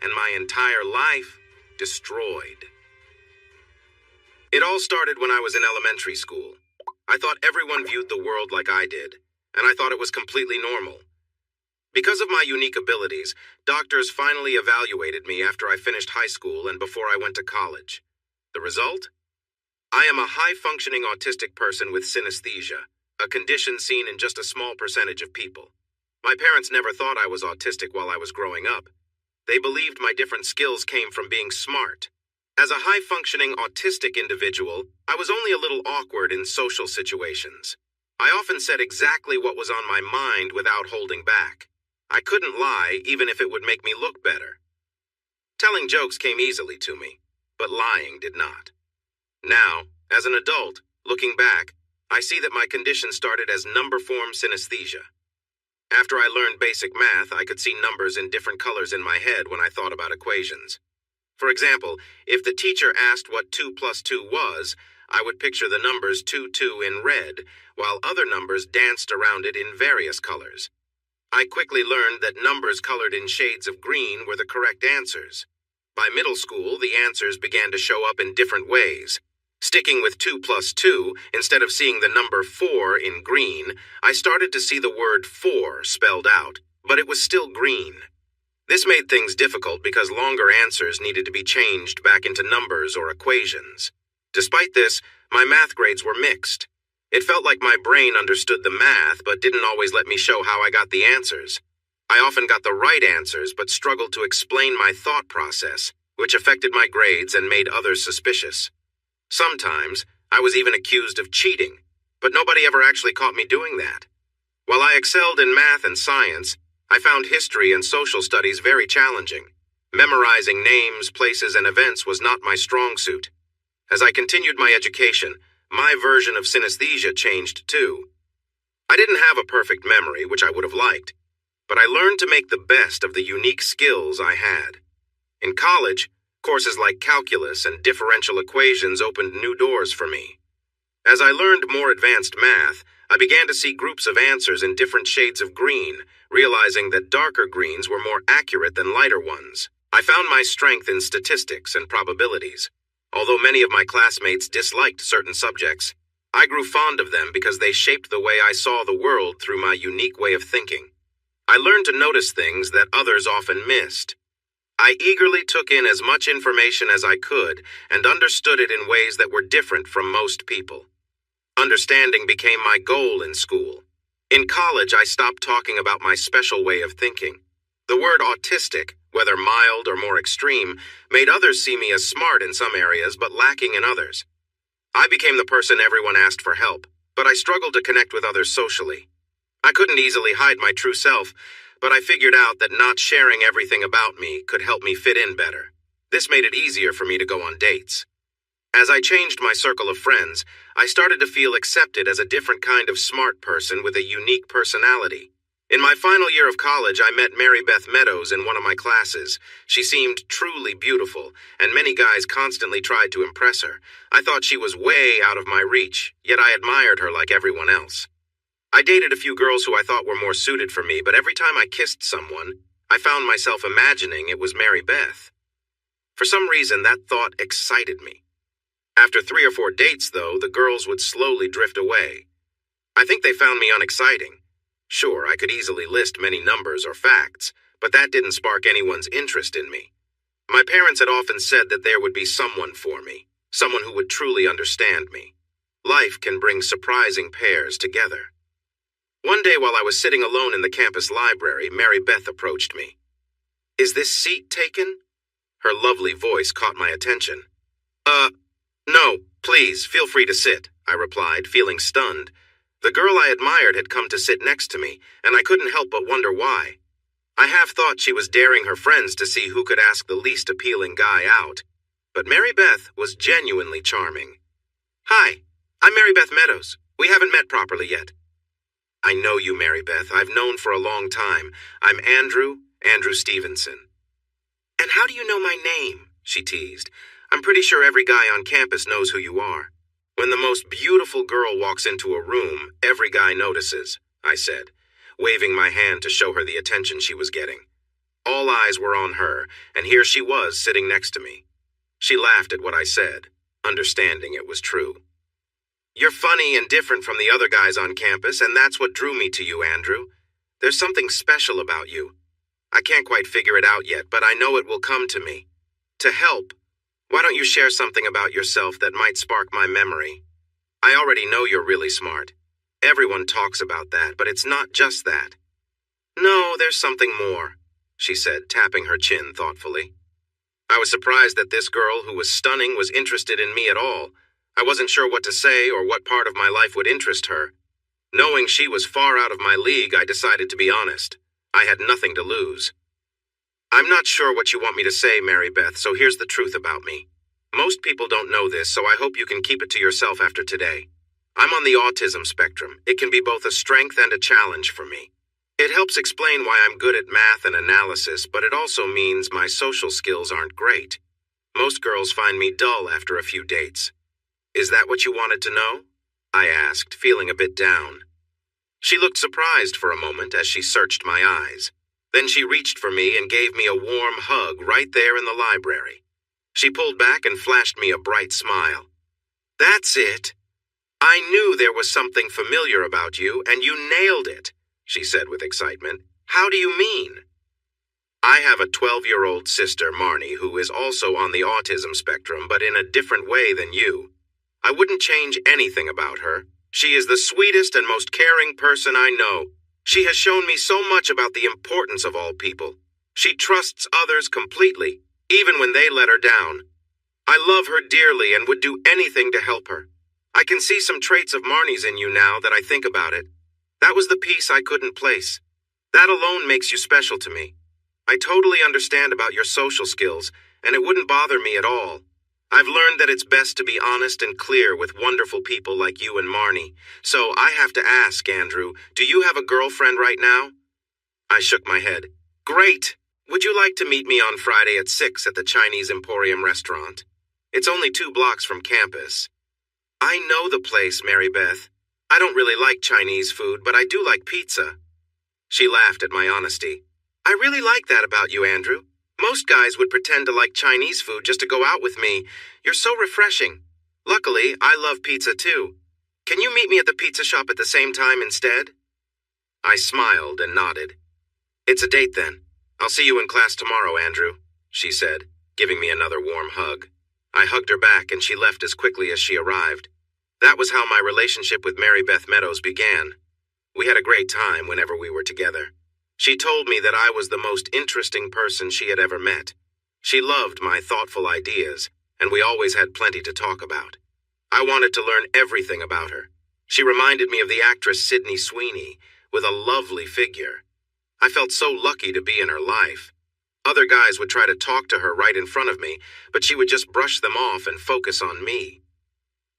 and my entire life destroyed. It all started when I was in elementary school. I thought everyone viewed the world like I did, and I thought it was completely normal. Because of my unique abilities, doctors finally evaluated me after I finished high school and before I went to college. The result? I am a high-functioning autistic person with synesthesia, a condition seen in just a small percentage of people. My parents never thought I was autistic while I was growing up. They believed my different skills came from being smart. As a high-functioning autistic individual, I was only a little awkward in social situations. I often said exactly what was on my mind without holding back. I couldn't lie, even if it would make me look better. Telling jokes came easily to me, but lying did not. Now, as an adult, looking back, I see that my condition started as number form synesthesia. After I learned basic math, I could see numbers in different colors in my head when I thought about equations. For example, if the teacher asked what 2 plus 2 was, I would picture the numbers 2, 2 in red, while other numbers danced around it in various colors. I quickly learned that numbers colored in shades of green were the correct answers. By middle school, the answers began to show up in different ways. Sticking with 2 plus 2, instead of seeing the number 4 in green, I started to see the word for spelled out, but it was still green. This made things difficult because longer answers needed to be changed back into numbers or equations. Despite this, my math grades were mixed. It felt like my brain understood the math but didn't always let me show how I got the answers. I often got the right answers but struggled to explain my thought process, which affected my grades and made others suspicious. Sometimes, I was even accused of cheating, but nobody ever actually caught me doing that. While I excelled in math and science, I found history and social studies very challenging. Memorizing names, places, and events was not my strong suit. As I continued my education, my version of synesthesia changed too. I didn't have a perfect memory, which I would have liked, but I learned to make the best of the unique skills I had. In college, courses like calculus and differential equations opened new doors for me. As I learned more advanced math, I began to see groups of answers in different shades of green, realizing that darker greens were more accurate than lighter ones. I found my strength in statistics and probabilities. Although many of my classmates disliked certain subjects, I grew fond of them because they shaped the way I saw the world through my unique way of thinking. I learned to notice things that others often missed. I eagerly took in as much information as I could and understood it in ways that were different from most people. Understanding became my goal in school. In college, I stopped talking about my special way of thinking. The word autistic, whether mild or more extreme, made others see me as smart in some areas but lacking in others. I became the person everyone asked for help, but I struggled to connect with others socially. I couldn't easily hide my true self, but I figured out that not sharing everything about me could help me fit in better. This made it easier for me to go on dates. As I changed my circle of friends, I started to feel accepted as a different kind of smart person with a unique personality. In my final year of college, I met Mary Beth Meadows in one of my classes. She seemed truly beautiful, and many guys constantly tried to impress her. I thought she was way out of my reach, yet I admired her like everyone else. I dated a few girls who I thought were more suited for me, but every time I kissed someone, I found myself imagining it was Mary Beth. For some reason, that thought excited me. After 3 or 4 dates, though, the girls would slowly drift away. I think they found me unexciting. Sure, I could easily list many numbers or facts, but that didn't spark anyone's interest in me. My parents had often said that there would be someone for me, someone who would truly understand me. Life can bring surprising pairs together. One day while I was sitting alone in the campus library, Mary Beth approached me. "Is this seat taken?" Her lovely voice caught my attention. No, please, feel free to sit," I replied, feeling stunned. The girl I admired had come to sit next to me, and I couldn't help but wonder why. I half thought she was daring her friends to see who could ask the least appealing guy out. But Mary Beth was genuinely charming. "Hi, I'm Mary Beth Meadows. We haven't met properly yet." "I know you, Mary Beth. I've known for a long time. I'm Andrew Stevenson." "And how do you know my name?" she teased. "I'm pretty sure every guy on campus knows who you are." "When the most beautiful girl walks into a room, every guy notices," I said, waving my hand to show her the attention she was getting. All eyes were on her, and here she was sitting next to me. She laughed at what I said, understanding it was true. You're funny and different from the other guys on campus, and that's what drew me to you, Andrew. There's something special about you. I can't quite figure it out yet, but I know it will come to me. To help, why don't you share something about yourself that might spark my memory? I already know you're really smart. Everyone talks about that, but it's not just that. No, there's something more, she said, tapping her chin thoughtfully. I was surprised that this girl who was stunning was interested in me at all. I wasn't sure what to say or what part of my life would interest her. Knowing she was far out of my league, I decided to be honest. I had nothing to lose. I'm not sure what you want me to say, Mary Beth, so here's the truth about me. Most people don't know this, so I hope you can keep it to yourself after today. I'm on the autism spectrum. It can be both a strength and a challenge for me. It helps explain why I'm good at math and analysis, but it also means my social skills aren't great. Most girls find me dull after a few dates. Is that what you wanted to know? I asked, feeling a bit down. She looked surprised for a moment as she searched my eyes. Then she reached for me and gave me a warm hug right there in the library. She pulled back and flashed me a bright smile. That's it. I knew there was something familiar about you, and you nailed it, she said with excitement. How do you mean? I have a 12-year-old sister, Marnie, who is also on the autism spectrum, but in a different way than you. I wouldn't change anything about her. She is the sweetest and most caring person I know. She has shown me so much about the importance of all people. She trusts others completely, even when they let her down. I love her dearly and would do anything to help her. I can see some traits of Marnie's in you now that I think about it. That was the piece I couldn't place. That alone makes you special to me. I totally understand about your social skills, and it wouldn't bother me at all. I've learned that it's best to be honest and clear with wonderful people like you and Marnie. So I have to ask, Andrew, do you have a girlfriend right now? I shook my head. Great! Would you like to meet me on Friday at 6 at the Chinese Emporium restaurant? It's only 2 blocks from campus. I know the place, Mary Beth. I don't really like Chinese food, but I do like pizza. She laughed at my honesty. I really like that about you, Andrew. Most guys would pretend to like Chinese food just to go out with me. You're so refreshing. Luckily, I love pizza too. Can you meet me at the pizza shop at the same time instead? I smiled and nodded. It's a date then. I'll see you in class tomorrow, Andrew, she said, giving me another warm hug. I hugged her back and she left as quickly as she arrived. That was how my relationship with Mary Beth Meadows began. We had a great time whenever we were together. She told me that I was the most interesting person she had ever met. She loved my thoughtful ideas, and we always had plenty to talk about. I wanted to learn everything about her. She reminded me of the actress Sydney Sweeney, with a lovely figure. I felt so lucky to be in her life. Other guys would try to talk to her right in front of me, but she would just brush them off and focus on me.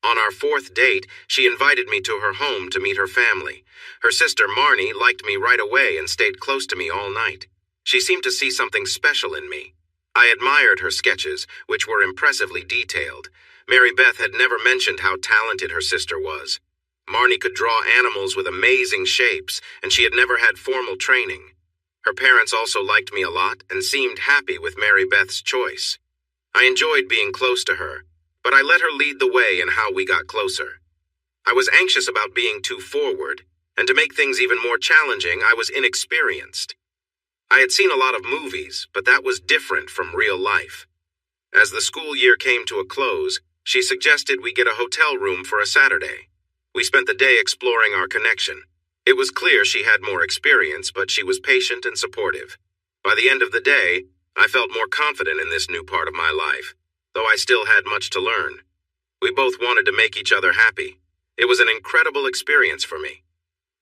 On our 4th date, she invited me to her home to meet her family. Her sister Marnie liked me right away and stayed close to me all night. She seemed to see something special in me. I admired her sketches, which were impressively detailed. Mary Beth had never mentioned how talented her sister was. Marnie could draw animals with amazing shapes, and she had never had formal training. Her parents also liked me a lot and seemed happy with Mary Beth's choice. I enjoyed being close to her, but I let her lead the way in how we got closer. I was anxious about being too forward, and to make things even more challenging, I was inexperienced. I had seen a lot of movies, but that was different from real life. As the school year came to a close, she suggested we get a hotel room for a Saturday. We spent the day exploring our connection. It was clear she had more experience, but she was patient and supportive. By the end of the day, I felt more confident in this new part of my life, though I still had much to learn. We both wanted to make each other happy. It was an incredible experience for me.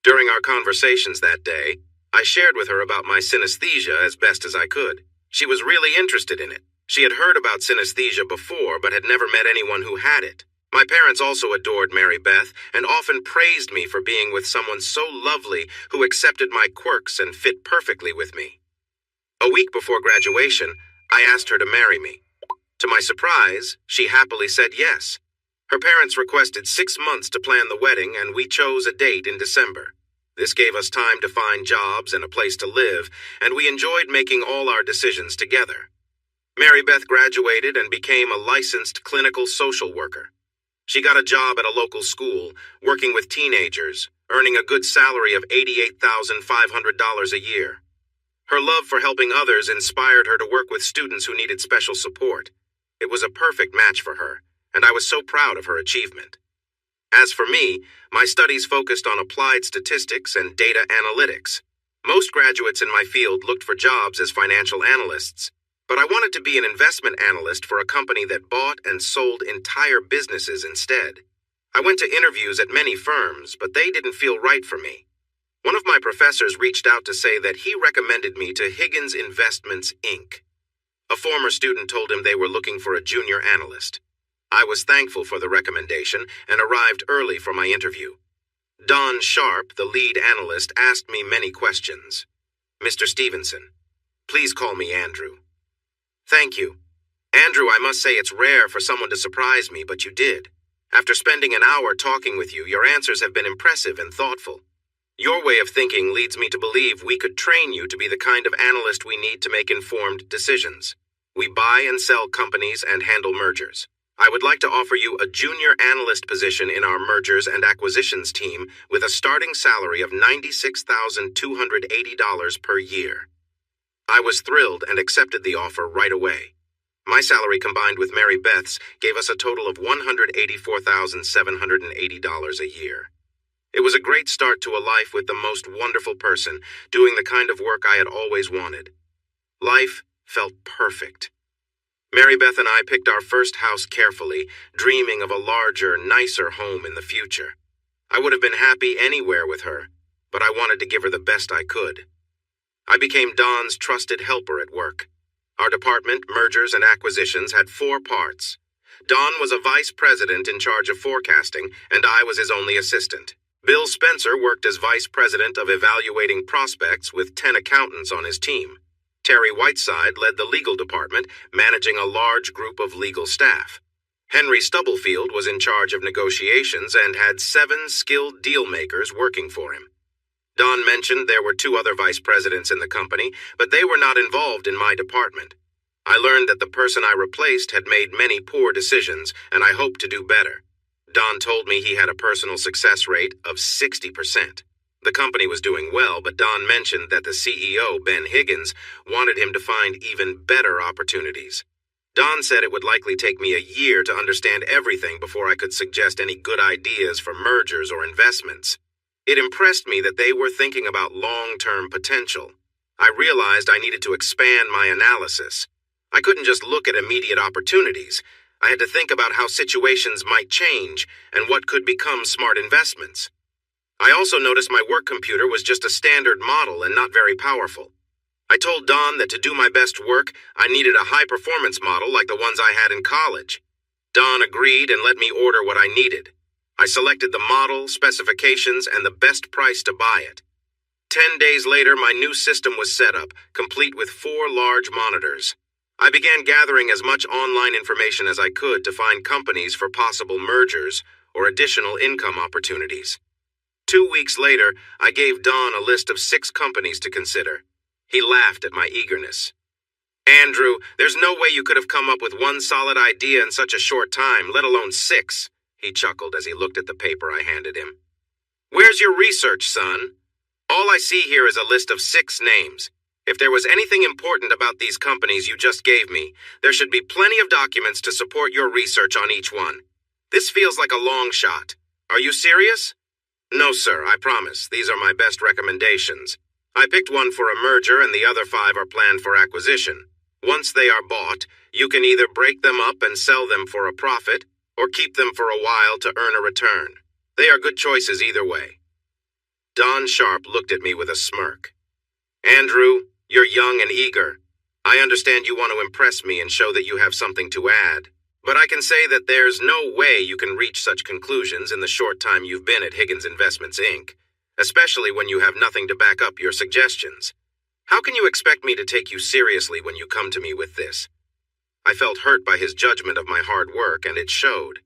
During our conversations that day, I shared with her about my synesthesia as best as I could. She was really interested in it. She had heard about synesthesia before, but had never met anyone who had it. My parents also adored Mary Beth and often praised me for being with someone so lovely who accepted my quirks and fit perfectly with me. A week before graduation, I asked her to marry me. To my surprise, she happily said yes. Her parents requested 6 months to plan the wedding, and we chose a date in December. This gave us time to find jobs and a place to live, and we enjoyed making all our decisions together. Mary Beth graduated and became a licensed clinical social worker. She got a job at a local school, working with teenagers, earning a good salary of $88,500 a year. Her love for helping others inspired her to work with students who needed special support. It was a perfect match for her, and I was so proud of her achievement. As for me, my studies focused on applied statistics and data analytics. Most graduates in my field looked for jobs as financial analysts, but I wanted to be an investment analyst for a company that bought and sold entire businesses instead. I went to interviews at many firms, but they didn't feel right for me. One of my professors reached out to say that he recommended me to Higgins Investments, Inc. A former student told him they were looking for a junior analyst. I was thankful for the recommendation and arrived early for my interview. Don Sharp, the lead analyst, asked me many questions. "Mr. Stevenson, please call me Andrew." "Thank you. Andrew, I must say it's rare for someone to surprise me, but you did. After spending an hour talking with you, your answers have been impressive and thoughtful. Your way of thinking leads me to believe we could train you to be the kind of analyst we need to make informed decisions. We buy and sell companies and handle mergers. I would like to offer you a junior analyst position in our mergers and acquisitions team with a starting salary of $96,280 per year." I was thrilled and accepted the offer right away. My salary combined with Mary Beth's gave us a total of $184,780 a year. It was a great start to a life with the most wonderful person, doing the kind of work I had always wanted. Life felt perfect. Mary Beth and I picked our first house carefully, dreaming of a larger, nicer home in the future. I would have been happy anywhere with her, but I wanted to give her the best I could. I became Don's trusted helper at work. Our department, mergers and acquisitions, had 4 parts. Don was a vice president in charge of forecasting, and I was his only assistant. Bill Spencer worked as vice president of evaluating prospects with 10 accountants on his team. Terry Whiteside led the legal department, managing a large group of legal staff. Henry Stubblefield was in charge of negotiations and had 7 skilled deal makers working for him. Don mentioned there were 2 other vice presidents in the company, but they were not involved in my department. I learned that the person I replaced had made many poor decisions, and I hoped to do better. Don told me he had a personal success rate of 60%. The company was doing well, but Don mentioned that the CEO, Ben Higgins, wanted him to find even better opportunities. Don said it would likely take me a year to understand everything before I could suggest any good ideas for mergers or investments. It impressed me that they were thinking about long-term potential. I realized I needed to expand my analysis. I couldn't just look at immediate opportunities. I had to think about how situations might change and what could become smart investments. I also noticed my work computer was just a standard model and not very powerful. I told Don that to do my best work, I needed a high-performance model like the ones I had in college. Don agreed and let me order what I needed. I selected the model, specifications, and the best price to buy it. 10 days later, my new system was set up, complete with 4 large monitors. I began gathering as much online information as I could to find companies for possible mergers or additional income opportunities. 2 weeks later, I gave Don a list of 6 companies to consider. He laughed at my eagerness. "Andrew, there's no way you could have come up with one solid idea in such a short time, let alone 6. He chuckled as he looked at the paper I handed him. "Where's your research, son? All I see here is a list of 6 names. If there was anything important about these companies you just gave me, there should be plenty of documents to support your research on each one. This feels like a long shot. Are you serious?" "No, sir, I promise. These are my best recommendations. I picked one for a merger and the other 5 are planned for acquisition. Once they are bought, you can either break them up and sell them for a profit, or keep them for a while to earn a return. They are good choices either way." Don Sharp looked at me with a smirk. "Andrew, you're young and eager. I understand you want to impress me and show that you have something to add. But I can say that there's no way you can reach such conclusions in the short time you've been at Higgins Investments, Inc., especially when you have nothing to back up your suggestions. How can you expect me to take you seriously when you come to me with this?" I felt hurt by his judgment of my hard work, and it showed.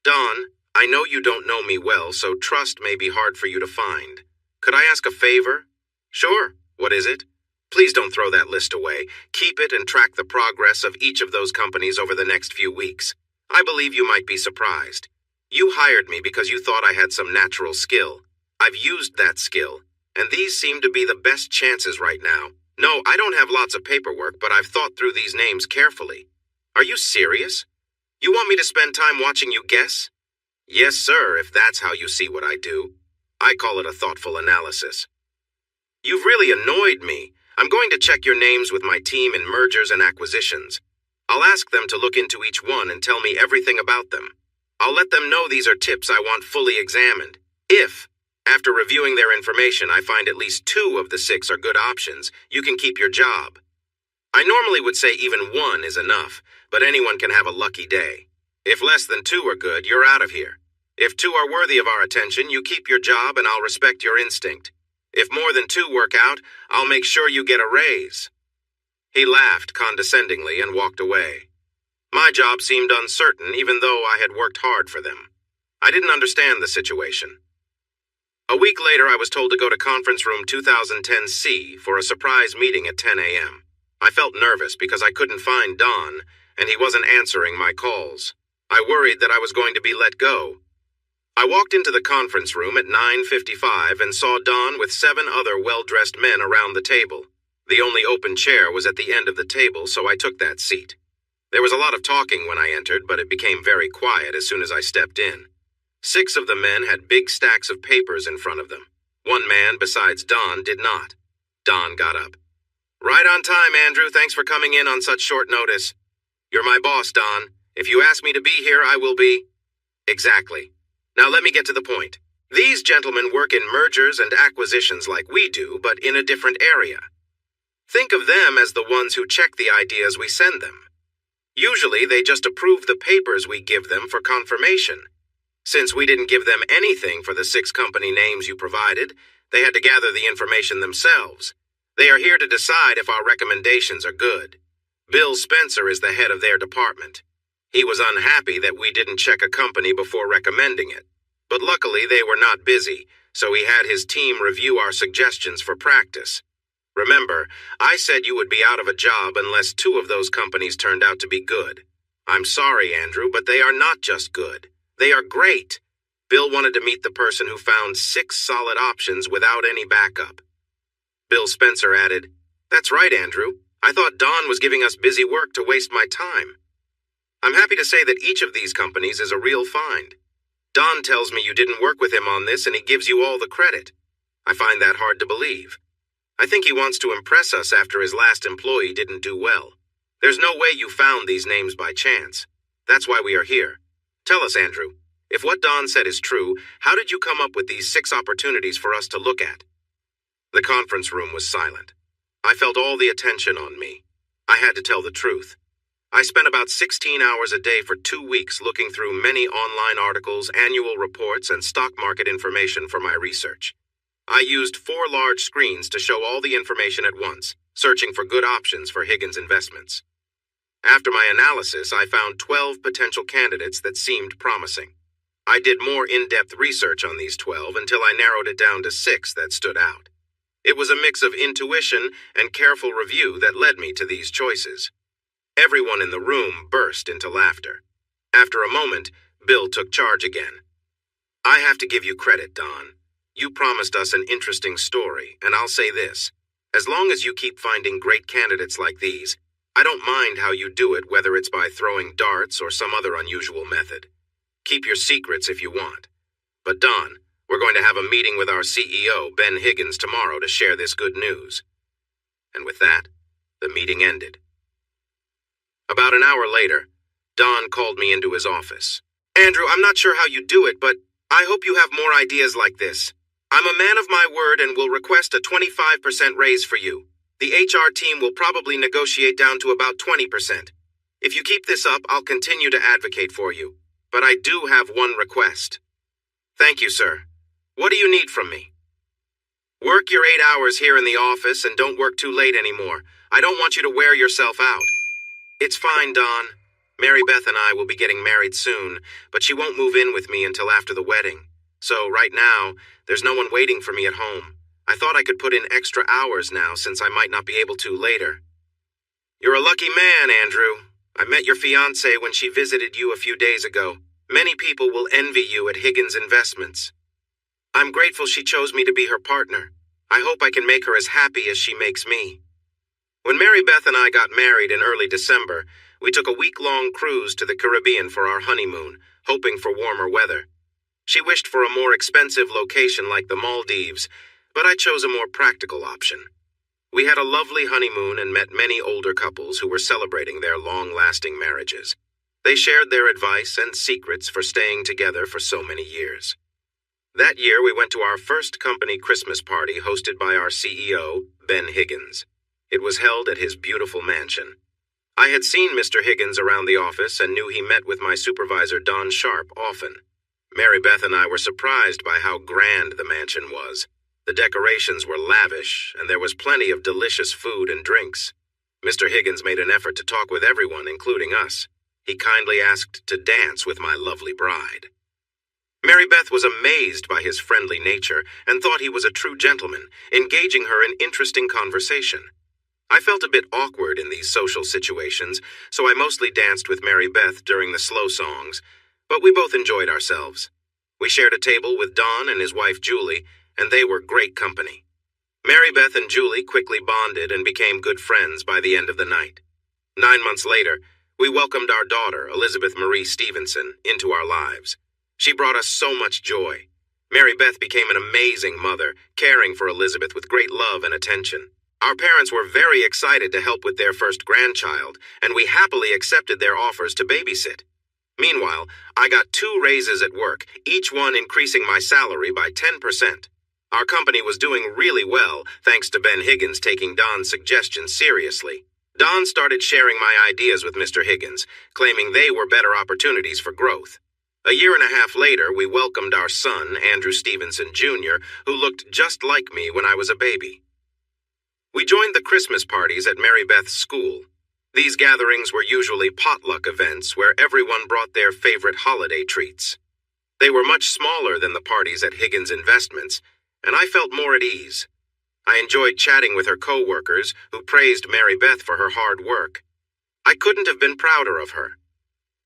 "Don, I know you don't know me well, so trust may be hard for you to find. Could I ask a favor? Sure. What is it? Please don't throw that list away. Keep it and track the progress of each of those companies over the next few weeks. I believe you might be surprised. You hired me because you thought I had some natural skill. I've used that skill, and these seem to be the best chances right now. No, I don't have lots of paperwork, but I've thought through these names carefully. Are you serious? You want me to spend time watching you guess? Yes, sir, if that's how you see what I do. I call it a thoughtful analysis. You've really annoyed me. I'm going to check your names with my team in mergers and acquisitions. I'll ask them to look into each one and tell me everything about them. I'll let them know these are tips I want fully examined. If, after reviewing their information, I find at least 2 of the 6 are good options, you can keep your job. I normally would say even 1 is enough, but anyone can have a lucky day. If less than 2 are good, you're out of here. If 2 are worthy of our attention, you keep your job and I'll respect your instinct. If more than 2 work out, I'll make sure you get a raise. He laughed condescendingly and walked away. My job seemed uncertain even though I had worked hard for them. I didn't understand the situation. A week later, I was told to go to conference room 2010C for a surprise meeting at 10 a.m. I felt nervous because I couldn't find Don, and he wasn't answering my calls. I worried that I was going to be let go. I walked into the conference room at 9:55 and saw Don with 7 other well-dressed men around the table. The only open chair was at the end of the table, so I took that seat. There was a lot of talking when I entered, but it became very quiet as soon as I stepped in. 6 of the men had big stacks of papers in front of them. 1 man, besides Don, did not. Don got up. Right on time, Andrew. Thanks for coming in on such short notice. You're my boss, Don. If you ask me to be here, I will be. Exactly. Now let me get to the point. These gentlemen work in mergers and acquisitions like we do, but in a different area. Think of them as the ones who check the ideas we send them. Usually, they just approve the papers we give them for confirmation. Since we didn't give them anything for the 6 company names you provided, they had to gather the information themselves. They are here to decide if our recommendations are good. Bill Spencer is the head of their department. He was unhappy that we didn't check a company before recommending it. But luckily, they were not busy, so he had his team review our suggestions for practice. Remember, I said you would be out of a job unless 2 of those companies turned out to be good. I'm sorry, Andrew, but they are not just good. They are great. Bill wanted to meet the person who found 6 solid options without any backup. Bill Spencer added, "That's right, Andrew. I thought Don was giving us busy work to waste my time." I'm happy to say that each of these companies is a real find. Don tells me you didn't work with him on this and he gives you all the credit. I find that hard to believe. I think he wants to impress us after his last employee didn't do well. There's no way you found these names by chance. That's why we are here. Tell us, Andrew, if what Don said is true, how did you come up with these 6 opportunities for us to look at? The conference room was silent. I felt all the attention on me. I had to tell the truth. I spent about 16 hours a day for 2 weeks looking through many online articles, annual reports, and stock market information for my research. I used 4 large screens to show all the information at once, searching for good options for Higgins Investments. After my analysis, I found 12 potential candidates that seemed promising. I did more in-depth research on these 12 until I narrowed it down to 6 that stood out. It was a mix of intuition and careful review that led me to these choices. Everyone in the room burst into laughter. After a moment, Bill took charge again. I have to give you credit, Don. You promised us an interesting story, and I'll say this. As long as you keep finding great candidates like these, I don't mind how you do it, whether it's by throwing darts or some other unusual method. Keep your secrets if you want. But Don, we're going to have a meeting with our CEO, Ben Higgins, tomorrow to share this good news. And with that, the meeting ended. About an hour later, Don called me into his office. Andrew, I'm not sure how you do it, but I hope you have more ideas like this. I'm a man of my word and will request a 25% raise for you. The HR team will probably negotiate down to about 20%. If you keep this up, I'll continue to advocate for you. But I do have one request. Thank you, sir. What do you need from me? Work your 8 hours here in the office and don't work too late anymore. I don't want you to wear yourself out. It's fine, Don. Mary Beth and I will be getting married soon, but she won't move in with me until after the wedding. So right now, there's no one waiting for me at home. I thought I could put in extra hours now since I might not be able to later. You're a lucky man, Andrew. I met your fiancée when she visited you a few days ago. Many people will envy you at Higgins Investments. I'm grateful she chose me to be her partner. I hope I can make her as happy as she makes me. When Mary Beth and I got married in early December, we took a week-long cruise to the Caribbean for our honeymoon, hoping for warmer weather. She wished for a more expensive location like the Maldives, but I chose a more practical option. We had a lovely honeymoon and met many older couples who were celebrating their long-lasting marriages. They shared their advice and secrets for staying together for so many years. That year, we went to our first company Christmas party hosted by our CEO, Ben Higgins. It was held at his beautiful mansion. I had seen Mr. Higgins around the office and knew he met with my supervisor, Don Sharp, often. Mary Beth and I were surprised by how grand the mansion was. The decorations were lavish, and there was plenty of delicious food and drinks. Mr. Higgins made an effort to talk with everyone, including us. He kindly asked to dance with my lovely bride. Mary Beth was amazed by his friendly nature and thought he was a true gentleman, engaging her in interesting conversation. I felt a bit awkward in these social situations, so I mostly danced with Mary Beth during the slow songs, but we both enjoyed ourselves. We shared a table with Don and his wife Julie, and they were great company. Mary Beth and Julie quickly bonded and became good friends by the end of the night. 9 months later, we welcomed our daughter, Elizabeth Marie Stevenson, into our lives. She brought us so much joy. Mary Beth became an amazing mother, caring for Elizabeth with great love and attention. Our parents were very excited to help with their first grandchild, and we happily accepted their offers to babysit. Meanwhile, I got 2 raises at work, each one increasing my salary by 10%. Our company was doing really well, thanks to Ben Higgins taking Don's suggestions seriously. Don started sharing my ideas with Mr. Higgins, claiming they were better opportunities for growth. A year and a half later, we welcomed our son, Andrew Stevenson Jr., who looked just like me when I was a baby. We joined the Christmas parties at Mary Beth's school. These gatherings were usually potluck events where everyone brought their favorite holiday treats. They were much smaller than the parties at Higgins Investments, and I felt more at ease. I enjoyed chatting with her co-workers, who praised Mary Beth for her hard work. I couldn't have been prouder of her.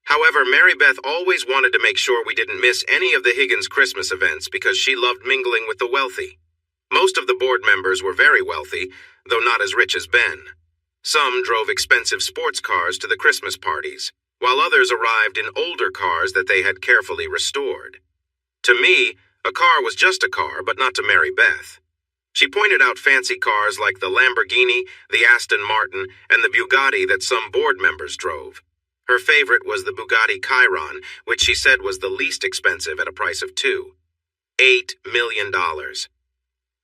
However, Mary Beth always wanted to make sure we didn't miss any of the Higgins Christmas events because she loved mingling with the wealthy. Most of the board members were very wealthy, though not as rich as Ben. Some drove expensive sports cars to the Christmas parties, while others arrived in older cars that they had carefully restored. To me, a car was just a car, but not to Mary Beth. She pointed out fancy cars like the Lamborghini, the Aston Martin, and the Bugatti that some board members drove. Her favorite was the Bugatti Chiron, which she said was the least expensive at a price of $8 million.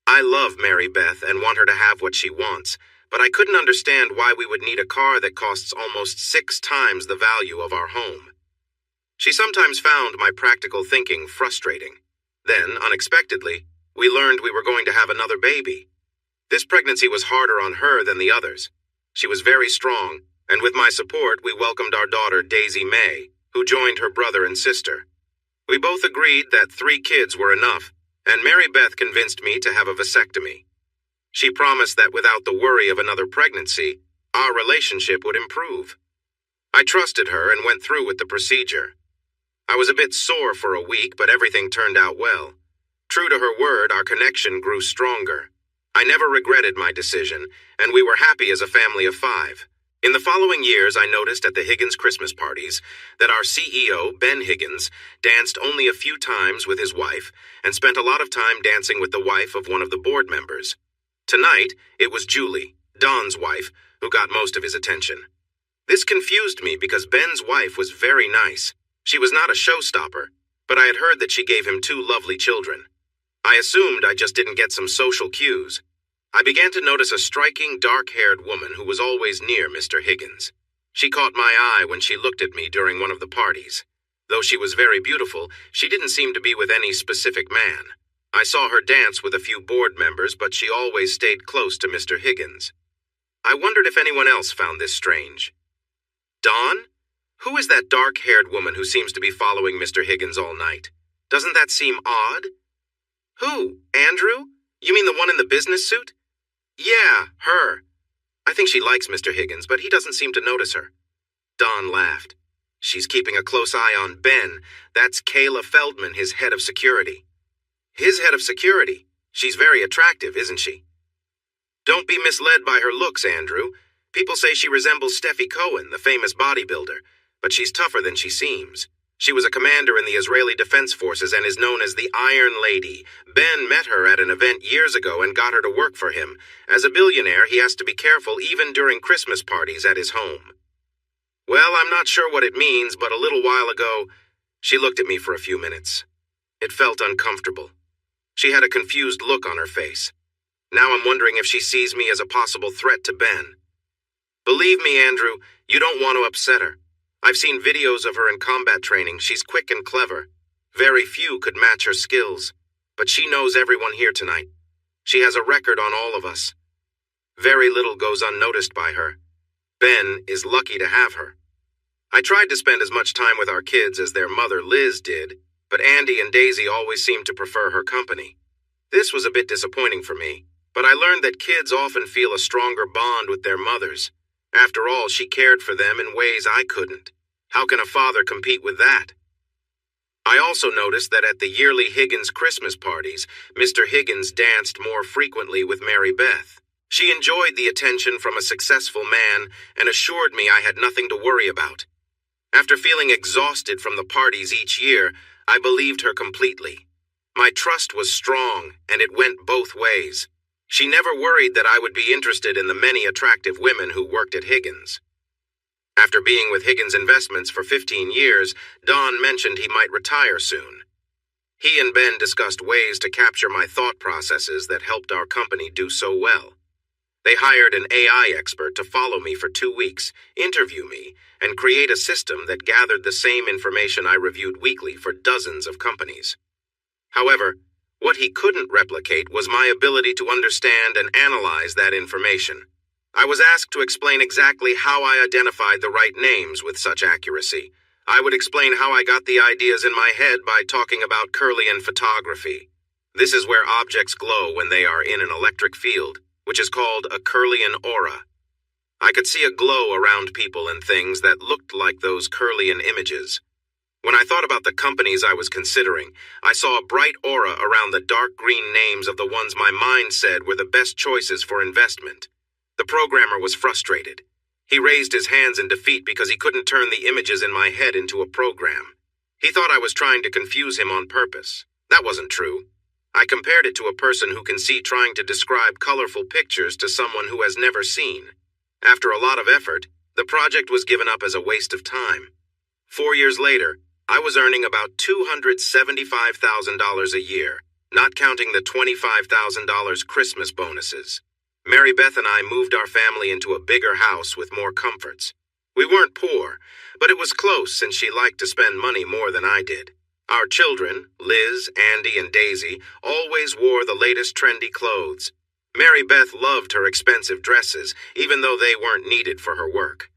I love Mary Beth and want her to have what she wants, but I couldn't understand why we would need a car that costs almost 6 times the value of our home. She sometimes found my practical thinking frustrating. Then, unexpectedly, we learned we were going to have another baby. This pregnancy was harder on her than the others. She was very strong, and with my support, we welcomed our daughter Daisy May, who joined her brother and sister. We both agreed that 3 kids were enough, and Mary Beth convinced me to have a vasectomy. She promised that without the worry of another pregnancy, our relationship would improve. I trusted her and went through with the procedure. I was a bit sore for a week, but everything turned out well. True to her word, our connection grew stronger. I never regretted my decision, and we were happy as a family of 5. In the following years, I noticed at the Higgins Christmas parties that our CEO, Ben Higgins, danced only a few times with his wife and spent a lot of time dancing with the wife of one of the board members. Tonight, it was Julie, Don's wife, who got most of his attention. This confused me because Ben's wife was very nice. She was not a showstopper, but I had heard that she gave him 2 lovely children. I assumed I just didn't get some social cues. I began to notice a striking, dark-haired woman who was always near Mr. Higgins. She caught my eye when she looked at me during one of the parties. Though she was very beautiful, she didn't seem to be with any specific man. I saw her dance with a few board members, but she always stayed close to Mr. Higgins. I wondered if anyone else found this strange. Dawn? Who is that dark-haired woman who seems to be following Mr. Higgins all night? Doesn't that seem odd? Who? Andrew? You mean the one in the business suit? Yeah, her. I think she likes Mr. Higgins, but he doesn't seem to notice her. Don laughed. She's keeping a close eye on Ben. That's Kayla Feldman, his head of security. His head of security? She's very attractive, isn't she? Don't be misled by her looks, Andrew. People say she resembles Steffi Cohen, the famous bodybuilder, but she's tougher than she seems. She was a commander in the Israeli Defense Forces and is known as the Iron Lady. Ben met her at an event years ago and got her to work for him. As a billionaire, he has to be careful even during Christmas parties at his home. Well, I'm not sure what it means, but a little while ago, she looked at me for a few minutes. It felt uncomfortable. She had a confused look on her face. Now I'm wondering if she sees me as a possible threat to Ben. Believe me, Andrew, you don't want to upset her. I've seen videos of her in combat training. She's quick and clever. Very few could match her skills. But she knows everyone here tonight. She has a record on all of us. Very little goes unnoticed by her. Ben is lucky to have her. I tried to spend as much time with our kids as their mother Liz did, but Andy and Daisy always seemed to prefer her company. This was a bit disappointing for me, but I learned that kids often feel a stronger bond with their mothers. After all, she cared for them in ways I couldn't. How can a father compete with that? I also noticed that at the yearly Higgins Christmas parties, Mr. Higgins danced more frequently with Mary Beth. She enjoyed the attention from a successful man and assured me I had nothing to worry about. After feeling exhausted from the parties each year, I believed her completely. My trust was strong, and it went both ways. She never worried that I would be interested in the many attractive women who worked at Higgins. After being with Higgins Investments for 15 years, Don mentioned he might retire soon. He and Ben discussed ways to capture my thought processes that helped our company do so well. They hired an AI expert to follow me for 2 weeks, interview me, and create a system that gathered the same information I reviewed weekly for dozens of companies. However, what he couldn't replicate was my ability to understand and analyze that information. I was asked to explain exactly how I identified the right names with such accuracy. I would explain how I got the ideas in my head by talking about Kirlian photography. This is where objects glow when they are in an electric field, which is called a Kirlian aura. I could see a glow around people and things that looked like those Kirlian images. When I thought about the companies I was considering, I saw a bright aura around the dark green names of the ones my mind said were the best choices for investment. The programmer was frustrated. He raised his hands in defeat because he couldn't turn the images in my head into a program. He thought I was trying to confuse him on purpose. That wasn't true. I compared it to a person who can see trying to describe colorful pictures to someone who has never seen. After a lot of effort, the project was given up as a waste of time. 4 years later, I was earning about $275,000 a year, not counting the $25,000 Christmas bonuses. Mary Beth and I moved our family into a bigger house with more comforts. We weren't poor, but it was close since she liked to spend money more than I did. Our children, Liz, Andy, and Daisy, always wore the latest trendy clothes. Mary Beth loved her expensive dresses, even though they weren't needed for her work.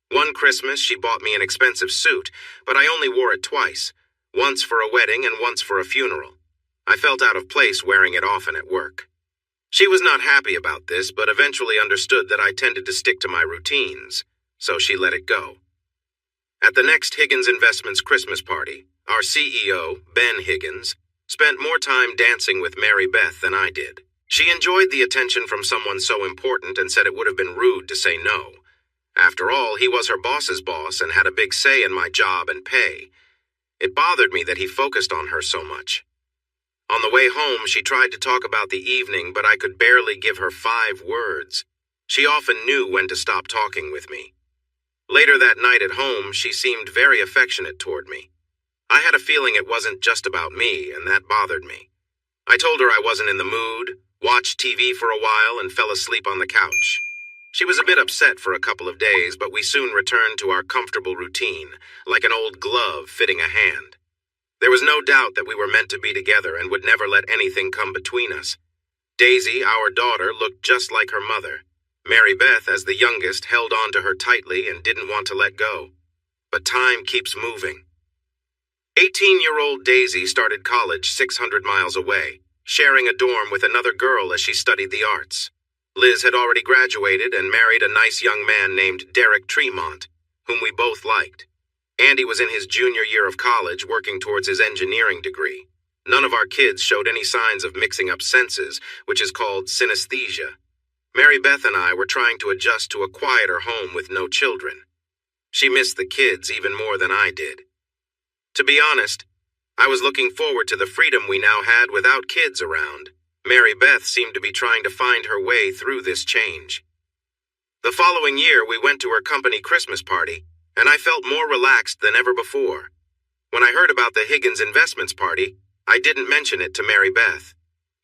One Christmas, she bought me an expensive suit, but I only wore it twice, once for a wedding and once for a funeral. I felt out of place wearing it often at work. She was not happy about this, but eventually understood that I tended to stick to my routines, so she let it go. At the next Higgins Investments Christmas party, our CEO, Ben Higgins, spent more time dancing with Mary Beth than I did. She enjoyed the attention from someone so important and said it would have been rude to say no. After all, he was her boss's boss and had a big say in my job and pay. It bothered me that he focused on her so much. On the way home, she tried to talk about the evening, but I could barely give her 5 words. She often knew when to stop talking with me. Later that night at home, she seemed very affectionate toward me. I had a feeling it wasn't just about me, and that bothered me. I told her I wasn't in the mood, watched TV for a while, and fell asleep on the couch. She was a bit upset for a couple of days, but we soon returned to our comfortable routine, like an old glove fitting a hand. There was no doubt that we were meant to be together and would never let anything come between us. Daisy, our daughter, looked just like her mother. Mary Beth, as the youngest, held on to her tightly and didn't want to let go. But time keeps moving. 18-year-old Daisy started college 600 miles away, sharing a dorm with another girl as she studied the arts. Liz had already graduated and married a nice young man named Derek Tremont, whom we both liked. Andy was in his junior year of college working towards his engineering degree. None of our kids showed any signs of mixing up senses, which is called synesthesia. Mary Beth and I were trying to adjust to a quieter home with no children. She missed the kids even more than I did. To be honest, I was looking forward to the freedom we now had without kids around. Mary Beth seemed to be trying to find her way through this change. The following year, we went to her company Christmas party, and I felt more relaxed than ever before. When I heard about the Higgins Investments party, I didn't mention it to Mary Beth.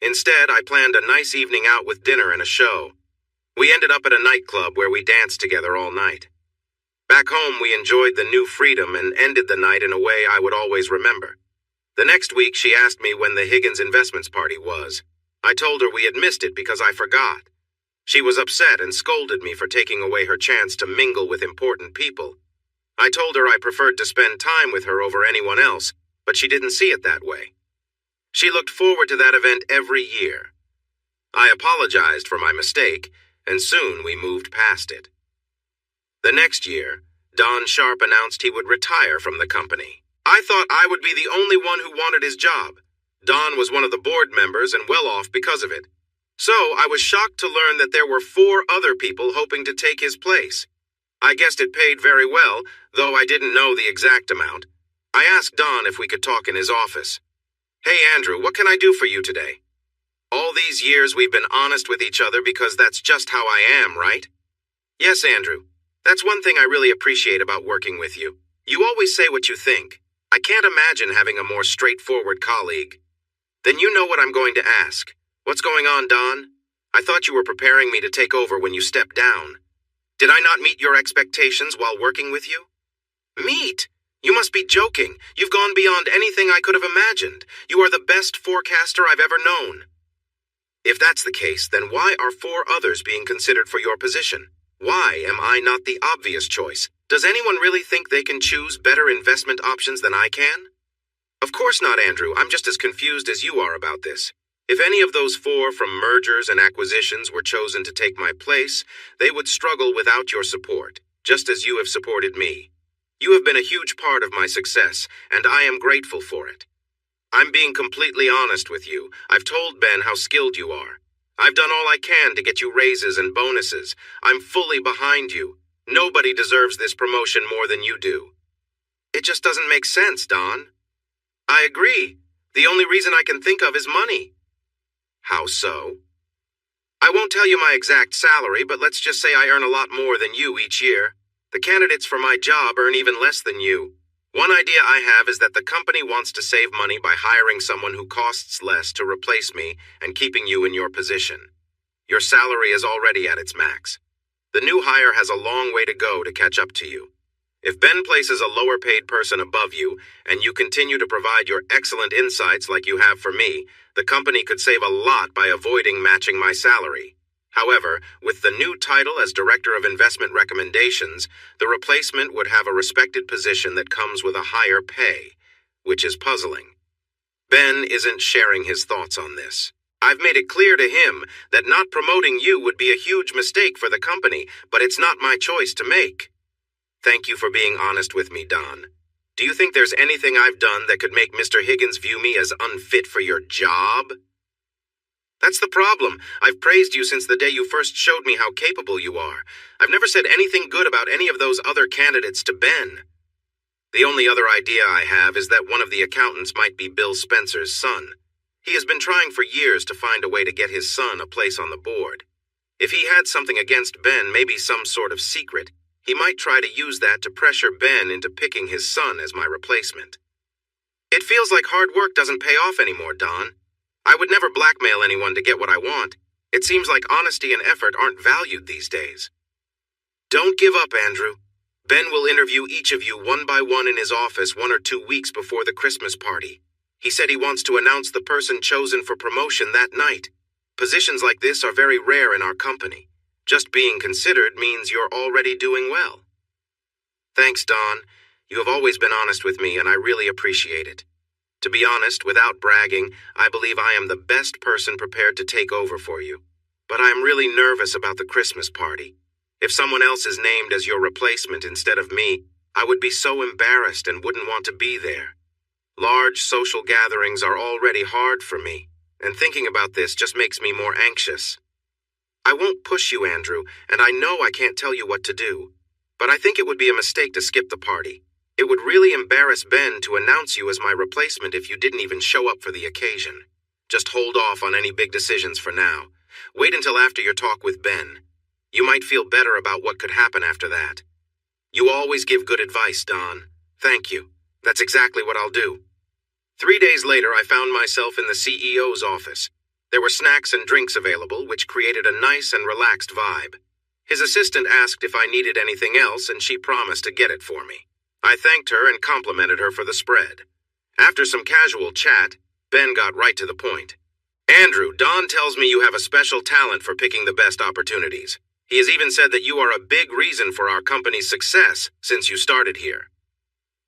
Instead, I planned a nice evening out with dinner and a show. We ended up at a nightclub where we danced together all night. Back home, we enjoyed the new freedom and ended the night in a way I would always remember. The next week, she asked me when the Higgins Investments party was. I told her we had missed it because I forgot. She was upset and scolded me for taking away her chance to mingle with important people. I told her I preferred to spend time with her over anyone else, but she didn't see it that way. She looked forward to that event every year. I apologized for my mistake, and soon we moved past it. The next year, Don Sharp announced he would retire from the company. I thought I would be the only one who wanted his job. Don was one of the board members and well off because of it. So I was shocked to learn that there were 4 other people hoping to take his place. I guessed it paid very well, though I didn't know the exact amount. I asked Don if we could talk in his office. "Hey, Andrew, what can I do for you today?" All these years we've been honest with each other because that's just how I am, right? Yes, Andrew. That's one thing I really appreciate about working with you. You always say what you think. I can't imagine having a more straightforward colleague. Then you know what I'm going to ask. What's going on, Don? I thought you were preparing me to take over when you stepped down. Did I not meet your expectations while working with you? Meet? You must be joking. You've gone beyond anything I could have imagined. You are the best forecaster I've ever known. If that's the case, then why are 4 others being considered for your position? Why am I not the obvious choice? Does anyone really think they can choose better investment options than I can? Of course not, Andrew. I'm just as confused as you are about this. If any of those 4 from mergers and acquisitions were chosen to take my place, they would struggle without your support, just as you have supported me. You have been a huge part of my success, and I am grateful for it. I'm being completely honest with you. I've told Ben how skilled you are. I've done all I can to get you raises and bonuses. I'm fully behind you. Nobody deserves this promotion more than you do. It just doesn't make sense, Don. I agree. The only reason I can think of is money. How so? I won't tell you my exact salary, but let's just say I earn a lot more than you each year. The candidates for my job earn even less than you. One idea I have is that the company wants to save money by hiring someone who costs less to replace me and keeping you in your position. Your salary is already at its max. The new hire has a long way to go to catch up to you. If Ben places a lower-paid person above you, and you continue to provide your excellent insights like you have for me, the company could save a lot by avoiding matching my salary. However, with the new title as Director of Investment Recommendations, the replacement would have a respected position that comes with a higher pay, which is puzzling. Ben isn't sharing his thoughts on this. I've made it clear to him that not promoting you would be a huge mistake for the company, but it's not my choice to make. Thank you for being honest with me, Don. Do you think there's anything I've done that could make Mr. Higgins view me as unfit for your job? That's the problem. I've praised you since the day you first showed me how capable you are. I've never said anything good about any of those other candidates to Ben. The only other idea I have is that one of the accountants might be Bill Spencer's son. He has been trying for years to find a way to get his son a place on the board. If he had something against Ben, maybe some sort of secret, he might try to use that to pressure Ben into picking his son as my replacement. It feels like hard work doesn't pay off anymore, Don. I would never blackmail anyone to get what I want. It seems like honesty and effort aren't valued these days. Don't give up, Andrew. Ben will interview each of you one by one in his office 1 or 2 weeks before the Christmas party. He said he wants to announce the person chosen for promotion that night. Positions like this are very rare in our company. Just being considered means you're already doing well. Thanks, Don. You have always been honest with me, and I really appreciate it. To be honest, without bragging, I believe I am the best person prepared to take over for you. But I am really nervous about the Christmas party. If someone else is named as your replacement instead of me, I would be so embarrassed and wouldn't want to be there. Large social gatherings are already hard for me, and thinking about this just makes me more anxious. I won't push you, Andrew, and I know I can't tell you what to do, but I think it would be a mistake to skip the party. It would really embarrass Ben to announce you as my replacement if you didn't even show up for the occasion. Just hold off on any big decisions for now. Wait until after your talk with Ben. You might feel better about what could happen after that. You always give good advice, Don. Thank you. That's exactly what I'll do. 3 days later, I found myself in the CEO's office. There were snacks and drinks available, which created a nice and relaxed vibe. His assistant asked if I needed anything else, and she promised to get it for me. I thanked her and complimented her for the spread. After some casual chat, Ben got right to the point. Andrew, Don tells me you have a special talent for picking the best opportunities. He has even said that you are a big reason for our company's success since you started here.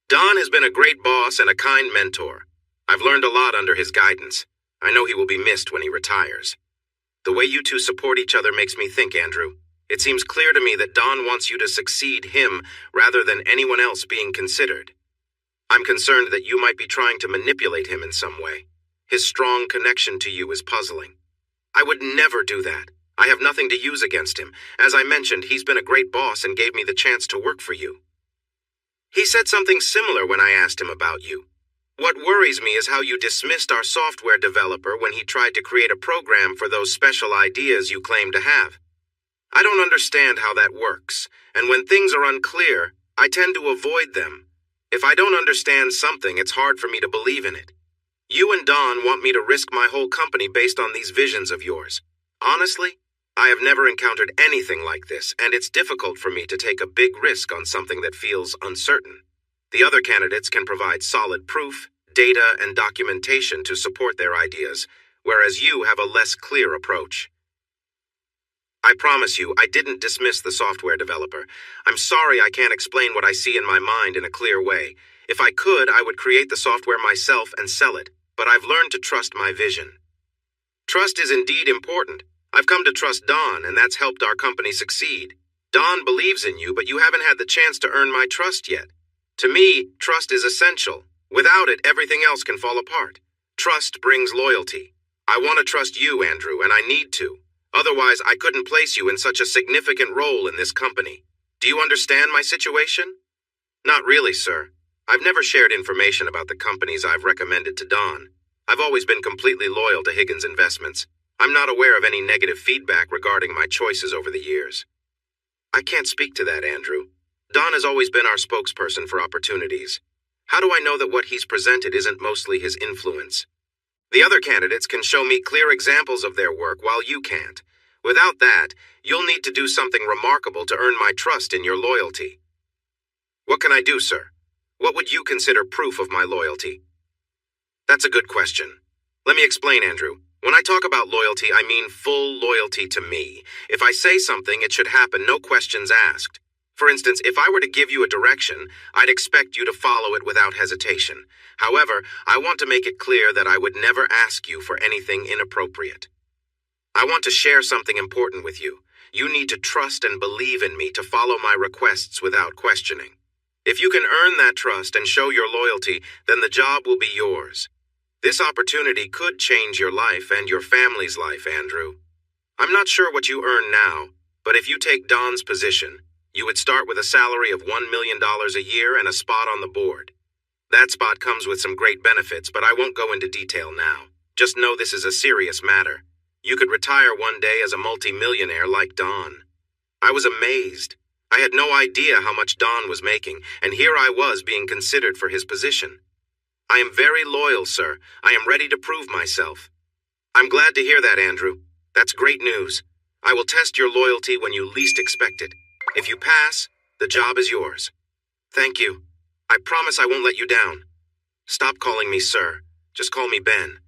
Don has been a great boss and a kind mentor. I've learned a lot under his guidance. I know he will be missed when he retires. The way you two support each other makes me think, Andrew. It seems clear to me that Don wants you to succeed him rather than anyone else being considered. I'm concerned that you might be trying to manipulate him in some way. His strong connection to you is puzzling. I would never do that. I have nothing to use against him. As I mentioned, he's been a great boss and gave me the chance to work for you. He said something similar when I asked him about you. What worries me is how you dismissed our software developer when he tried to create a program for those special ideas you claim to have. I don't understand how that works, and when things are unclear, I tend to avoid them. If I don't understand something, it's hard for me to believe in it. You and Don want me to risk my whole company based on these visions of yours. Honestly, I have never encountered anything like this, and it's difficult for me to take a big risk on something that feels uncertain. The other candidates can provide solid proof, data, and documentation to support their ideas, whereas you have a less clear approach. I promise you, I didn't dismiss the software developer. I'm sorry I can't explain what I see in my mind in a clear way. If I could, I would create the software myself and sell it, but I've learned to trust my vision. Trust is indeed important. I've come to trust Don, and that's helped our company succeed. Don believes in you, but you haven't had the chance to earn my trust yet. To me, trust is essential. Without it, everything else can fall apart. Trust brings loyalty. I want to trust you, Andrew, and I need to. Otherwise, I couldn't place you in such a significant role in this company. Do you understand my situation? Not really, sir. I've never shared information about the companies I've recommended to Don. I've always been completely loyal to Higgins Investments. I'm not aware of any negative feedback regarding my choices over the years. I can't speak to that, Andrew. Don has always been our spokesperson for opportunities. How do I know that what he's presented isn't mostly his influence? The other candidates can show me clear examples of their work while you can't. Without that, you'll need to do something remarkable to earn my trust and your loyalty. What can I do, sir? What would you consider proof of my loyalty? That's a good question. Let me explain, Andrew. When I talk about loyalty, I mean full loyalty to me. If I say something, it should happen, no questions asked. For instance, if I were to give you a direction, I'd expect you to follow it without hesitation. However, I want to make it clear that I would never ask you for anything inappropriate. I want to share something important with you. You need to trust and believe in me to follow my requests without questioning. If you can earn that trust and show your loyalty, then the job will be yours. This opportunity could change your life and your family's life, Andrew. I'm not sure what you earn now, but if you take Don's position, you would start with a salary of $1 million a year and a spot on the board. That spot comes with some great benefits, but I won't go into detail now. Just know this is a serious matter. You could retire one day as a multi-millionaire like Don. I was amazed. I had no idea how much Don was making, and here I was being considered for his position. I am very loyal, sir. I am ready to prove myself. I'm glad to hear that, Andrew. That's great news. I will test your loyalty when you least expect it. If you pass, the job is yours. Thank you. I promise I won't let you down. Stop calling me sir. Just call me Ben.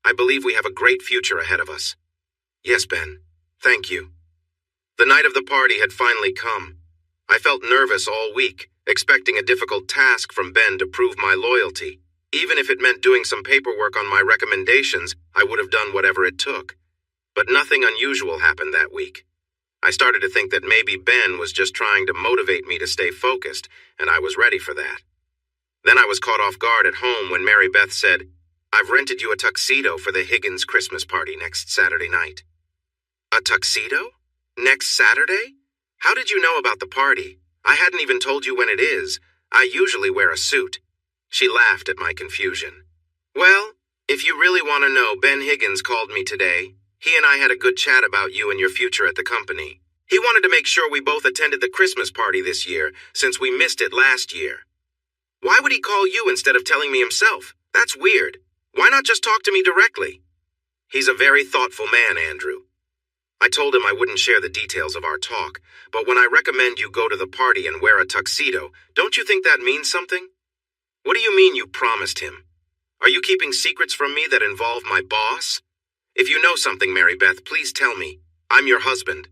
I believe we have a great future ahead of us. Yes, Ben. Thank you. The night of the party had finally come. I felt nervous all week, expecting a difficult task from Ben to prove my loyalty. Even if it meant doing some paperwork on my recommendations, I would have done whatever it took. But nothing unusual happened that week. I started to think that maybe Ben was just trying to motivate me to stay focused, and I was ready for that. Then I was caught off guard at home when Mary Beth said, "I've rented you a tuxedo for the Higgins Christmas party next Saturday night." A tuxedo? Next Saturday? How did you know about the party? I hadn't even told you when it is. I usually wear a suit. She laughed at my confusion. Well, if you really want to know, Ben Higgins called me today. He and I had a good chat about you and your future at the company. He wanted to make sure we both attended the Christmas party this year, since we missed it last year. Why would he call you instead of telling me himself? That's weird. Why not just talk to me directly? He's a very thoughtful man, Andrew. I told him I wouldn't share the details of our talk, but when I recommend you go to the party and wear a tuxedo, don't you think that means something? What do you mean you promised him? Are you keeping secrets from me that involve my boss? If you know something, Mary Beth, please tell me. I'm your husband.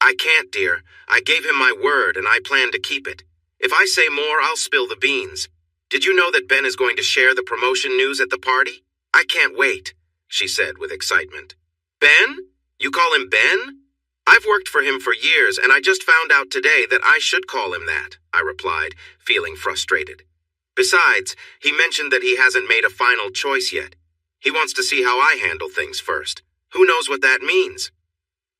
I can't, dear. I gave him my word, and I plan to keep it. If I say more, I'll spill the beans. Did you know that Ben is going to share the promotion news at the party? I can't wait, she said with excitement. Ben? You call him Ben? I've worked for him for years, and I just found out today that I should call him that, I replied, feeling frustrated. Besides, he mentioned that he hasn't made a final choice yet. He wants to see how I handle things first. Who knows what that means?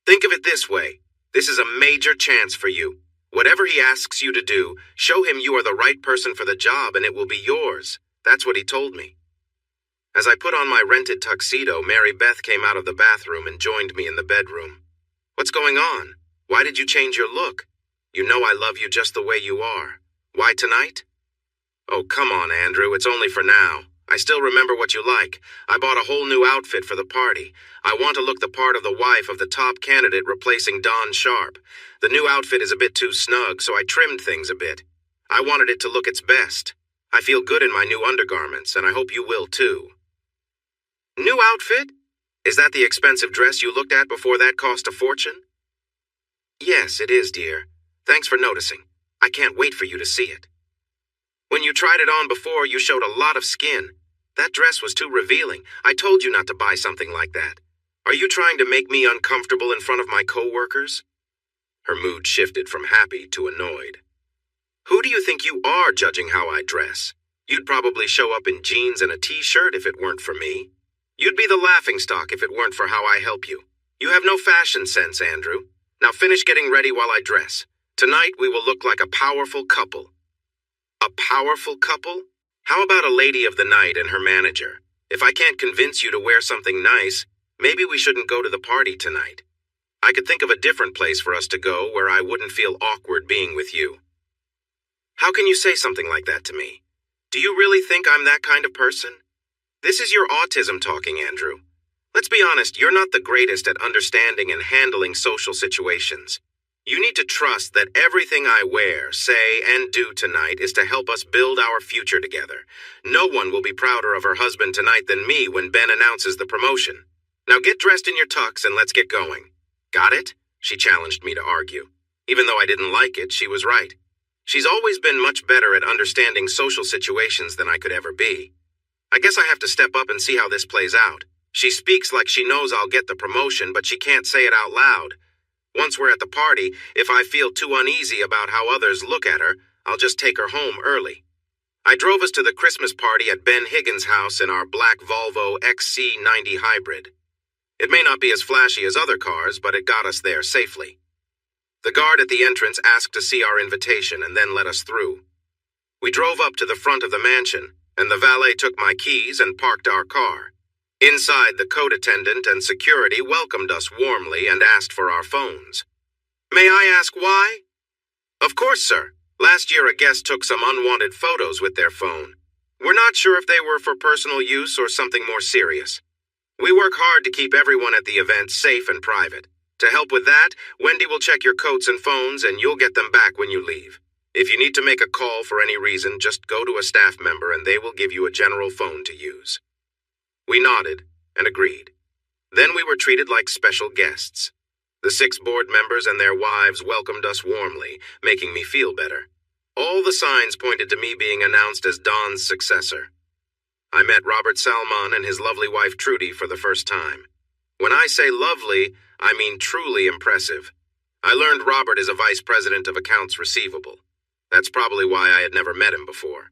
Think of it this way. This is a major chance for you. Whatever he asks you to do, show him you are the right person for the job and it will be yours. That's what he told me. As I put on my rented tuxedo, Mary Beth came out of the bathroom and joined me in the bedroom. What's going on? Why did you change your look? You know I love you just the way you are. Why tonight? Oh, come on, Andrew. It's only for now. I still remember what you like. I bought a whole new outfit for the party. I want to look the part of the wife of the top candidate replacing Don Sharp. The new outfit is a bit too snug, so I trimmed things a bit. I wanted it to look its best. I feel good in my new undergarments, and I hope you will too. New outfit? Is that the expensive dress you looked at before that cost a fortune? Yes, it is, dear. Thanks for noticing. I can't wait for you to see it. When you tried it on before, you showed a lot of skin. That dress was too revealing. I told you not to buy something like that. Are you trying to make me uncomfortable in front of my co-workers? Her mood shifted from happy to annoyed. Who do you think you are judging how I dress? You'd probably show up in jeans and a t-shirt if it weren't for me. You'd be the laughingstock if it weren't for how I help you. You have no fashion sense, Andrew. Now finish getting ready while I dress. Tonight we will look like a powerful couple. A powerful couple? How about a lady of the night and her manager? If I can't convince you to wear something nice, maybe we shouldn't go to the party tonight. I could think of a different place for us to go where I wouldn't feel awkward being with you. How can you say something like that to me? Do you really think I'm that kind of person? This is your autism talking, Andrew. Let's be honest, you're not the greatest at understanding and handling social situations. You need to trust that everything I wear, say, and do tonight is to help us build our future together. No one will be prouder of her husband tonight than me when Ben announces the promotion. Now get dressed in your tux and let's get going. Got it? She challenged me to argue. Even though I didn't like it, she was right. She's always been much better at understanding social situations than I could ever be. I guess I have to step up and see how this plays out. She speaks like she knows I'll get the promotion, but she can't say it out loud. Once we're at the party, if I feel too uneasy about how others look at her, I'll just take her home early. I drove us to the Christmas party at Ben Higgins' house in our black Volvo XC90 hybrid. It may not be as flashy as other cars, but it got us there safely. The guard at the entrance asked to see our invitation and then let us through. We drove up to the front of the mansion, and the valet took my keys and parked our car. Inside, the coat attendant and security welcomed us warmly and asked for our phones. May I ask why? Of course, sir. Last year a guest took some unwanted photos with their phone. We're not sure if they were for personal use or something more serious. We work hard to keep everyone at the event safe and private. To help with that, Wendy will check your coats and phones and you'll get them back when you leave. If you need to make a call for any reason, just go to a staff member and they will give you a general phone to use. We nodded and agreed. Then we were treated like special guests. The 6 board members and their wives welcomed us warmly, making me feel better. All the signs pointed to me being announced as Don's successor. I met Robert Salmon and his lovely wife Trudy for the first time. When I say lovely, I mean truly impressive. I learned Robert is a vice president of accounts receivable. That's probably why I had never met him before.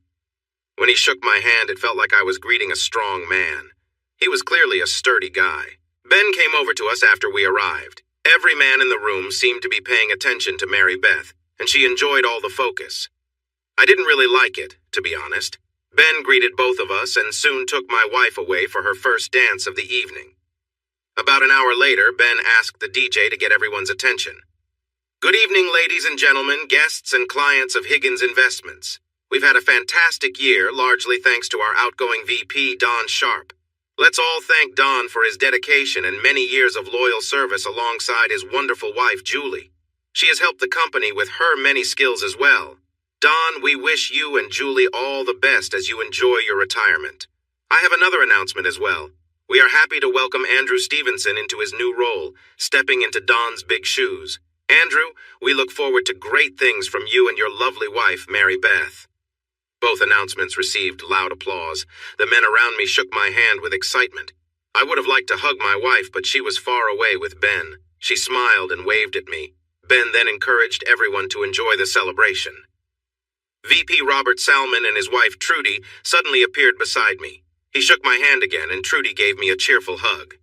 When he shook my hand, it felt like I was greeting a strong man. He was clearly a sturdy guy. Ben came over to us after we arrived. Every man in the room seemed to be paying attention to Mary Beth, and she enjoyed all the focus. I didn't really like it, to be honest. Ben greeted both of us and soon took my wife away for her first dance of the evening. About an hour later, Ben asked the DJ to get everyone's attention. Good evening, ladies and gentlemen, guests and clients of Higgins Investments. We've had a fantastic year, largely thanks to our outgoing VP, Don Sharp. Let's all thank Don for his dedication and many years of loyal service alongside his wonderful wife, Julie. She has helped the company with her many skills as well. Don, we wish you and Julie all the best as you enjoy your retirement. I have another announcement as well. We are happy to welcome Andrew Stevenson into his new role, stepping into Don's big shoes. Andrew, we look forward to great things from you and your lovely wife, Mary Beth. Both announcements received loud applause. The men around me shook my hand with excitement. I would have liked to hug my wife, but she was far away with Ben. She smiled and waved at me. Ben then encouraged everyone to enjoy the celebration. VP Robert Salmon and his wife Trudy suddenly appeared beside me. He shook my hand again, and Trudy gave me a cheerful hug.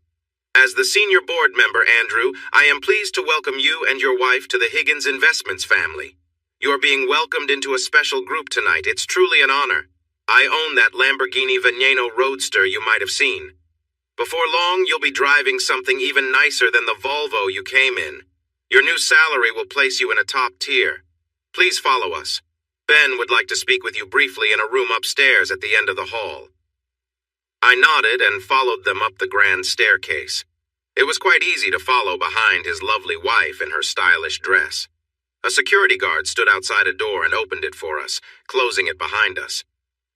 As the senior board member, Andrew, I am pleased to welcome you and your wife to the Higgins Investments family. You are being welcomed into a special group tonight. It's truly an honor. I own that Lamborghini Veneno Roadster you might have seen. Before long, you'll be driving something even nicer than the Volvo you came in. Your new salary will place you in a top tier. Please follow us. Ben would like to speak with you briefly in a room upstairs at the end of the hall. I nodded and followed them up the grand staircase. It was quite easy to follow behind his lovely wife in her stylish dress. A security guard stood outside a door and opened it for us, closing it behind us.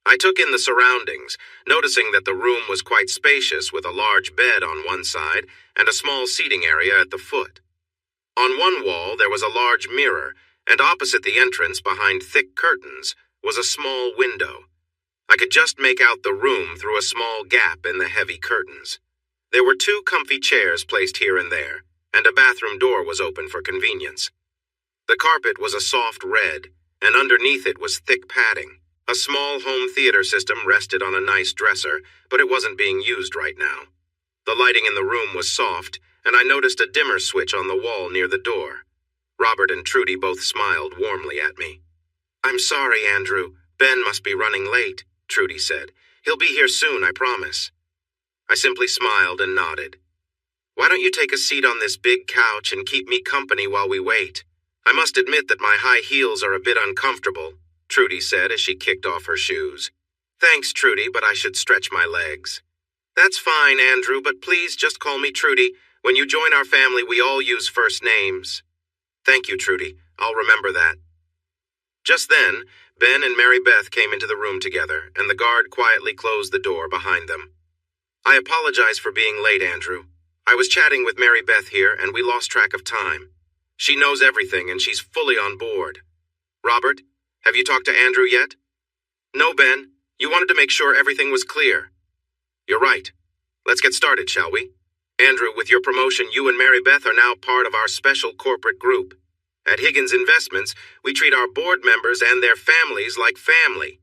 I took in the surroundings, noticing that the room was quite spacious with a large bed on one side and a small seating area at the foot. On one wall there was a large mirror, and opposite the entrance, behind thick curtains, was a small window. I could just make out the room through a small gap in the heavy curtains. There were 2 comfy chairs placed here and there, and a bathroom door was open for convenience. The carpet was a soft red, and underneath it was thick padding. A small home theater system rested on a nice dresser, but it wasn't being used right now. The lighting in the room was soft, and I noticed a dimmer switch on the wall near the door. Robert and Trudy both smiled warmly at me. I'm sorry, Andrew. Ben must be running late, Trudy said. He'll be here soon, I promise. I simply smiled and nodded. Why don't you take a seat on this big couch and keep me company while we wait? I must admit that my high heels are a bit uncomfortable, Trudy said as she kicked off her shoes. Thanks, Trudy, but I should stretch my legs. That's fine, Andrew, but please just call me Trudy. When you join our family, we all use first names. Thank you, Trudy. I'll remember that. Just then, Ben and Mary Beth came into the room together, and the guard quietly closed the door behind them. I apologize for being late, Andrew. I was chatting with Mary Beth here, and we lost track of time. She knows everything, and she's fully on board. Robert, have you talked to Andrew yet? No, Ben. You wanted to make sure everything was clear. You're right. Let's get started, shall we? Andrew, with your promotion, you and Mary Beth are now part of our special corporate group. At Higgins Investments, we treat our board members and their families like family.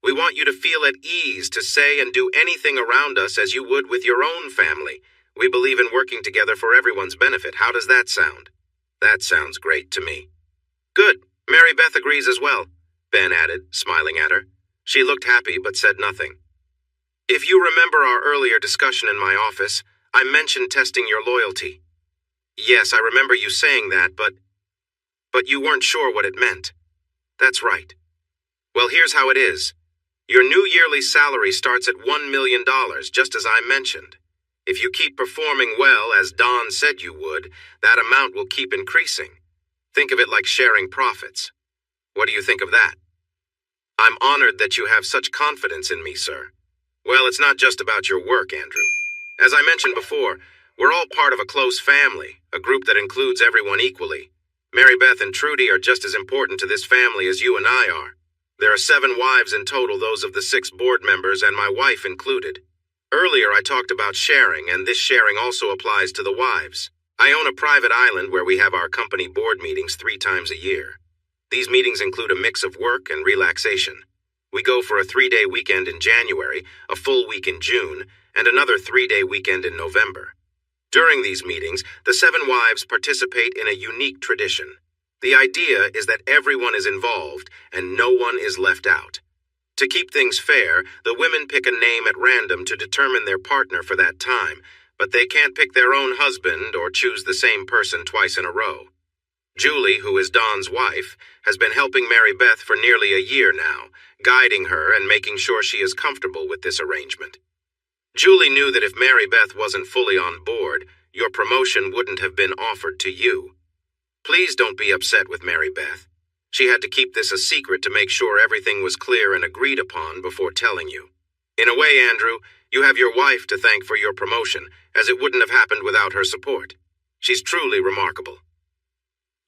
We want you to feel at ease to say and do anything around us as you would with your own family. We believe in working together for everyone's benefit. How does that sound? That sounds great to me. Good. Mary Beth agrees as well, Ben added, smiling at her. She looked happy but said nothing. If you remember our earlier discussion in my office, I mentioned testing your loyalty. Yes, I remember you saying that, but you weren't sure what it meant. That's right. Well, here's how it is. Your new yearly salary starts at $1 million, just as I mentioned. If you keep performing well, as Don said you would, that amount will keep increasing. Think of it like sharing profits. What do you think of that? I'm honored that you have such confidence in me, sir. Well, it's not just about your work, Andrew. As I mentioned before, we're all part of a close family, a group that includes everyone equally. Mary Beth and Trudy are just as important to this family as you and I are. There are 7 wives in total, those of the 6 board members and my wife included. Earlier I talked about sharing, and this sharing also applies to the wives. I own a private island where we have our company board meetings 3 times a year. These meetings include a mix of work and relaxation. We go for a 3-day weekend in January, a full week in June, and another 3-day weekend in November. During these meetings, the 7 wives participate in a unique tradition. The idea is that everyone is involved and no one is left out. To keep things fair, the women pick a name at random to determine their partner for that time, but they can't pick their own husband or choose the same person twice in a row. Julie, who is Don's wife, has been helping Mary Beth for nearly a year now, guiding her and making sure she is comfortable with this arrangement. Julie knew that if Mary Beth wasn't fully on board, your promotion wouldn't have been offered to you. Please don't be upset with Mary Beth. She had to keep this a secret to make sure everything was clear and agreed upon before telling you. In a way, Andrew, you have your wife to thank for your promotion, as it wouldn't have happened without her support. She's truly remarkable.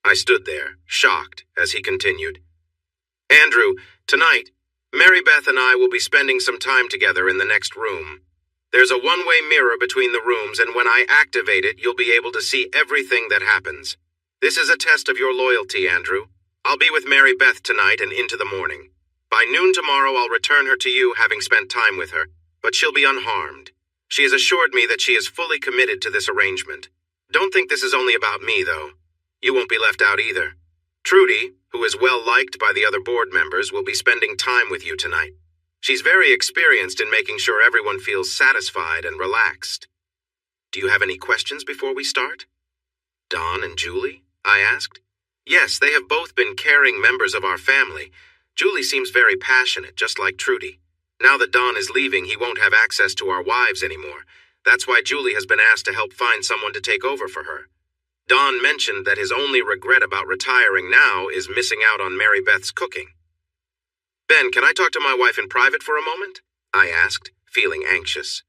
I stood there, shocked, as he continued. Andrew, tonight, Mary Beth and I will be spending some time together in the next room. There's a one-way mirror between the rooms, and when I activate it, you'll be able to see everything that happens. This is a test of your loyalty, Andrew. I'll be with Mary Beth tonight and into the morning. By noon tomorrow, I'll return her to you, having spent time with her, but she'll be unharmed. She has assured me that she is fully committed to this arrangement. Don't think this is only about me, though. You won't be left out either. Trudy, who is well liked by the other board members, will be spending time with you tonight. She's very experienced in making sure everyone feels satisfied and relaxed. Do you have any questions before we start? Don and Julie? I asked. Yes, they have both been caring members of our family. Julie seems very passionate, just like Trudy. Now that Don is leaving, he won't have access to our wives anymore. That's why Julie has been asked to help find someone to take over for her. Don mentioned that his only regret about retiring now is missing out on Mary Beth's cooking. Ben, can I talk to my wife in private for a moment? I asked, feeling anxious.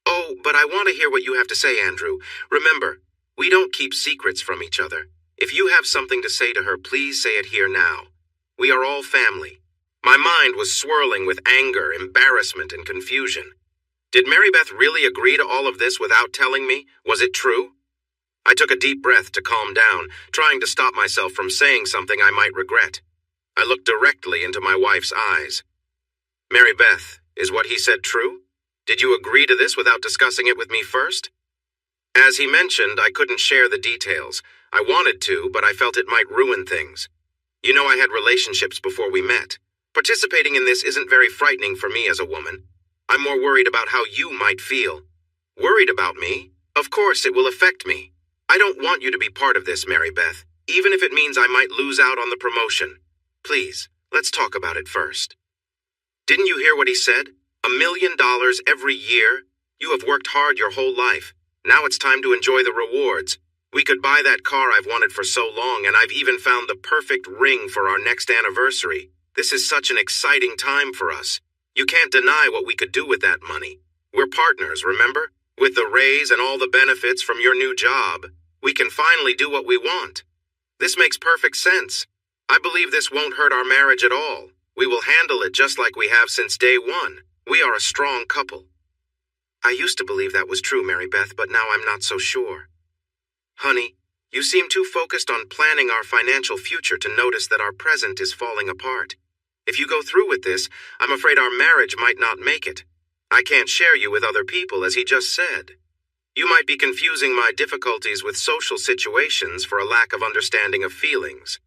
Oh, but I want to hear what you have to say, Andrew. Remember, we don't keep secrets from each other. If you have something to say to her, please say it here now. We are all family. My mind was swirling with anger, embarrassment, and confusion. Did Mary Beth really agree to all of this without telling me? Was it true? I took a deep breath to calm down, trying to stop myself from saying something I might regret. I looked directly into my wife's eyes. Mary Beth, is what he said true? Did you agree to this without discussing it with me first? As he mentioned, I couldn't share the details. I wanted to, but I felt it might ruin things. You know, I had relationships before we met. Participating in this isn't very frightening for me as a woman. I'm more worried about how you might feel. Worried about me? Of course, it will affect me. I don't want you to be part of this, Mary Beth, even if it means I might lose out on the promotion. Please, let's talk about it first. Didn't you hear what he said? $1 million every year? You have worked hard your whole life. Now it's time to enjoy the rewards. We could buy that car I've wanted for so long, and I've even found the perfect ring for our next anniversary. This is such an exciting time for us. You can't deny what we could do with that money. We're partners, remember? With the raise and all the benefits from your new job, we can finally do what we want. This makes perfect sense. I believe this won't hurt our marriage at all. We will handle it just like we have since day one. We are a strong couple. I used to believe that was true, Mary Beth, but now I'm not so sure. Honey, you seem too focused on planning our financial future to notice that our present is falling apart. If you go through with this, I'm afraid our marriage might not make it. I can't share you with other people, as he just said. You might be confusing my difficulties with social situations for a lack of understanding of feelings.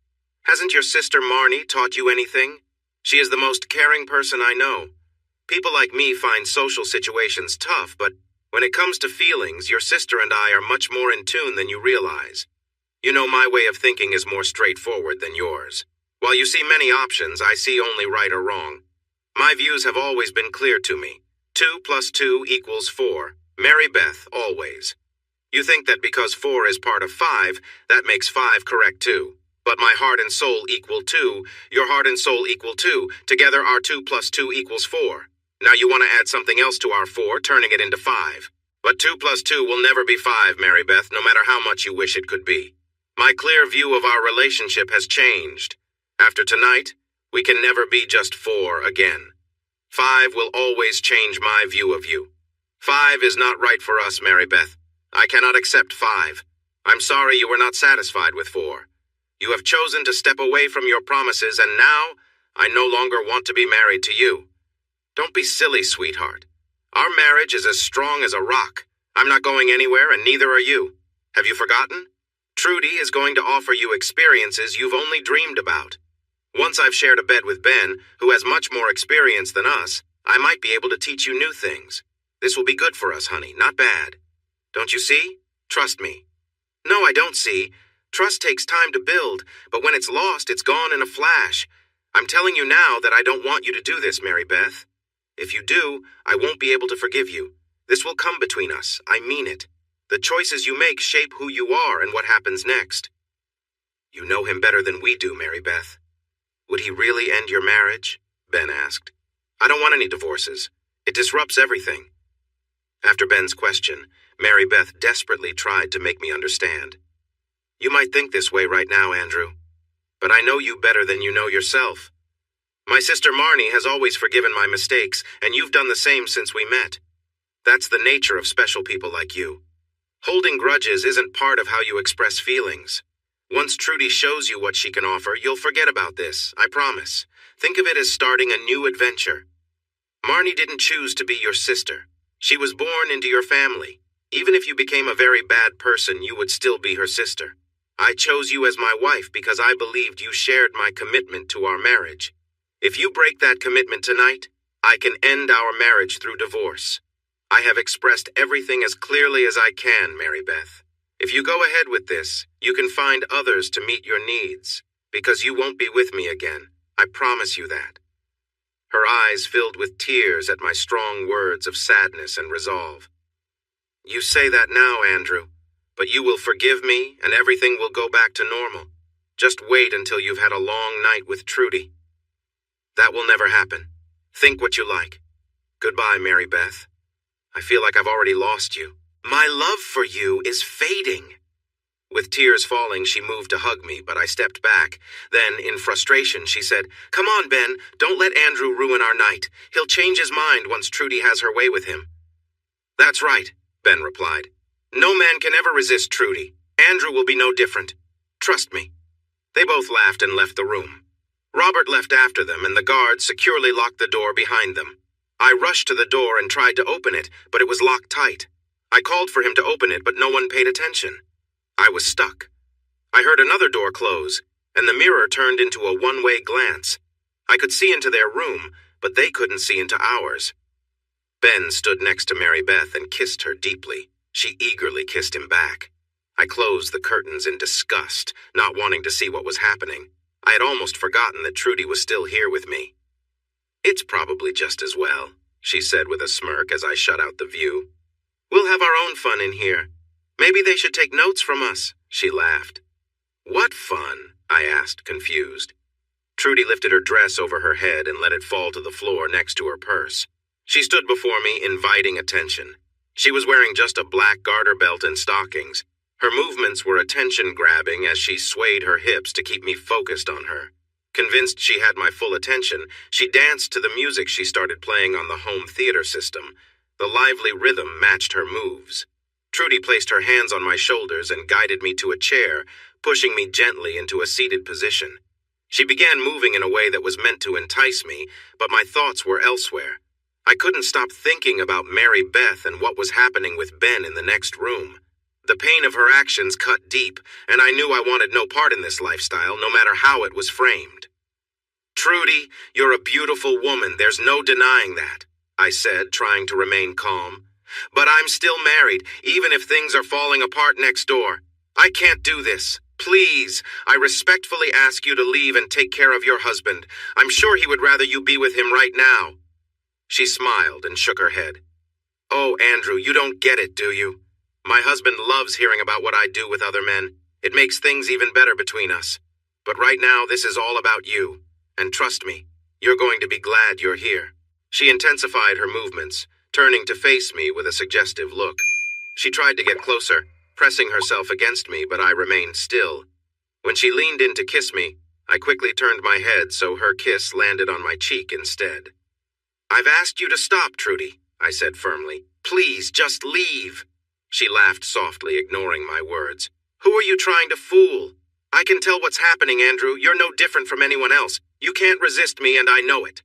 Hasn't your sister Marnie taught you anything? She is the most caring person I know. People like me find social situations tough, but when it comes to feelings, your sister and I are much more in tune than you realize. You know, my way of thinking is more straightforward than yours. While you see many options, I see only right or wrong. My views have always been clear to me. 2 + 2 = 4. Mary Beth, always. You think that because 4 is part of 5, that makes 5 correct too. But my heart and soul equal 2, your heart and soul equal 2, together our 2 + 2 = 4. Now you want to add something else to our 4, turning it into 5. But 2 + 2 will never be 5, Mary Beth, no matter how much you wish it could be. My clear view of our relationship has changed. After tonight, we can never be just 4 again. 5 will always change my view of you. 5 is not right for us, Mary Beth. I cannot accept 5. I'm sorry you were not satisfied with 4. You have chosen to step away from your promises, and now I no longer want to be married to you. Don't be silly, sweetheart. Our marriage is as strong as a rock. I'm not going anywhere, and neither are you. Have you forgotten? Trudy is going to offer you experiences you've only dreamed about. Once I've shared a bed with Ben, who has much more experience than us, I might be able to teach you new things. This will be good for us, honey, not bad. Don't you see? Trust me. No, I don't see. Trust takes time to build, but when it's lost, it's gone in a flash. I'm telling you now that I don't want you to do this, Mary Beth. If you do, I won't be able to forgive you. This will come between us. I mean it. The choices you make shape who you are and what happens next. You know him better than we do, Mary Beth. Would he really end your marriage? Ben asked. I don't want any divorces. It disrupts everything. After Ben's question, Mary Beth desperately tried to make me understand. You might think this way right now, Andrew, but I know you better than you know yourself. My sister Marnie has always forgiven my mistakes, and you've done the same since we met. That's the nature of special people like you. Holding grudges isn't part of how you express feelings. Once Trudy shows you what she can offer, you'll forget about this, I promise. Think of it as starting a new adventure. Marnie didn't choose to be your sister. She was born into your family. Even if you became a very bad person, you would still be her sister. I chose you as my wife because I believed you shared my commitment to our marriage. If you break that commitment tonight, I can end our marriage through divorce. I have expressed everything as clearly as I can, Mary Beth. If you go ahead with this, you can find others to meet your needs, because you won't be with me again. I promise you that. Her eyes filled with tears at my strong words of sadness and resolve. You say that now, Andrew, but you will forgive me and everything will go back to normal. Just wait until you've had a long night with Trudy. That will never happen. Think what you like. Goodbye, Mary Beth. I feel like I've already lost you. My love for you is fading. With tears falling, she moved to hug me, but I stepped back. Then, in frustration, she said, Come on, Ben, don't let Andrew ruin our night. He'll change his mind once Trudy has her way with him. That's right, Ben replied. No man can ever resist Trudy. Andrew will be no different. Trust me. They both laughed and left the room. Robert left after them, and the guards securely locked the door behind them. I rushed to the door and tried to open it, but it was locked tight. I called for him to open it, but no one paid attention. I was stuck. I heard another door close, and the mirror turned into a one-way glance. I could see into their room, but they couldn't see into ours. Ben stood next to Mary Beth and kissed her deeply. She eagerly kissed him back. I closed the curtains in disgust, not wanting to see what was happening. I had almost forgotten that Trudy was still here with me. It's probably just as well, she said with a smirk as I shut out the view. We'll have our own fun in here. Maybe they should take notes from us, she laughed. What fun? I asked, confused. Trudy lifted her dress over her head and let it fall to the floor next to her purse. She stood before me, inviting attention. She was wearing just a black garter belt and stockings. Her movements were attention-grabbing as she swayed her hips to keep me focused on her. Convinced she had my full attention, she danced to the music she started playing on the home theater system. The lively rhythm matched her moves. Trudy placed her hands on my shoulders and guided me to a chair, pushing me gently into a seated position. She began moving in a way that was meant to entice me, but my thoughts were elsewhere. I couldn't stop thinking about Mary Beth and what was happening with Ben in the next room. The pain of her actions cut deep, and I knew I wanted no part in this lifestyle, no matter how it was framed. Trudy, you're a beautiful woman, there's no denying that, I said, trying to remain calm. But I'm still married, even if things are falling apart next door. I can't do this. Please, I respectfully ask you to leave and take care of your husband. I'm sure he would rather you be with him right now. She smiled and shook her head. Oh, Andrew, you don't get it, do you? My husband loves hearing about what I do with other men. It makes things even better between us. But right now, this is all about you. And trust me, you're going to be glad you're here. She intensified her movements, turning to face me with a suggestive look. She tried to get closer, pressing herself against me, but I remained still. When she leaned in to kiss me, I quickly turned my head so her kiss landed on my cheek instead. "I've asked you to stop, Trudy," I said firmly. "Please, just leave." She laughed softly, ignoring my words. "Who are you trying to fool? I can tell what's happening, Andrew. You're no different from anyone else. You can't resist me, and I know it."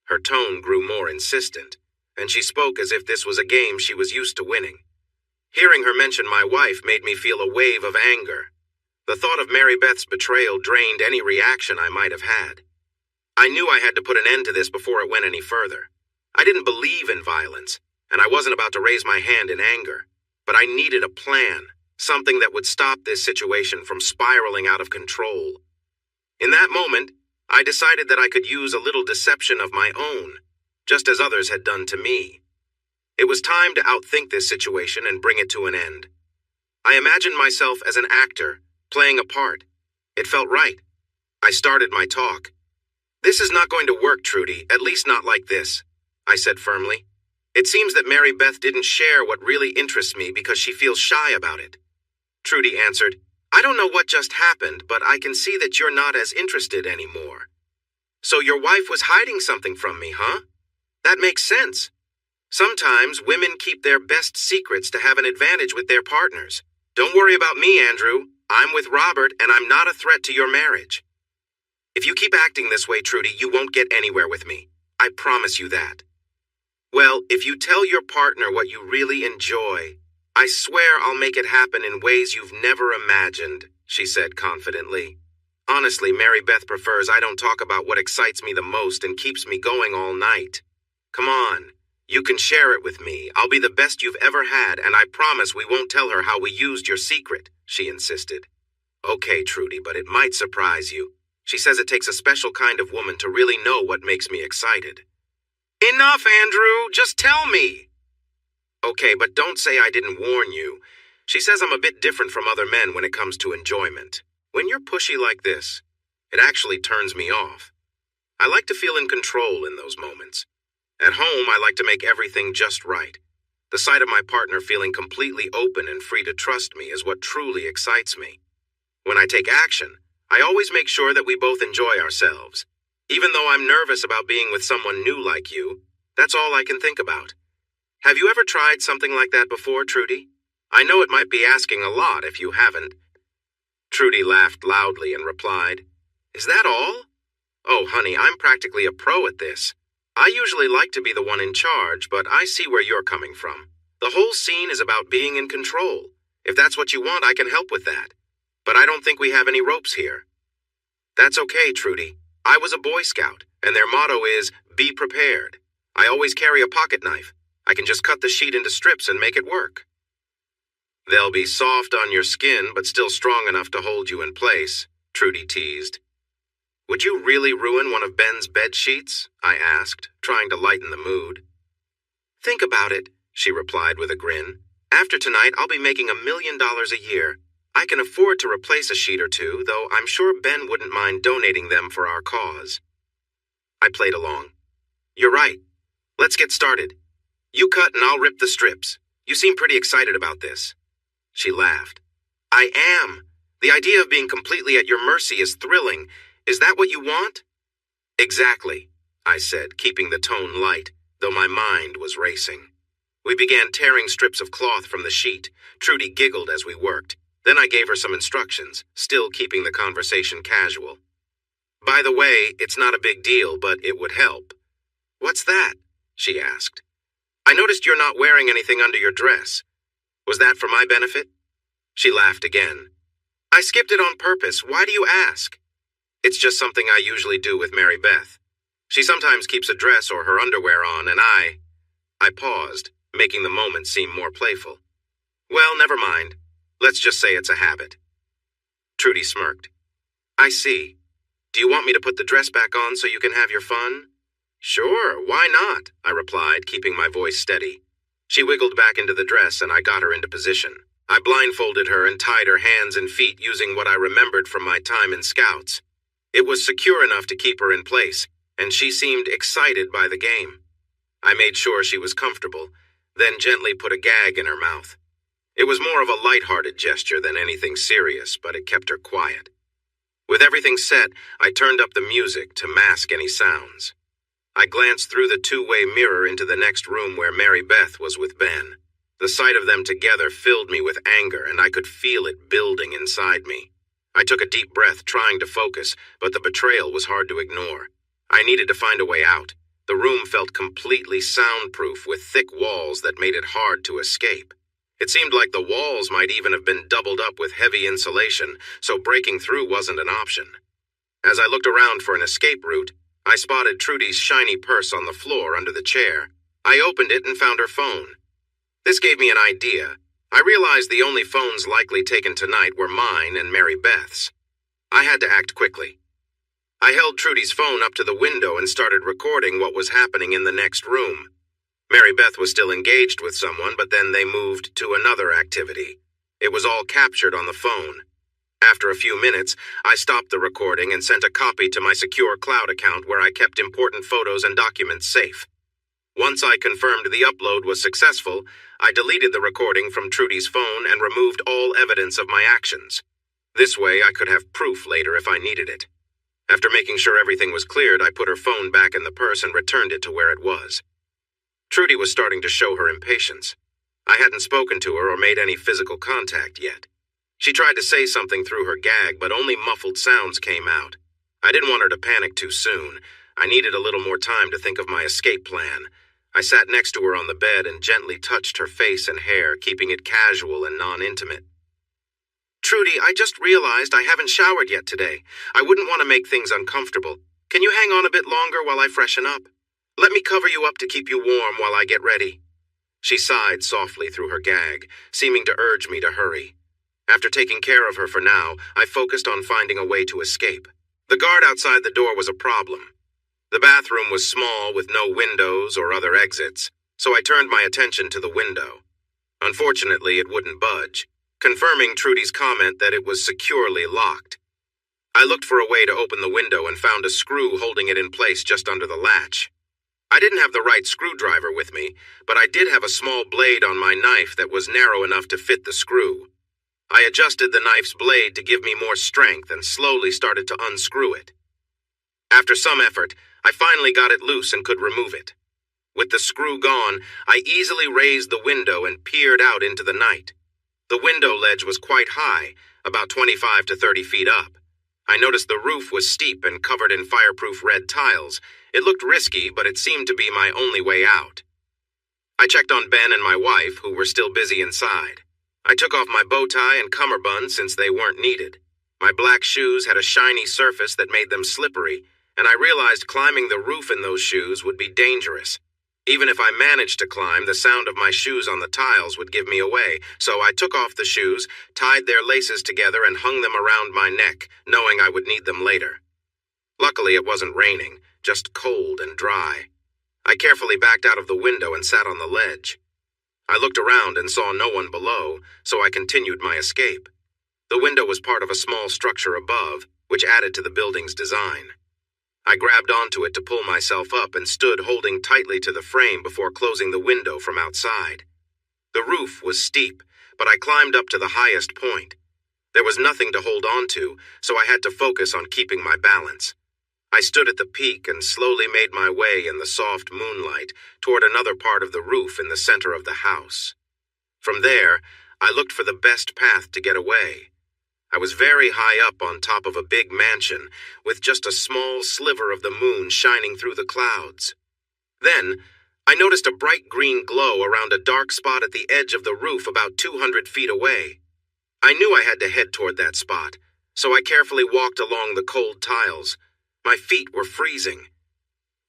Her tone grew more insistent, and she spoke as if this was a game she was used to winning. Hearing her mention my wife made me feel a wave of anger. The thought of Mary Beth's betrayal drained any reaction I might have had. I knew I had to put an end to this before it went any further. I didn't believe in violence, and I wasn't about to raise my hand in anger, but I needed a plan, something that would stop this situation from spiraling out of control. In that moment, I decided that I could use a little deception of my own, just as others had done to me. It was time to outthink this situation and bring it to an end. I imagined myself as an actor, playing a part. It felt right. I started my talk. "This is not going to work, Trudy, at least not like this," I said firmly. "It seems that Mary Beth didn't share what really interests me because she feels shy about it." Trudy answered, "I don't know what just happened, but I can see that you're not as interested anymore. So your wife was hiding something from me, huh? That makes sense. Sometimes women keep their best secrets to have an advantage with their partners. Don't worry about me, Andrew. I'm with Robert, and I'm not a threat to your marriage. If you keep acting this way, Trudy, you won't get anywhere with me. I promise you that. Well, if you tell your partner what you really enjoy, I swear I'll make it happen in ways you've never imagined," she said confidently. "Honestly, Mary Beth prefers I don't talk about what excites me the most and keeps me going all night. Come on, you can share it with me. I'll be the best you've ever had, and I promise we won't tell her how we used your secret," she insisted. "Okay, Trudy, but it might surprise you. She says it takes a special kind of woman to really know what makes me excited." "Enough, Andrew! Just tell me!" "Okay, but don't say I didn't warn you. She says I'm a bit different from other men when it comes to enjoyment. When you're pushy like this, it actually turns me off. I like to feel in control in those moments. At home, I like to make everything just right. The sight of my partner feeling completely open and free to trust me is what truly excites me. When I take action, I always make sure that we both enjoy ourselves. Even though I'm nervous about being with someone new like you, that's all I can think about. Have you ever tried something like that before, Trudy? I know it might be asking a lot if you haven't." Trudy laughed loudly and replied, "Is that all? Oh, honey, I'm practically a pro at this. I usually like to be the one in charge, but I see where you're coming from. The whole scene is about being in control. If that's what you want, I can help with that. But I don't think we have any ropes here." "That's okay, Trudy. I was a Boy Scout, and their motto is, 'Be prepared.' I always carry a pocket knife. I can just cut the sheet into strips and make it work." "They'll be soft on your skin, but still strong enough to hold you in place," Trudy teased. "Would you really ruin one of Ben's bed sheets?" I asked, trying to lighten the mood. "Think about it," she replied with a grin. "After tonight, I'll be making $1 million a year. I can afford to replace a sheet or two, though I'm sure Ben wouldn't mind donating them for our cause." I played along. "You're right. Let's get started. You cut and I'll rip the strips. You seem pretty excited about this." She laughed. "I am. The idea of being completely at your mercy is thrilling. Is that what you want?" "Exactly," I said, keeping the tone light, though my mind was racing. We began tearing strips of cloth from the sheet. Trudy giggled as we worked. Then I gave her some instructions, still keeping the conversation casual. "By the way, it's not a big deal, but it would help." "What's that?" she asked. "I noticed you're not wearing anything under your dress. Was that for my benefit?" She laughed again. "I skipped it on purpose. Why do you ask?" "It's just something I usually do with Mary Beth. She sometimes keeps a dress or her underwear on, and I paused, making the moment seem more playful. "Well, never mind. Let's just say it's a habit." Trudy smirked. "I see. Do you want me to put the dress back on so you can have your fun?" "Sure, why not?" I replied, keeping my voice steady. She wiggled back into the dress and I got her into position. I blindfolded her and tied her hands and feet using what I remembered from my time in Scouts. It was secure enough to keep her in place, and she seemed excited by the game. I made sure she was comfortable, then gently put a gag in her mouth. It was more of a light-hearted gesture than anything serious, but it kept her quiet. With everything set, I turned up the music to mask any sounds. I glanced through the two-way mirror into the next room where Mary Beth was with Ben. The sight of them together filled me with anger, and I could feel it building inside me. I took a deep breath, trying to focus, but the betrayal was hard to ignore. I needed to find a way out. The room felt completely soundproof with thick walls that made it hard to escape. It seemed like the walls might even have been doubled up with heavy insulation, so breaking through wasn't an option. As I looked around for an escape route, I spotted Trudy's shiny purse on the floor under the chair. I opened it and found her phone. This gave me an idea. I realized the only phones likely taken tonight were mine and Mary Beth's. I had to act quickly. I held Trudy's phone up to the window and started recording what was happening in the next room. Mary Beth was still engaged with someone, but then they moved to another activity. It was all captured on the phone. After a few minutes, I stopped the recording and sent a copy to my secure cloud account where I kept important photos and documents safe. Once I confirmed the upload was successful, I deleted the recording from Trudy's phone and removed all evidence of my actions. This way, I could have proof later if I needed it. After making sure everything was cleared, I put her phone back in the purse and returned it to where it was. Trudy was starting to show her impatience. I hadn't spoken to her or made any physical contact yet. She tried to say something through her gag, but only muffled sounds came out. I didn't want her to panic too soon. I needed a little more time to think of my escape plan. I sat next to her on the bed and gently touched her face and hair, keeping it casual and non-intimate. "Trudy, I just realized I haven't showered yet today. I wouldn't want to make things uncomfortable. Can you hang on a bit longer while I freshen up? Let me cover you up to keep you warm while I get ready." She sighed softly through her gag, seeming to urge me to hurry. After taking care of her for now, I focused on finding a way to escape. The guard outside the door was a problem. The bathroom was small with no windows or other exits, so I turned my attention to the window. Unfortunately, it wouldn't budge, confirming Trudy's comment that it was securely locked. I looked for a way to open the window and found a screw holding it in place just under the latch. I didn't have the right screwdriver with me, but I did have a small blade on my knife that was narrow enough to fit the screw. I adjusted the knife's blade to give me more strength and slowly started to unscrew it. After some effort, I finally got it loose and could remove it. With the screw gone, I easily raised the window and peered out into the night. The window ledge was quite high, about 25 to 30 feet up. I noticed the roof was steep and covered in fireproof red tiles. It looked risky, but it seemed to be my only way out. I checked on Ben and my wife, who were still busy inside. I took off my bow tie and cummerbund since they weren't needed. My black shoes had a shiny surface that made them slippery, and I realized climbing the roof in those shoes would be dangerous. Even if I managed to climb, the sound of my shoes on the tiles would give me away, so I took off the shoes, tied their laces together, and hung them around my neck, knowing I would need them later. Luckily, it wasn't raining, just cold and dry. I carefully backed out of the window and sat on the ledge. I looked around and saw no one below, so I continued my escape. The window was part of a small structure above, which added to the building's design. I grabbed onto it to pull myself up and stood holding tightly to the frame before closing the window from outside. The roof was steep, but I climbed up to the highest point. There was nothing to hold on to, so I had to focus on keeping my balance. I stood at the peak and slowly made my way in the soft moonlight toward another part of the roof in the center of the house. From there, I looked for the best path to get away. I was very high up on top of a big mansion, with just a small sliver of the moon shining through the clouds. Then, I noticed a bright green glow around a dark spot at the edge of the roof about 200 feet away. I knew I had to head toward that spot, so I carefully walked along the cold tiles. My feet were freezing.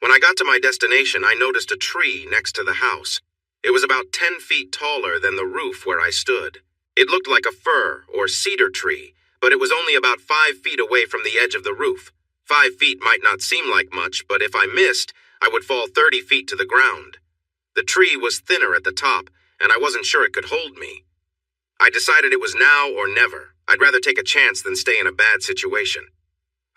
When I got to my destination, I noticed a tree next to the house. It was about 10 feet taller than the roof where I stood. It looked like a fir or cedar tree, but it was only about 5 feet away from the edge of the roof. 5 feet might not seem like much, but if I missed, I would fall 30 feet to the ground. The tree was thinner at the top, and I wasn't sure it could hold me. I decided it was now or never. I'd rather take a chance than stay in a bad situation.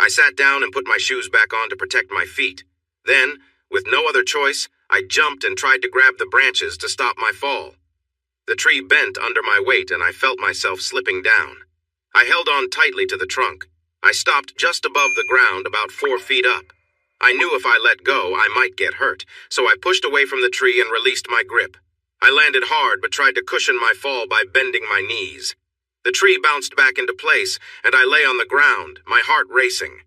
I sat down and put my shoes back on to protect my feet. Then, with no other choice, I jumped and tried to grab the branches to stop my fall. The tree bent under my weight and I felt myself slipping down. I held on tightly to the trunk. I stopped just above the ground, about 4 feet up. I knew if I let go, I might get hurt, so I pushed away from the tree and released my grip. I landed hard but tried to cushion my fall by bending my knees. The tree bounced back into place, and I lay on the ground, my heart racing.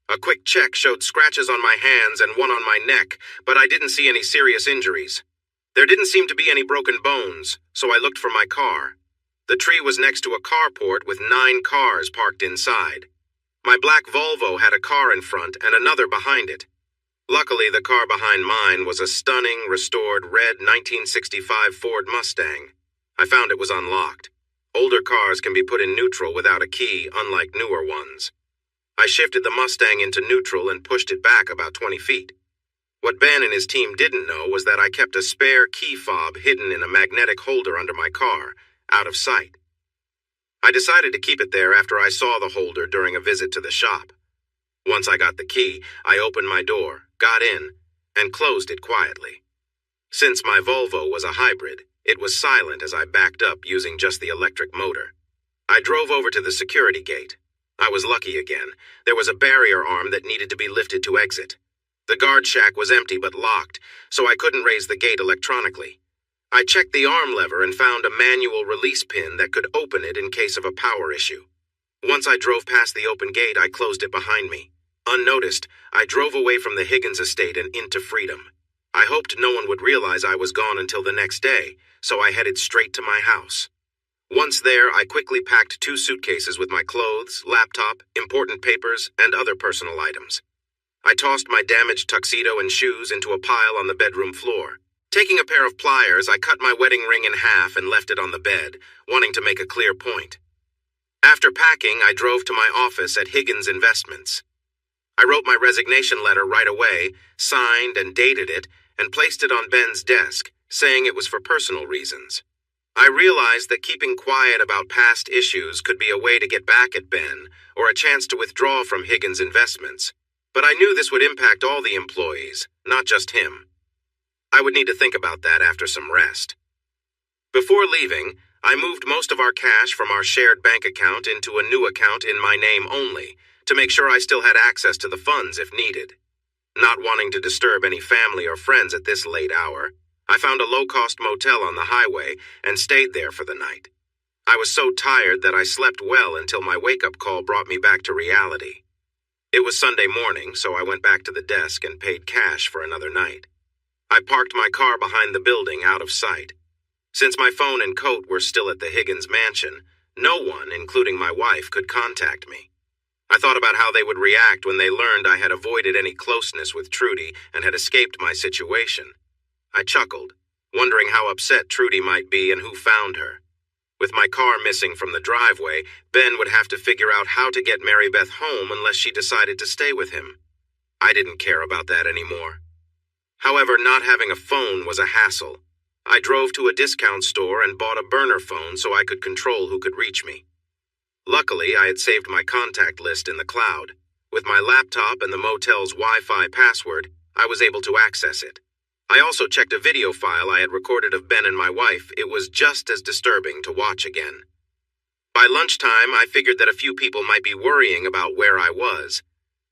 A quick check showed scratches on my hands and one on my neck, but I didn't see any serious injuries. There didn't seem to be any broken bones, so I looked for my car. The tree was next to a carport with 9 cars parked inside. My black Volvo had a car in front and another behind it. Luckily, the car behind mine was a stunning, restored red 1965 Ford Mustang. I found it was unlocked. Older cars can be put in neutral without a key, unlike newer ones. I shifted the Mustang into neutral and pushed it back about 20 feet. What Ben and his team didn't know was that I kept a spare key fob hidden in a magnetic holder under my car, out of sight. I decided to keep it there after I saw the holder during a visit to the shop. Once I got the key, I opened my door, got in, and closed it quietly. Since my Volvo was a hybrid, it was silent as I backed up using just the electric motor. I drove over to the security gate. I was lucky again. There was a barrier arm that needed to be lifted to exit. The guard shack was empty but locked, so I couldn't raise the gate electronically. I checked the arm lever and found a manual release pin that could open it in case of a power issue. Once I drove past the open gate, I closed it behind me. Unnoticed, I drove away from the Higgins estate and into freedom. I hoped no one would realize I was gone until the next day, so I headed straight to my house. Once there, I quickly packed 2 suitcases with my clothes, laptop, important papers, and other personal items. I tossed my damaged tuxedo and shoes into a pile on the bedroom floor. Taking a pair of pliers, I cut my wedding ring in half and left it on the bed, wanting to make a clear point. After packing, I drove to my office at Higgins Investments. I wrote my resignation letter right away, signed and dated it, and placed it on Ben's desk, saying it was for personal reasons. I realized that keeping quiet about past issues could be a way to get back at Ben, or a chance to withdraw from Higgins Investments. But I knew this would impact all the employees, not just him. I would need to think about that after some rest. Before leaving, I moved most of our cash from our shared bank account into a new account in my name only, to make sure I still had access to the funds if needed. Not wanting to disturb any family or friends at this late hour, I found a low-cost motel on the highway and stayed there for the night. I was so tired that I slept well until my wake-up call brought me back to reality. It was Sunday morning, so I went back to the desk and paid cash for another night. I parked my car behind the building out of sight. Since my phone and coat were still at the Higgins mansion, no one, including my wife, could contact me. I thought about how they would react when they learned I had avoided any closeness with Trudy and had escaped my situation. I chuckled, wondering how upset Trudy might be and who found her. With my car missing from the driveway, Ben would have to figure out how to get Mary Beth home unless she decided to stay with him. I didn't care about that anymore. However, not having a phone was a hassle. I drove to a discount store and bought a burner phone so I could control who could reach me. Luckily, I had saved my contact list in the cloud. With my laptop and the motel's Wi-Fi password, I was able to access it. I also checked a video file I had recorded of Ben and my wife. It was just as disturbing to watch again. By lunchtime, I figured that a few people might be worrying about where I was.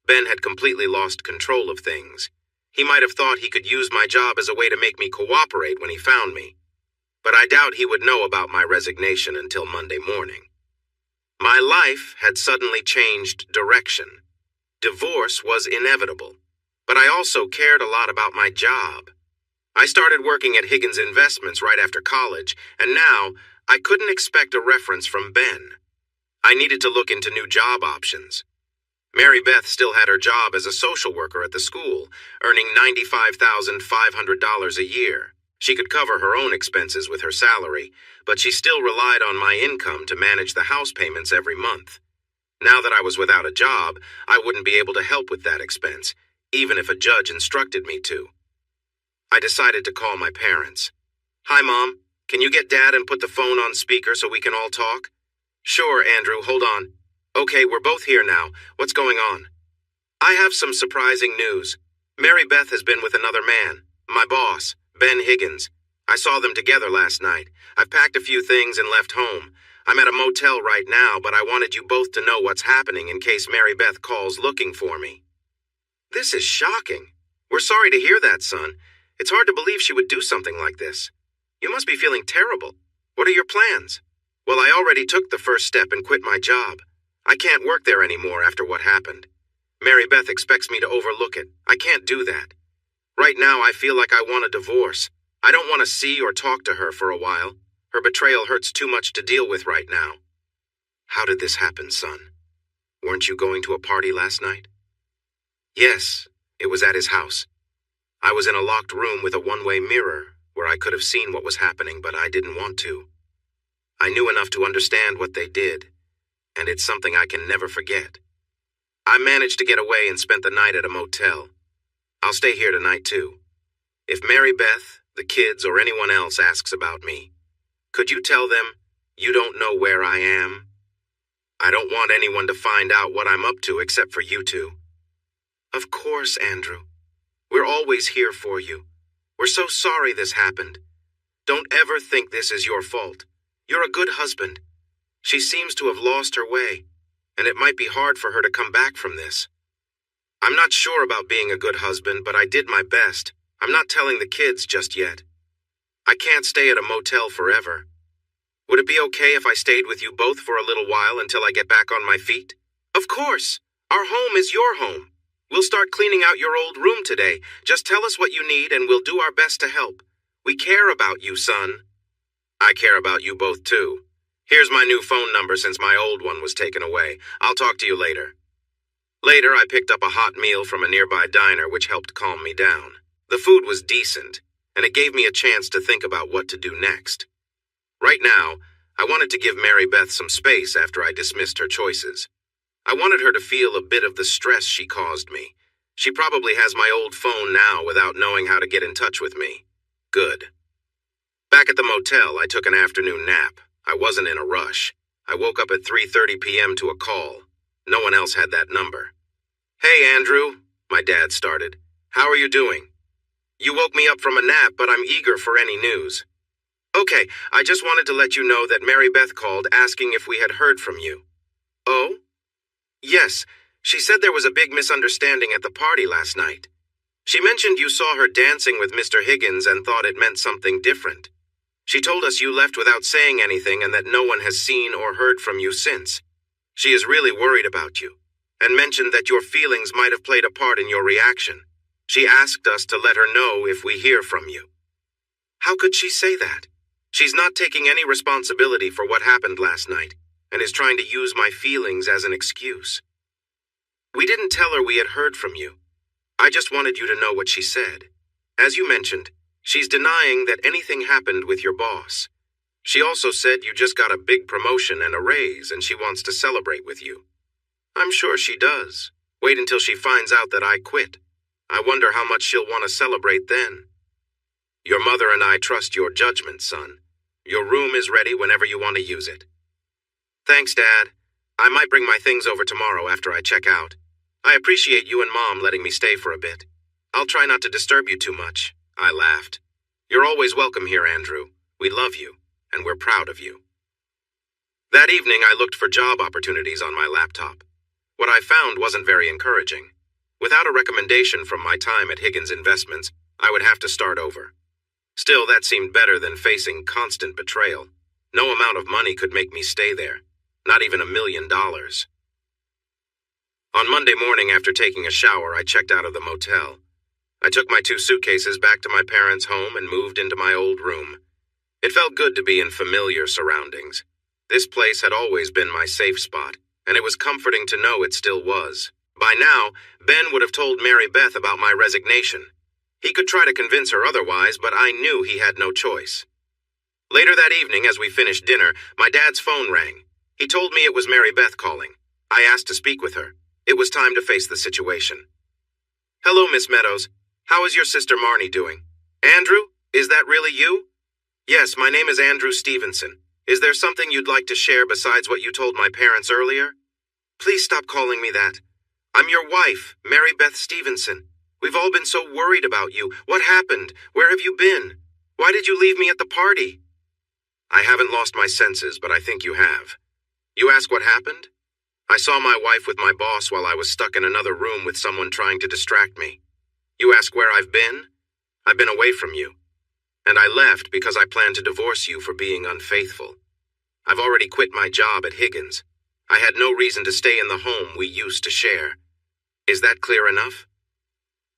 Ben had completely lost control of things. He might have thought he could use my job as a way to make me cooperate when he found me. But I doubt he would know about my resignation until Monday morning. My life had suddenly changed direction. Divorce was inevitable, but I also cared a lot about my job. I started working at Higgins Investments right after college, and now I couldn't expect a reference from Ben. I needed to look into new job options. Mary Beth still had her job as a social worker at the school, earning $95,500 a year. She could cover her own expenses with her salary, but she still relied on my income to manage the house payments every month. Now that I was without a job, I wouldn't be able to help with that expense, even if a judge instructed me to. I decided to call my parents. "Hi, Mom. Can you get Dad and put the phone on speaker so we can all talk?" "Sure, Andrew, hold on." "Okay, we're both here now. What's going on?" "I have some surprising news. Mary Beth has been with another man, my boss, Ben Higgins. I saw them together last night. I've packed a few things and left home. I'm at a motel right now, but I wanted you both to know what's happening in case Mary Beth calls looking for me. This is shocking. We're sorry to hear that, son. It's hard to believe she would do something like this. You must be feeling terrible. What are your plans? Well, I already took the first step and quit my job. I can't work there anymore after what happened. Mary Beth expects me to overlook it. I can't do that. Right now, I feel like I want a divorce. I don't want to see or talk to her for a while. Her betrayal hurts too much to deal with right now. How did this happen, son? Weren't you going to a party last night? Yes, it was at his house. I was in a locked room with a one-way mirror where I could have seen what was happening, but I didn't want to. I knew enough to understand what they did, and it's something I can never forget. I managed to get away and spent the night at a motel. I'll stay here tonight, too. If Mary Beth, the kids, or anyone else asks about me, could you tell them you don't know where I am? I don't want anyone to find out what I'm up to except for you two. Of course, Andrew. We're always here for you. We're so sorry this happened. Don't ever think this is your fault. You're a good husband. She seems to have lost her way, and it might be hard for her to come back from this. I'm not sure about being a good husband, but I did my best. I'm not telling the kids just yet. I can't stay at a motel forever. Would it be okay if I stayed with you both for a little while until I get back on my feet? Of course. Our home is your home. We'll start cleaning out your old room today. Just tell us what you need and we'll do our best to help. We care about you, son. I care about you both, too. Here's my new phone number since my old one was taken away. I'll talk to you later. Later, I picked up a hot meal from a nearby diner, which helped calm me down. The food was decent, and it gave me a chance to think about what to do next. Right now, I wanted to give Mary Beth some space after I dismissed her choices. I wanted her to feel a bit of the stress she caused me. She probably has my old phone now without knowing how to get in touch with me. Good. Back at the motel, I took an afternoon nap. I wasn't in a rush. I woke up at 3:30 p.m. to a call. No one else had that number. Hey, Andrew, my dad started. How are you doing? You woke me up from a nap, but I'm eager for any news. Okay, I just wanted to let you know that Mary Beth called asking if we had heard from you. Oh? Yes, she said there was a big misunderstanding at the party last night. She mentioned you saw her dancing with Mr. Higgins and thought it meant something different. She told us you left without saying anything and that no one has seen or heard from you since. She is really worried about you, and mentioned that your feelings might have played a part in your reaction. She asked us to let her know if we hear from you. How could she say that? She's not taking any responsibility for what happened last night, and is trying to use my feelings as an excuse. We didn't tell her we had heard from you. I just wanted you to know what she said. As you mentioned, she's denying that anything happened with your boss. She also said you just got a big promotion and a raise and she wants to celebrate with you. I'm sure she does. Wait until she finds out that I quit. I wonder how much she'll want to celebrate then. Your mother and I trust your judgment, son. Your room is ready whenever you want to use it. Thanks, Dad. I might bring my things over tomorrow after I check out. I appreciate you and Mom letting me stay for a bit. I'll try not to disturb you too much. I laughed. You're always welcome here, Andrew. We love you, and we're proud of you. That evening, I looked for job opportunities on my laptop. What I found wasn't very encouraging. Without a recommendation from my time at Higgins Investments, I would have to start over. Still, that seemed better than facing constant betrayal. No amount of money could make me stay there. Not even $1 million. On Monday morning, after taking a shower, I checked out of the motel. I took my 2 suitcases back to my parents' home and moved into my old room. It felt good to be in familiar surroundings. This place had always been my safe spot, and it was comforting to know it still was. By now, Ben would have told Mary Beth about my resignation. He could try to convince her otherwise, but I knew he had no choice. Later that evening, as we finished dinner, my dad's phone rang. He told me it was Mary Beth calling. I asked to speak with her. It was time to face the situation. Hello, Miss Meadows. How is your sister Marnie doing? Andrew, is that really you? Yes, my name is Andrew Stevenson. Is there something you'd like to share besides what you told my parents earlier? Please stop calling me that. I'm your wife, Mary Beth Stevenson. We've all been so worried about you. What happened? Where have you been? Why did you leave me at the party? I haven't lost my senses, but I think you have. You ask what happened? I saw my wife with my boss while I was stuck in another room with someone trying to distract me. You ask where I've been? I've been away from you. And I left because I planned to divorce you for being unfaithful. I've already quit my job at Higgins. I had no reason to stay in the home we used to share. Is that clear enough?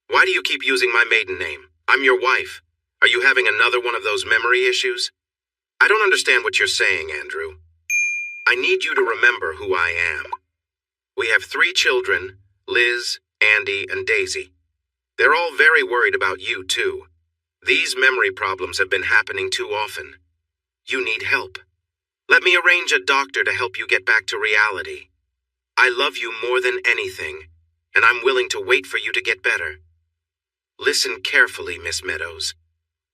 Why do you keep using my maiden name? I'm your wife. Are you having another one of those memory issues? I don't understand what you're saying, Andrew. I need you to remember who I am. We have 3 children, Liz, Andy, and Daisy. They're all very worried about you, too. These memory problems have been happening too often. You need help. Let me arrange a doctor to help you get back to reality. I love you more than anything, and I'm willing to wait for you to get better. Listen carefully, Miss Meadows.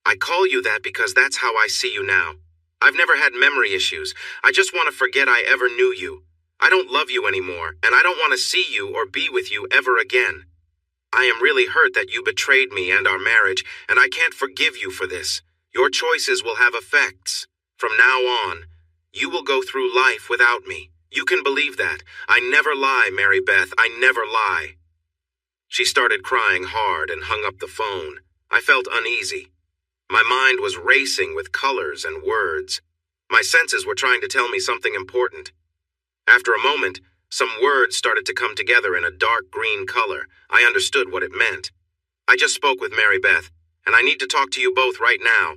I call you that because that's how I see you now. I've never had memory issues. I just want to forget I ever knew you. I don't love you anymore, and I don't want to see you or be with you ever again. I am really hurt that you betrayed me and our marriage, and I can't forgive you for this. Your choices will have effects. From now on, you will go through life without me. You can believe that. I never lie, Mary Beth. I never lie. She started crying hard and hung up the phone. I felt uneasy. My mind was racing with colors and words. My senses were trying to tell me something important. After a moment, some words started to come together in a dark green color. I understood what it meant. I just spoke with Mary Beth, and I need to talk to you both right now.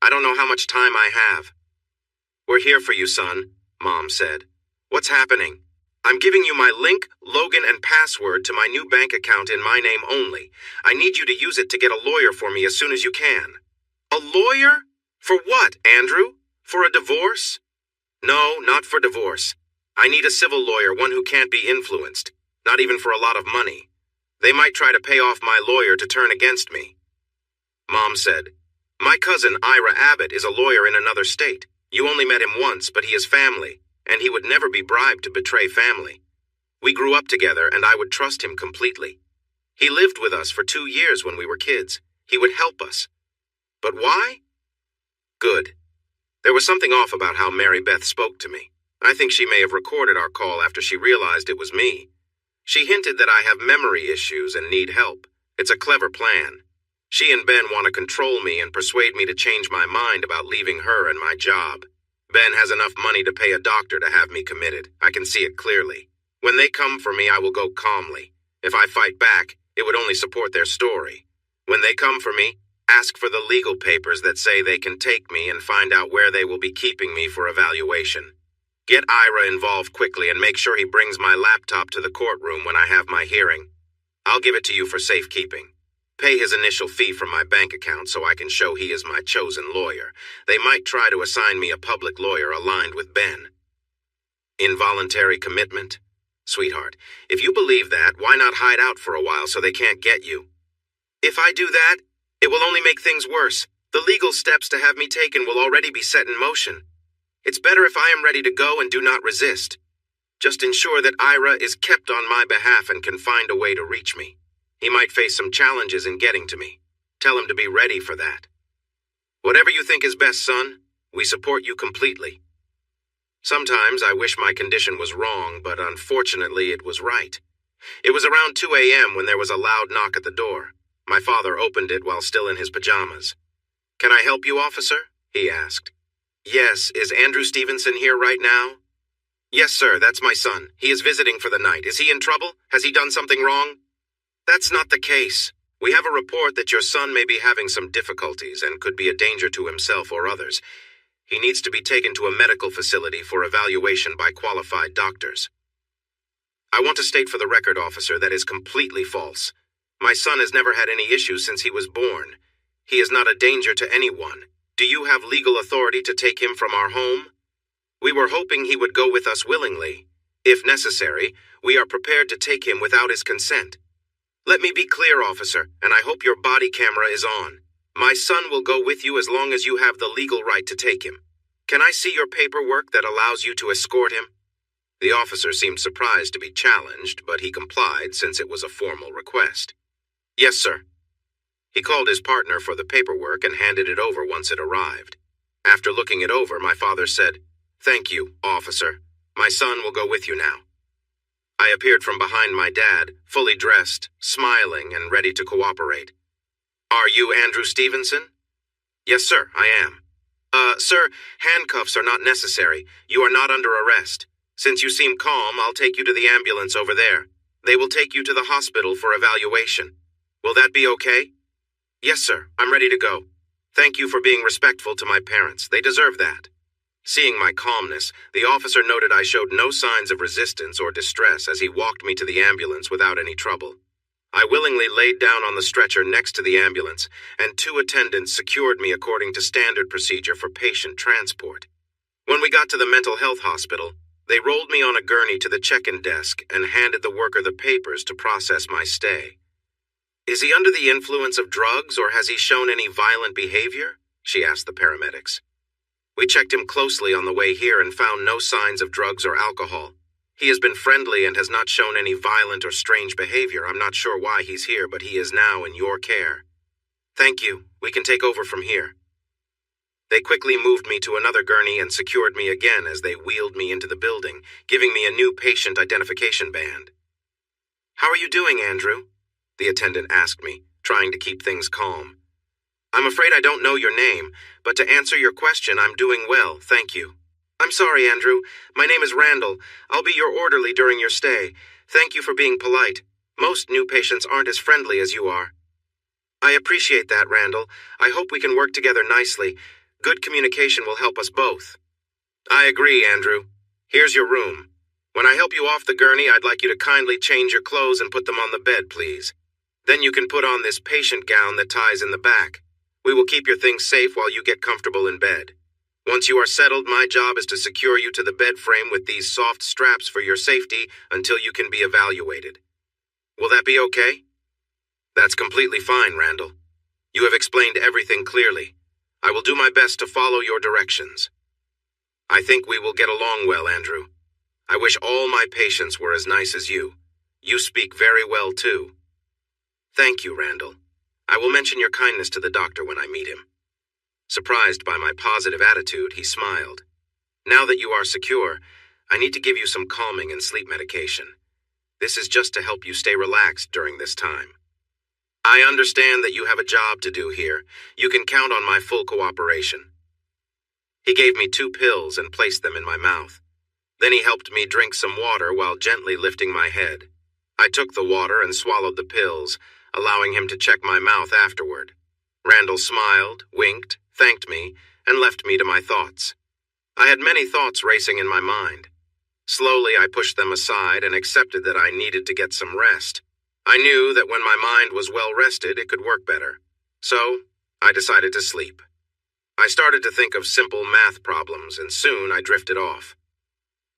I don't know how much time I have. We're here for you, son, Mom said. What's happening? I'm giving you my link, login, and password to my new bank account in my name only. I need you to use it to get a lawyer for me as soon as you can. A lawyer? For what, Andrew? For a divorce? No, not for divorce. I need a civil lawyer, one who can't be influenced, not even for a lot of money. They might try to pay off my lawyer to turn against me. Mom said, My cousin, Ira Abbott, is a lawyer in another state. You only met him once, but he is family, and he would never be bribed to betray family. We grew up together, and I would trust him completely. He lived with us for 2 years when we were kids. He would help us. But why? Good. There was something off about how Mary Beth spoke to me. I think she may have recorded our call after she realized it was me. She hinted that I have memory issues and need help. It's a clever plan. She and Ben want to control me and persuade me to change my mind about leaving her and my job. Ben has enough money to pay a doctor to have me committed. I can see it clearly. When they come for me, I will go calmly. If I fight back, it would only support their story. When they come for me, ask for the legal papers that say they can take me and find out where they will be keeping me for evaluation. Get Ira involved quickly and make sure he brings my laptop to the courtroom when I have my hearing. I'll give it to you for safekeeping. Pay his initial fee from my bank account so I can show he is my chosen lawyer. They might try to assign me a public lawyer aligned with Ben. Involuntary commitment? Sweetheart, if you believe that, why not hide out for a while so they can't get you? If I do that, it will only make things worse. The legal steps to have me taken will already be set in motion. It's better if I am ready to go and do not resist. Just ensure that Ira is kept on my behalf and can find a way to reach me. He might face some challenges in getting to me. Tell him to be ready for that. Whatever you think is best, son, we support you completely. Sometimes I wish my condition was wrong, but unfortunately it was right. It was around 2 a.m. when there was a loud knock at the door. My father opened it while still in his pajamas. Can I help you, officer? He asked. Yes, is Andrew Stevenson here right now? Yes, sir, that's my son. He is visiting for the night. Is he in trouble? Has he done something wrong? That's not the case. We have a report that your son may be having some difficulties and could be a danger to himself or others. He needs to be taken to a medical facility for evaluation by qualified doctors. I want to state for the record, officer, that is completely false. My son has never had any issues since he was born. He is not a danger to anyone. Do you have legal authority to take him from our home? We were hoping he would go with us willingly. If necessary, we are prepared to take him without his consent. Let me be clear, officer, and I hope your body camera is on. My son will go with you as long as you have the legal right to take him. Can I see your paperwork that allows you to escort him? The officer seemed surprised to be challenged, but he complied since it was a formal request. Yes, sir. He called his partner for the paperwork and handed it over once it arrived. After looking it over, my father said, "Thank you, officer. My son will go with you now." I appeared from behind my dad, fully dressed, smiling, and ready to cooperate. "Are you Andrew Stevenson?" "Yes, sir, I am." Sir, handcuffs are not necessary. You are not under arrest. Since you seem calm, I'll take you to the ambulance over there. They will take you to the hospital for evaluation. Will that be okay?" "Yes, sir, I'm ready to go. Thank you for being respectful to my parents. They deserve that." Seeing my calmness, the officer noted I showed no signs of resistance or distress as he walked me to the ambulance without any trouble. I willingly laid down on the stretcher next to the ambulance, and 2 attendants secured me according to standard procedure for patient transport. When we got to the mental health hospital, they rolled me on a gurney to the check-in desk and handed the worker the papers to process my stay. "Is he under the influence of drugs or has he shown any violent behavior?" she asked the paramedics. We checked him closely on the way here and found no signs of drugs or alcohol. He has been friendly and has not shown any violent or strange behavior. I'm not sure why he's here, but he is now in your care. "Thank you. We can take over from here." They quickly moved me to another gurney and secured me again as they wheeled me into the building, giving me a new patient identification band. "How are you doing, Andrew?" the attendant asked me, trying to keep things calm. "I'm afraid I don't know your name, but to answer your question, I'm doing well, thank you." "I'm sorry, Andrew. My name is Randall. I'll be your orderly during your stay. Thank you for being polite. Most new patients aren't as friendly as you are." "I appreciate that, Randall. I hope we can work together nicely. Good communication will help us both." "I agree, Andrew. Here's your room. When I help you off the gurney, I'd like you to kindly change your clothes and put them on the bed, please. Then you can put on this patient gown that ties in the back. We will keep your things safe while you get comfortable in bed. Once you are settled, my job is to secure you to the bed frame with these soft straps for your safety until you can be evaluated. Will that be okay?" "That's completely fine, Randall. You have explained everything clearly. I will do my best to follow your directions." "I think we will get along well, Andrew. I wish all my patients were as nice as you. You speak very well, too." "Thank you, Randall. I will mention your kindness to the doctor when I meet him." Surprised by my positive attitude, he smiled. "Now that you are secure, I need to give you some calming and sleep medication. This is just to help you stay relaxed during this time. I understand that you have a job to do here. You can count on my full cooperation." He gave me 2 pills and placed them in my mouth. Then he helped me drink some water while gently lifting my head. I took the water and swallowed the pills, allowing him to check my mouth afterward. Randall smiled, winked, thanked me, and left me to my thoughts. I had many thoughts racing in my mind. Slowly, I pushed them aside and accepted that I needed to get some rest. I knew that when my mind was well rested, it could work better. So, I decided to sleep. I started to think of simple math problems, and soon I drifted off.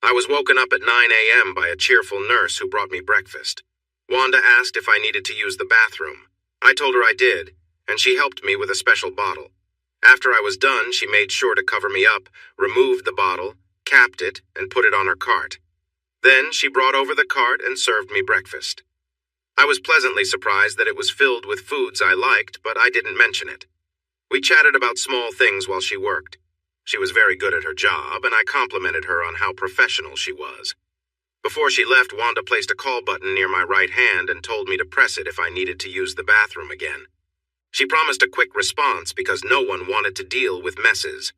I was woken up at 9 a.m. by a cheerful nurse who brought me breakfast. Wanda asked if I needed to use the bathroom. I told her I did, and she helped me with a special bottle. After I was done, she made sure to cover me up, removed the bottle, capped it, and put it on her cart. Then she brought over the cart and served me breakfast. I was pleasantly surprised that it was filled with foods I liked, but I didn't mention it. We chatted about small things while she worked. She was very good at her job, and I complimented her on how professional she was. Before she left, Wanda placed a call button near my right hand and told me to press it if I needed to use the bathroom again. She promised a quick response because no one wanted to deal with messes.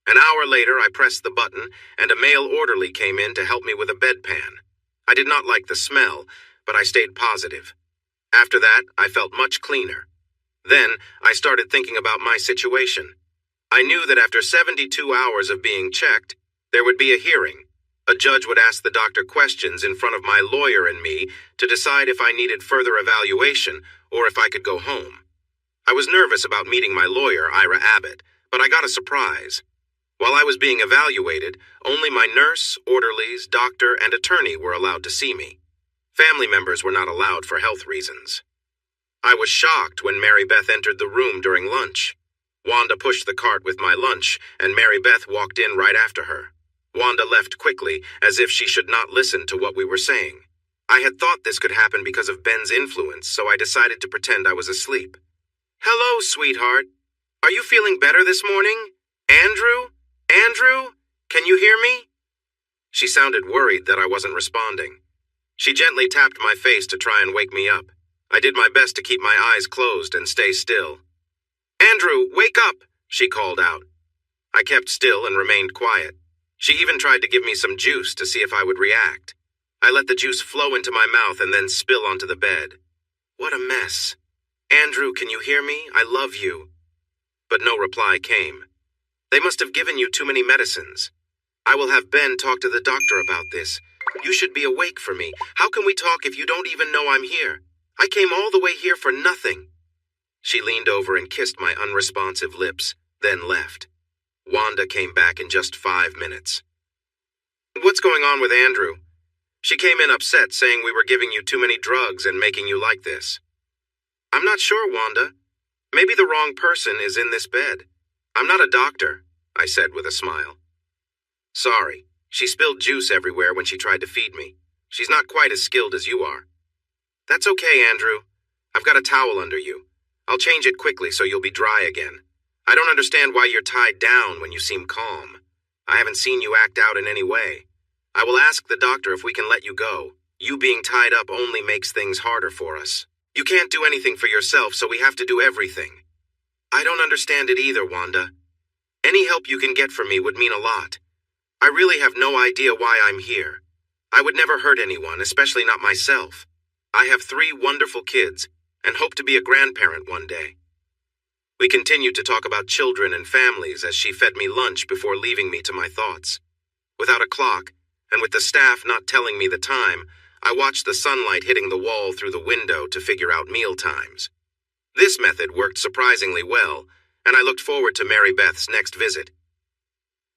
An hour later, I pressed the button, and a male orderly came in to help me with a bedpan. I did not like the smell, but I stayed positive. After that, I felt much cleaner. Then, I started thinking about my situation. I knew that after 72 hours of being checked, there would be a hearing. A judge would ask the doctor questions in front of my lawyer and me to decide if I needed further evaluation or if I could go home. I was nervous about meeting my lawyer, Ira Abbott, but I got a surprise. While I was being evaluated, only my nurse, orderlies, doctor, and attorney were allowed to see me. Family members were not allowed for health reasons. I was shocked when Mary Beth entered the room during lunch. Wanda pushed the cart with my lunch, and Mary Beth walked in right after her. Wanda left quickly, as if she should not listen to what we were saying. I had thought this could happen because of Ben's influence, so I decided to pretend I was asleep. Hello, sweetheart. Are you feeling better this morning? Andrew? Andrew? Can you hear me? She sounded worried that I wasn't responding. She gently tapped my face to try and wake me up. I did my best to keep my eyes closed and stay still. Andrew, wake up, she called out. I kept still and remained quiet. She even tried to give me some juice to see if I would react. I let the juice flow into my mouth and then spill onto the bed. What a mess. Andrew, can you hear me? I love you. But no reply came. They must have given you too many medicines. I will have Ben talk to the doctor about this. You should be awake for me. How can we talk if you don't even know I'm here? I came all the way here for nothing. She leaned over and kissed my unresponsive lips, then left. Wanda came back in just 5 minutes. What's going on with Andrew? She came in upset, saying we were giving you too many drugs and making you like this. I'm not sure, Wanda. Maybe the wrong person is in this bed. I'm not a doctor, I said with a smile. Sorry, she spilled juice everywhere when she tried to feed me. She's not quite as skilled as you are. That's okay, Andrew. I've got a towel under you. I'll change it quickly so you'll be dry again. I don't understand why you're tied down when you seem calm. I haven't seen you act out in any way. I will ask the doctor if we can let you go. You being tied up only makes things harder for us. You can't do anything for yourself, so we have to do everything. I don't understand it either, Wanda. Any help you can get from me would mean a lot. I really have no idea why I'm here. I would never hurt anyone, especially not myself. I have 3 wonderful kids, and hope to be a grandparent one day. We continued to talk about children and families as she fed me lunch before leaving me to my thoughts. Without a clock, and with the staff not telling me the time, I watched the sunlight hitting the wall through the window to figure out meal times. This method worked surprisingly well, and I looked forward to Mary Beth's next visit.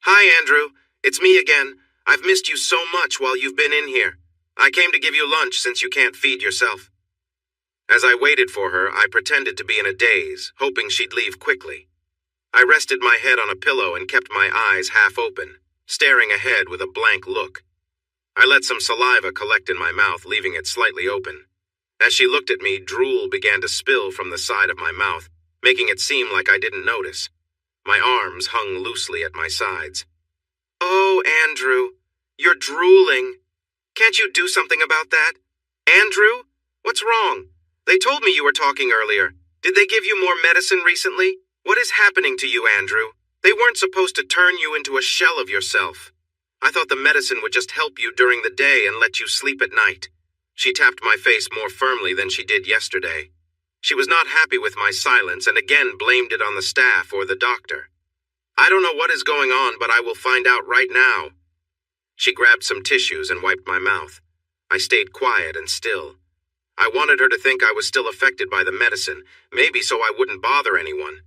Hi, Andrew. It's me again. I've missed you so much while you've been in here. I came to give you lunch since you can't feed yourself. As I waited for her, I pretended to be in a daze, hoping she'd leave quickly. I rested my head on a pillow and kept my eyes half open, staring ahead with a blank look. I let some saliva collect in my mouth, leaving it slightly open. As she looked at me, drool began to spill from the side of my mouth, making it seem like I didn't notice. My arms hung loosely at my sides. Oh, Andrew, you're drooling. Can't you do something about that? Andrew, what's wrong? They told me you were talking earlier. Did they give you more medicine recently? What is happening to you, Andrew? They weren't supposed to turn you into a shell of yourself. I thought the medicine would just help you during the day and let you sleep at night. She tapped my face more firmly than she did yesterday. She was not happy with my silence and again blamed it on the staff or the doctor. I don't know what is going on, but I will find out right now. She grabbed some tissues and wiped my mouth. I stayed quiet and still. I wanted her to think I was still affected by the medicine, maybe so I wouldn't bother anyone.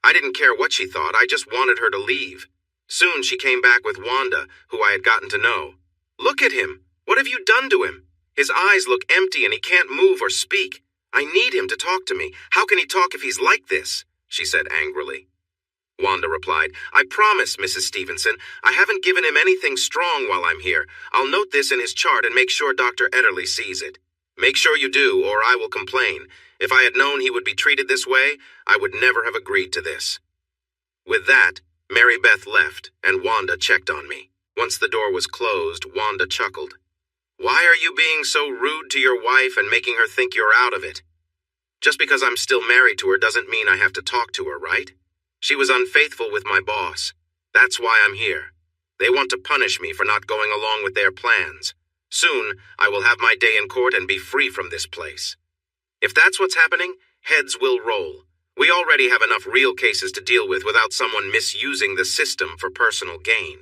I didn't care what she thought, I just wanted her to leave. Soon she came back with Wanda, who I had gotten to know. Look at him. What have you done to him? His eyes look empty and he can't move or speak. I need him to talk to me. How can he talk if he's like this? She said angrily. Wanda replied, I promise, Mrs. Stevenson, I haven't given him anything strong while I'm here. I'll note this in his chart and make sure Dr. Ederle sees it. Make sure you do, or I will complain. If I had known he would be treated this way, I would never have agreed to this. With that, Mary Beth left, and Wanda checked on me. Once the door was closed, Wanda chuckled. Why are you being so rude to your wife and making her think you're out of it? Just because I'm still married to her doesn't mean I have to talk to her, right? She was unfaithful with my boss. That's why I'm here. They want to punish me for not going along with their plans. Soon, I will have my day in court and be free from this place. If that's what's happening, heads will roll. We already have enough real cases to deal with without someone misusing the system for personal gain.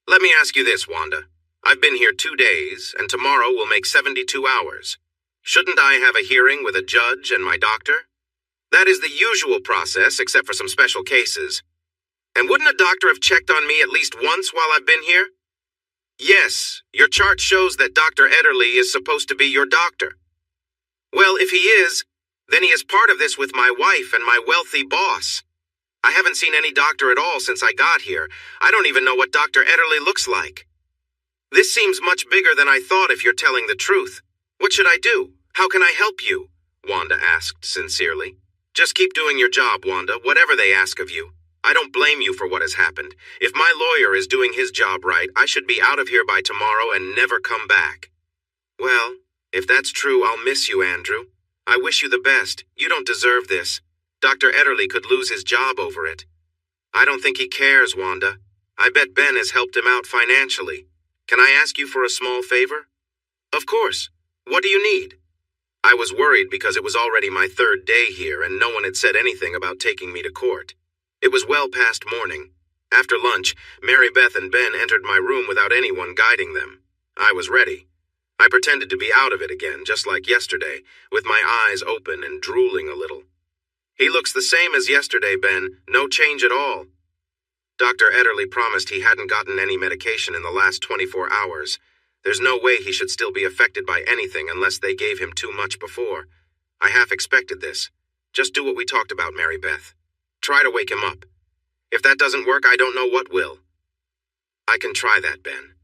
Let me ask you this, Wanda. I've been here 2 days, and tomorrow will make 72 hours. Shouldn't I have a hearing with a judge and my doctor? That is the usual process, except for some special cases. And wouldn't a doctor have checked on me at least once while I've been here? Yes, your chart shows that Dr. Ederle is supposed to be your doctor. Well, if he is, then he is part of this with my wife and my wealthy boss. I haven't seen any doctor at all since I got here. I don't even know what Dr. Ederle looks like. This seems much bigger than I thought if you're telling the truth. What should I do? How can I help you? Wanda asked sincerely. Just keep doing your job, Wanda, whatever they ask of you. I don't blame you for what has happened. If my lawyer is doing his job right, I should be out of here by tomorrow and never come back. Well, if that's true, I'll miss you, Andrew. I wish you the best. You don't deserve this. Dr. Ederle could lose his job over it. I don't think he cares, Wanda. I bet Ben has helped him out financially. Can I ask you for a small favor? Of course. What do you need? I was worried because it was already my third day here and no one had said anything about taking me to court. It was well past morning. After lunch, Mary Beth and Ben entered my room without anyone guiding them. I was ready. I pretended to be out of it again, just like yesterday, with my eyes open and drooling a little. He looks the same as yesterday, Ben. No change at all. Dr. Ederle promised he hadn't gotten any medication in the last 24 hours. There's no way he should still be affected by anything unless they gave him too much before. I half expected this. Just do what we talked about, Mary Beth. Try to wake him up. If that doesn't work, I don't know what will. I can try that, Ben.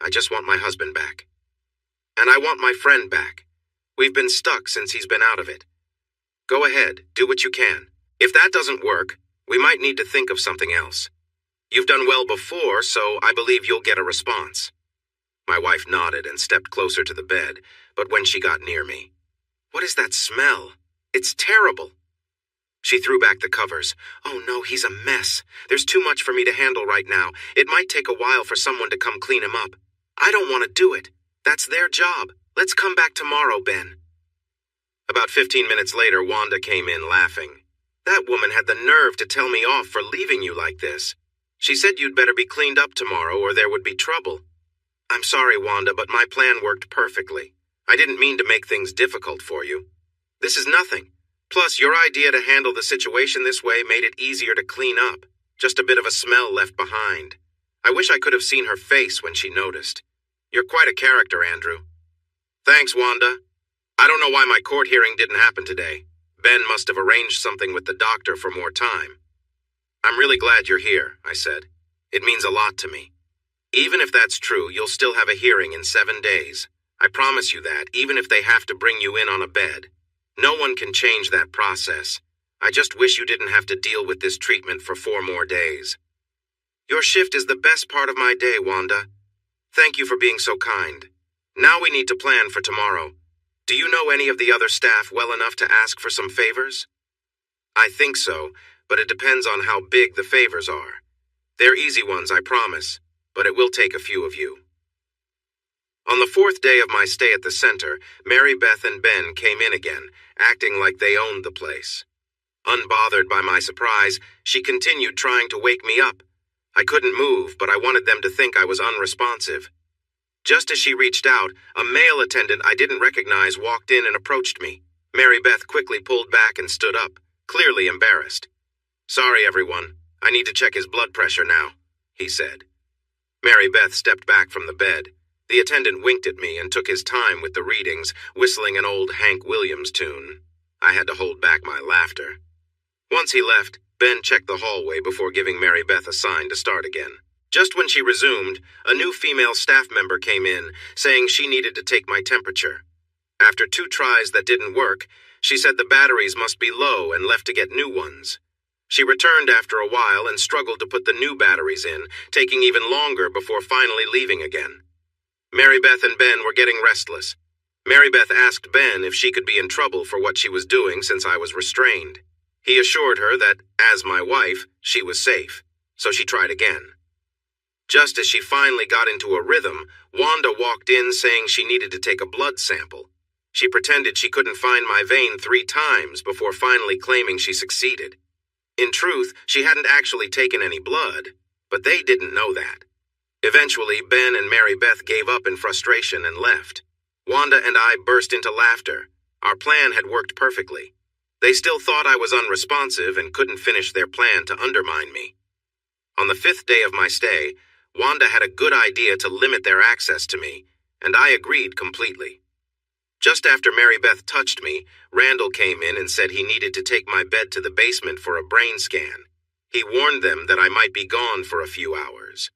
I just want my husband back. And I want my friend back. We've been stuck since he's been out of it. Go ahead, do what you can. If that doesn't work, we might need to think of something else. You've done well before, so I believe you'll get a response. My wife nodded and stepped closer to the bed, but when she got near me, "What is that smell? It's terrible." She threw back the covers. "Oh no, he's a mess. There's too much for me to handle right now. It might take a while for someone to come clean him up. I don't want to do it. That's their job. Let's come back tomorrow, Ben." About 15 minutes later, Wanda came in laughing. "That woman had the nerve to tell me off for leaving you like this. She said you'd better be cleaned up tomorrow or there would be trouble." "I'm sorry, Wanda, but my plan worked perfectly. I didn't mean to make things difficult for you. This is nothing. Plus, your idea to handle the situation this way made it easier to clean up. Just a bit of a smell left behind. I wish I could have seen her face when she noticed. You're quite a character, Andrew." "Thanks, Wanda. I don't know why my court hearing didn't happen today. Ben must have arranged something with the doctor for more time." "I'm really glad you're here," I said. "It means a lot to me. Even if that's true, you'll still have a hearing in 7 days. I promise you that, even if they have to bring you in on a bed. No one can change that process. I just wish you didn't have to deal with this treatment for 4 more days." "Your shift is the best part of my day, Wanda. Thank you for being so kind. Now we need to plan for tomorrow. Do you know any of the other staff well enough to ask for some favors?" "I think so, but it depends on how big the favors are. They're easy ones, I promise, but it will take a few of you." On the 4th day of my stay at the center, Mary Beth and Ben came in again, acting like they owned the place. Unbothered by my surprise, she continued trying to wake me up. I couldn't move, but I wanted them to think I was unresponsive. Just as she reached out, a male attendant I didn't recognize walked in and approached me. Mary Beth quickly pulled back and stood up, clearly embarrassed. "Sorry, everyone. I need to check his blood pressure now," he said. Mary Beth stepped back from the bed. The attendant winked at me and took his time with the readings, whistling an old Hank Williams tune. I had to hold back my laughter. Once he left, Ben checked the hallway before giving Mary Beth a sign to start again. Just when she resumed, a new female staff member came in, saying she needed to take my temperature. After 2 tries that didn't work, she said the batteries must be low and left to get new ones. She returned after a while and struggled to put the new batteries in, taking even longer before finally leaving again. Mary Beth and Ben were getting restless. Mary Beth asked Ben if she could be in trouble for what she was doing since I was restrained. He assured her that, as my wife, she was safe, so she tried again. Just as she finally got into a rhythm, Wanda walked in saying she needed to take a blood sample. She pretended she couldn't find my vein 3 times before finally claiming she succeeded. In truth, she hadn't actually taken any blood, but they didn't know that. Eventually, Ben and Mary Beth gave up in frustration and left. Wanda and I burst into laughter. Our plan had worked perfectly. They still thought I was unresponsive and couldn't finish their plan to undermine me. On the 5th day of my stay, Wanda had a good idea to limit their access to me, and I agreed completely. Just after Mary Beth touched me, Randall came in and said he needed to take my bed to the basement for a brain scan. He warned them that I might be gone for a few hours.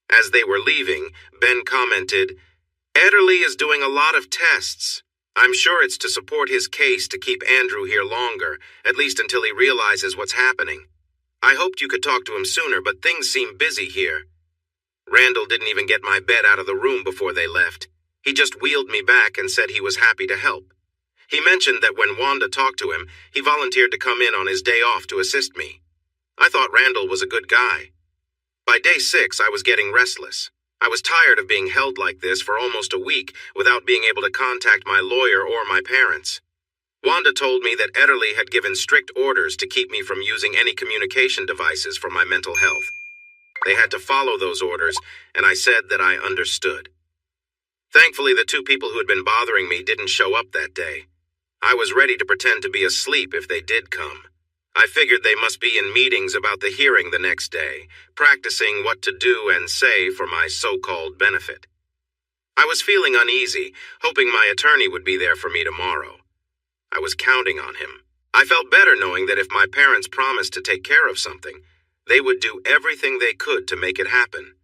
As they were leaving, Ben commented, "Ederle is doing a lot of tests. I'm sure it's to support his case to keep Andrew here longer, at least until he realizes what's happening. I hoped you could talk to him sooner, but things seem busy here. Randall didn't even get my bed out of the room before they left. He just wheeled me back and said he was happy to help. He mentioned that when Wanda talked to him, he volunteered to come in on his day off to assist me. I thought Randall was a good guy. By day 6, I was getting restless. I was tired of being held like this for almost a week without being able to contact my lawyer or my parents. Wanda told me that Ederle had given strict orders to keep me from using any communication devices for my mental health. They had to follow those orders, and I said that I understood. Thankfully, the 2 people who had been bothering me didn't show up that day. I was ready to pretend to be asleep if they did come. I figured they must be in meetings about the hearing the next day, practicing what to do and say for my so-called benefit. I was feeling uneasy, hoping my attorney would be there for me tomorrow. I was counting on him. I felt better knowing that if my parents promised to take care of something, they would do everything they could to make it happen.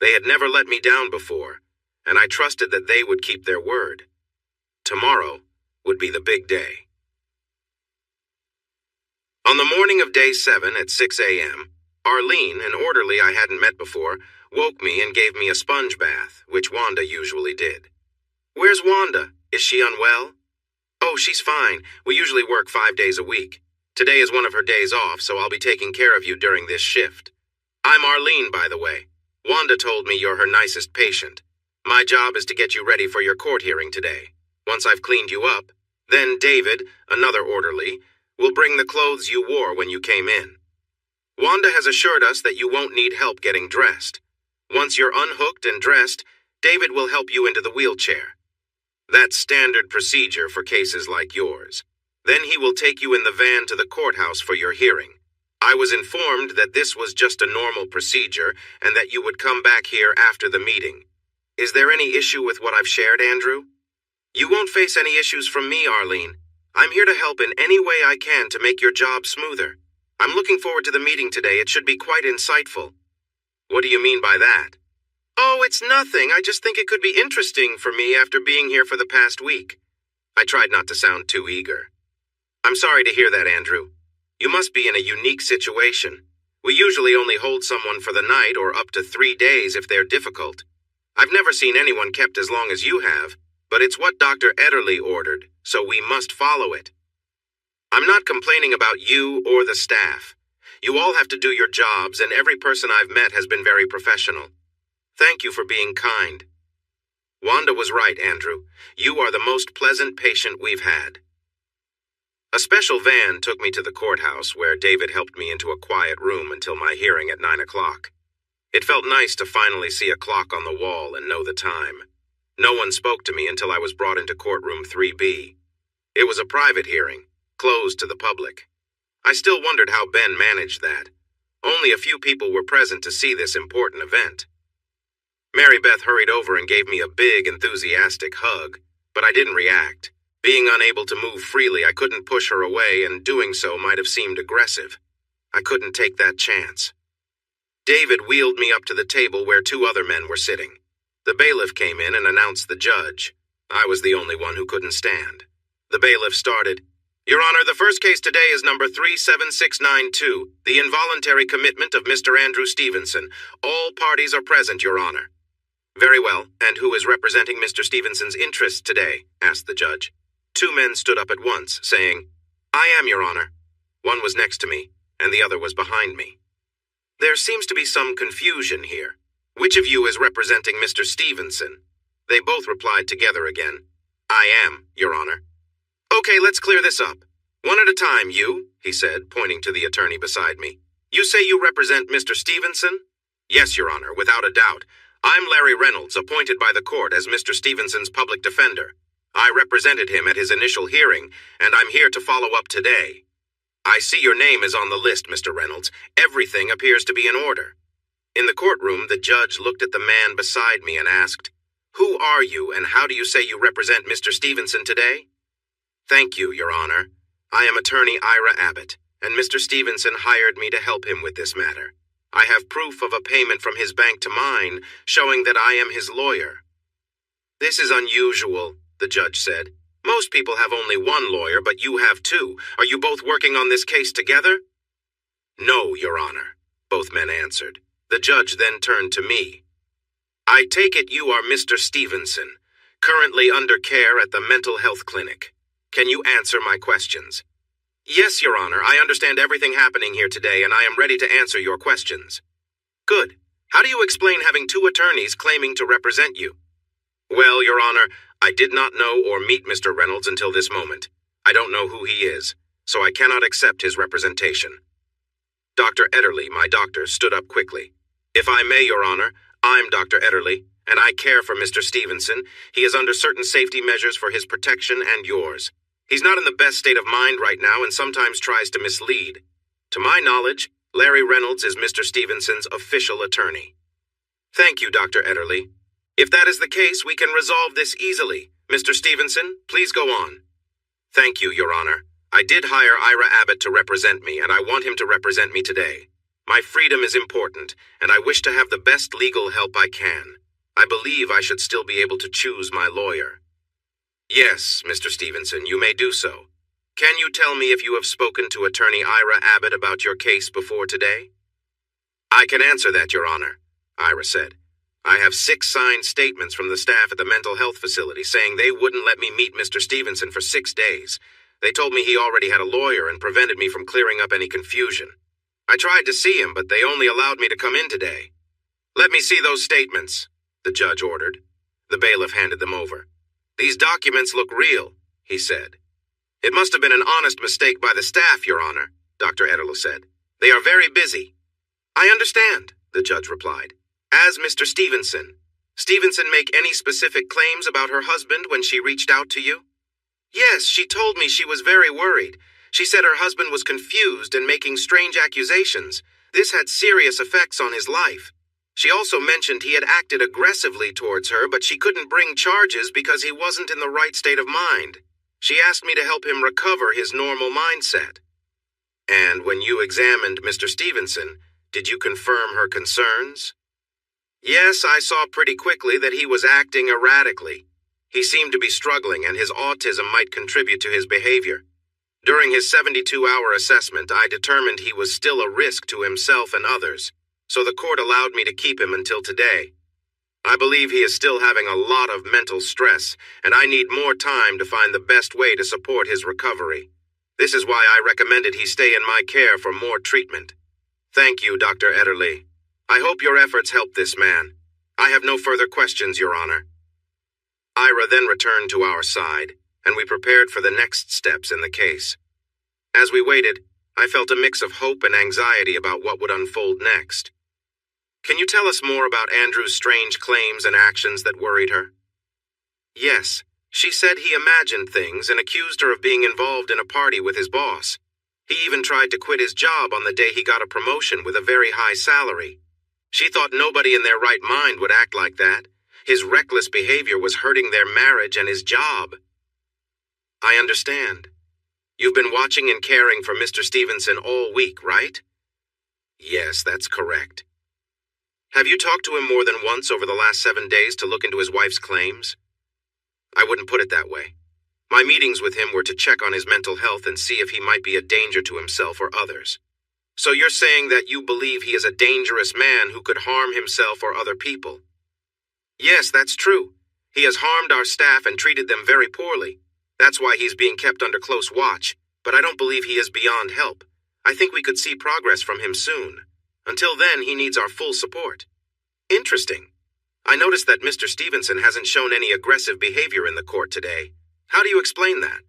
They had never let me down before, and I trusted that they would keep their word. Tomorrow would be the big day. On the morning of day 7 at 6 a.m., Arlene, an orderly I hadn't met before, woke me and gave me a sponge bath, which Wanda usually did. "Where's Wanda? Is she unwell?" "Oh, she's fine. We usually work 5 days a week. Today is one of her days off, so I'll be taking care of you during this shift. I'm Arlene, by the way. Wanda told me you're her nicest patient. My job is to get you ready for your court hearing today. Once I've cleaned you up, then David, another orderly, will bring the clothes you wore when you came in. Wanda has assured us that you won't need help getting dressed. Once you're unhooked and dressed, David will help you into the wheelchair. That's standard procedure for cases like yours. Then he will take you in the van to the courthouse for your hearing. I was informed that this was just a normal procedure and that you would come back here after the meeting. Is there any issue with what I've shared, Andrew? You won't face any issues from me, Arlene. I'm here to help in any way I can to make your job smoother. I'm looking forward to the meeting today. It should be quite insightful." "What do you mean by that?" "Oh, it's nothing. I just think it could be interesting for me after being here for the past week." I tried not to sound too eager. "I'm sorry to hear that, Andrew. You must be in a unique situation. We usually only hold someone for the night or up to 3 days if they're difficult. I've never seen anyone kept as long as you have, but it's what Dr. Ederle ordered, so we must follow it. I'm not complaining about you or the staff. You all have to do your jobs, and every person I've met has been very professional. Thank you for being kind." Wanda was right, Andrew. You are the most pleasant patient we've had. A special van took me to the courthouse, where David helped me into a quiet room until my hearing at 9 o'clock. It felt nice to finally see a clock on the wall and know the time. No one spoke to me until I was brought into courtroom 3B. It was a private hearing, closed to the public. I still wondered how Ben managed that. Only a few people were present to see this important event. Mary Beth hurried over and gave me a big, enthusiastic hug, but I didn't react. Being unable to move freely, I couldn't push her away, and doing so might have seemed aggressive. I couldn't take that chance. David wheeled me up to the table where 2 other men were sitting. The bailiff came in and announced the judge. I was the only one who couldn't stand. The bailiff started, "Your Honor, the first case today is number 37692, the involuntary commitment of Mr. Andrew Stevenson. All parties are present, Your Honor." "Very well, and who is representing Mr. Stevenson's interests today?" asked the judge. 2 men stood up at once, saying, "I am, Your Honor." One was next to me, and the other was behind me. "There seems to be some confusion here. Which of you is representing Mr. Stevenson?" They both replied together again, "I am, Your Honor." "Okay, let's clear this up. One at a time, you," he said, pointing to the attorney beside me. "You say you represent Mr. Stevenson?" "Yes, Your Honor, without a doubt. I'm Larry Reynolds, appointed by the court as Mr. Stevenson's public defender. I represented him at his initial hearing, and I'm here to follow up today. I see your name is on the list, Mr. Reynolds. Everything appears to be in order." In the courtroom, the judge looked at the man beside me and asked, "Who are you, and how do you say you represent Mr. Stevenson today?" "Thank you, Your Honor. I am attorney Ira Abbott, and Mr. Stevenson hired me to help him with this matter. I have proof of a payment from his bank to mine, showing that I am his lawyer." "This is unusual," the judge said. Most people have only one lawyer, but you have two. Are you both working on this case together? No, Your Honor, both men answered. The judge then turned to me. I take it you are Mr. Stevenson, currently under care at the mental health clinic. Can you answer my questions? Yes, Your Honor, I understand everything happening here today, and I am ready to answer your questions. Good. How do you explain having two attorneys claiming to represent you? Well, Your Honor, I did not know or meet Mr. Reynolds until this moment. I don't know who he is, so I cannot accept his representation. Dr. Ederle, my doctor, stood up quickly. If I may, Your Honor, I'm Dr. Ederle, and I care for Mr. Stevenson. He is under certain safety measures for his protection and yours. He's not in the best state of mind right now and sometimes tries to mislead. To my knowledge, Larry Reynolds is Mr. Stevenson's official attorney. Thank you, Dr. Ederle. If that is the case, we can resolve this easily. Mr. Stevenson, please go on. Thank you, Your Honor. I did hire Ira Abbott to represent me, and I want him to represent me today. My freedom is important, and I wish to have the best legal help I can. I believe I should still be able to choose my lawyer. Yes, Mr. Stevenson, you may do so. Can you tell me if you have spoken to Attorney Ira Abbott about your case before today? I can answer that, Your Honor, Ira said. I have 6 signed statements from the staff at the mental health facility saying they wouldn't let me meet Mr. Stevenson for 6 days. They told me he already had a lawyer and prevented me from clearing up any confusion. I tried to see him, but they only allowed me to come in today. Let me see those statements, the judge ordered. The bailiff handed them over. These documents look real, he said. It must have been an honest mistake by the staff, Your Honor, Dr. Ederle said. They are very busy. I understand, the judge replied. As Mr. Stevenson make any specific claims about her husband when she reached out to you? Yes, she told me she was very worried. She said her husband was confused and making strange accusations. This had serious effects on his life. She also mentioned he had acted aggressively towards her, but she couldn't bring charges because he wasn't in the right state of mind. She asked me to help him recover his normal mindset. And when you examined Mr. Stevenson, did you confirm her concerns? Yes, I saw pretty quickly that he was acting erratically. He seemed to be struggling, and his autism might contribute to his behavior. During his 72-hour assessment, I determined he was still a risk to himself and others, so the court allowed me to keep him until today. I believe he is still having a lot of mental stress, and I need more time to find the best way to support his recovery. This is why I recommended he stay in my care for more treatment. Thank you, Dr. Ederle. I hope your efforts help this man. I have no further questions, Your Honor. Ira then returned to our side, and we prepared for the next steps in the case. As we waited, I felt a mix of hope and anxiety about what would unfold next. Can you tell us more about Andrew's strange claims and actions that worried her? Yes, she said he imagined things and accused her of being involved in a party with his boss. He even tried to quit his job on the day he got a promotion with a very high salary. She thought nobody in their right mind would act like that. His reckless behavior was hurting their marriage and his job. I understand. You've been watching and caring for Mr. Stevenson all week, right? Yes, that's correct. Have you talked to him more than once over the last 7 days to look into his wife's claims? I wouldn't put it that way. My meetings with him were to check on his mental health and see if he might be a danger to himself or others. So you're saying that you believe he is a dangerous man who could harm himself or other people? Yes, that's true. He has harmed our staff and treated them very poorly. That's why he's being kept under close watch, but I don't believe he is beyond help. I think we could see progress from him soon. Until then, he needs our full support. Interesting. I noticed that Mr. Stevenson hasn't shown any aggressive behavior in the court today. How do you explain that?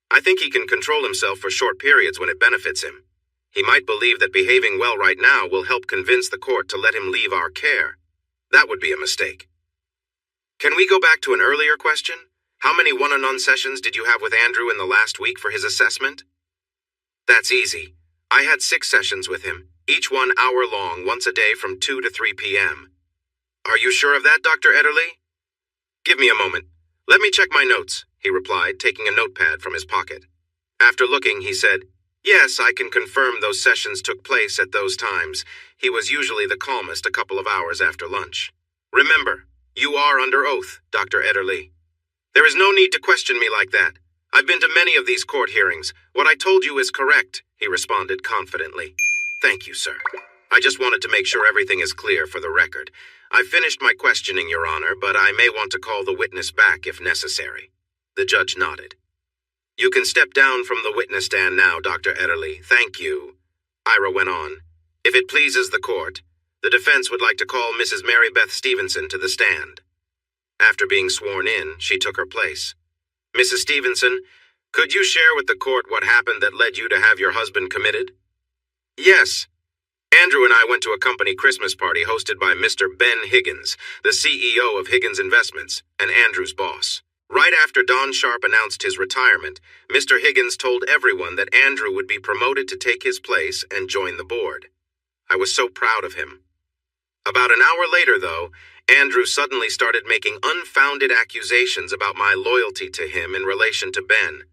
I think he can control himself for short periods when it benefits him. He might believe that behaving well right now will help convince the court to let him leave our care. That would be a mistake. Can we go back to an earlier question? How many one-on-one sessions did you have with Andrew in the last week for his assessment? That's easy. I had 6 sessions with him, each 1 hour long, once a day from 2 to 3 p.m. Are you sure of that, Dr. Ederle? Give me a moment. Let me check my notes, he replied, taking a notepad from his pocket. After looking, he said, Yes, I can confirm those sessions took place at those times. He was usually the calmest a couple of hours after lunch. Remember, you are under oath, Dr. Ederle. There is no need to question me like that. I've been to many of these court hearings. What I told you is correct, he responded confidently. Thank you, sir. I just wanted to make sure everything is clear for the record. I've finished my questioning, Your Honor, but I may want to call the witness back if necessary. The judge nodded. You can step down from the witness stand now, Dr. Ederle. Thank you. Ira went on. If it pleases the court, the defense would like to call Mrs. Mary Beth Stevenson to the stand. After being sworn in, she took her place. Mrs. Stevenson, could you share with the court what happened that led you to have your husband committed? Yes. Andrew and I went to a company Christmas party hosted by Mr. Ben Higgins, the CEO of Higgins Investments, and Andrew's boss. Right after Don Sharp announced his retirement, Mr. Higgins told everyone that Andrew would be promoted to take his place and join the board. I was so proud of him. About an hour later, though, Andrew suddenly started making unfounded accusations about my loyalty to him in relation to Ben.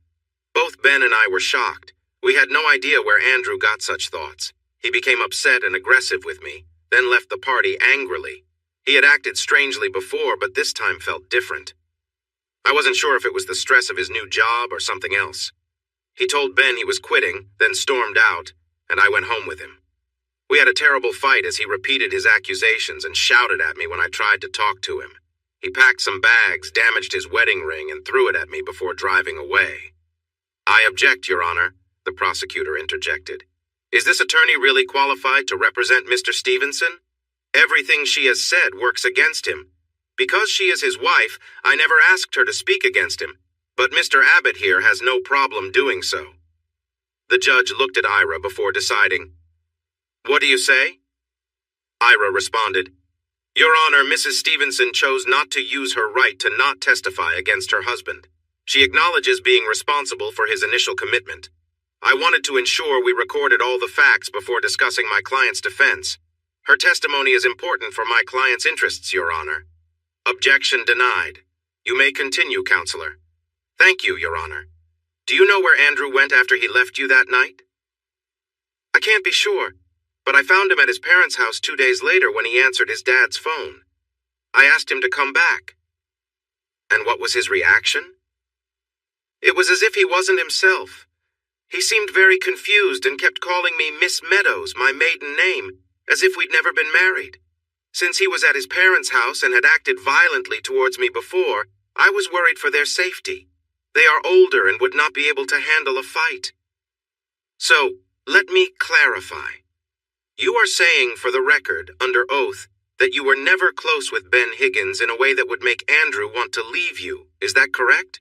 Both Ben and I were shocked. We had no idea where Andrew got such thoughts. He became upset and aggressive with me, then left the party angrily. He had acted strangely before, but this time felt different. I wasn't sure if it was the stress of his new job or something else. He told Ben he was quitting, then stormed out, and I went home with him. We had a terrible fight as he repeated his accusations and shouted at me when I tried to talk to him. He packed some bags, damaged his wedding ring, and threw it at me before driving away. I object, Your Honor, the prosecutor interjected. Is this attorney really qualified to represent Mr. Stevenson? Everything she has said works against him. Because she is his wife, I never asked her to speak against him, but Mr. Abbott here has no problem doing so. The judge looked at Ira before deciding. What do you say? Ira responded, Your Honor, Mrs. Stevenson chose not to use her right to not testify against her husband. She acknowledges being responsible for his initial commitment. I wanted to ensure we recorded all the facts before discussing my client's defense. Her testimony is important for my client's interests, Your Honor. Objection denied. You may continue, Counselor. Thank you, Your Honor. Do you know where Andrew went after he left you that night? I can't be sure, but I found him at his parents' house 2 days later when he answered his dad's phone. I asked him to come back. And what was his reaction? It was as if he wasn't himself. He seemed very confused and kept calling me Miss Meadows, my maiden name, as if we'd never been married. Since he was at his parents' house and had acted violently towards me before, I was worried for their safety. They are older and would not be able to handle a fight. So, let me clarify. You are saying, for the record, under oath, that you were never close with Ben Higgins in a way that would make Andrew want to leave you. Is that correct?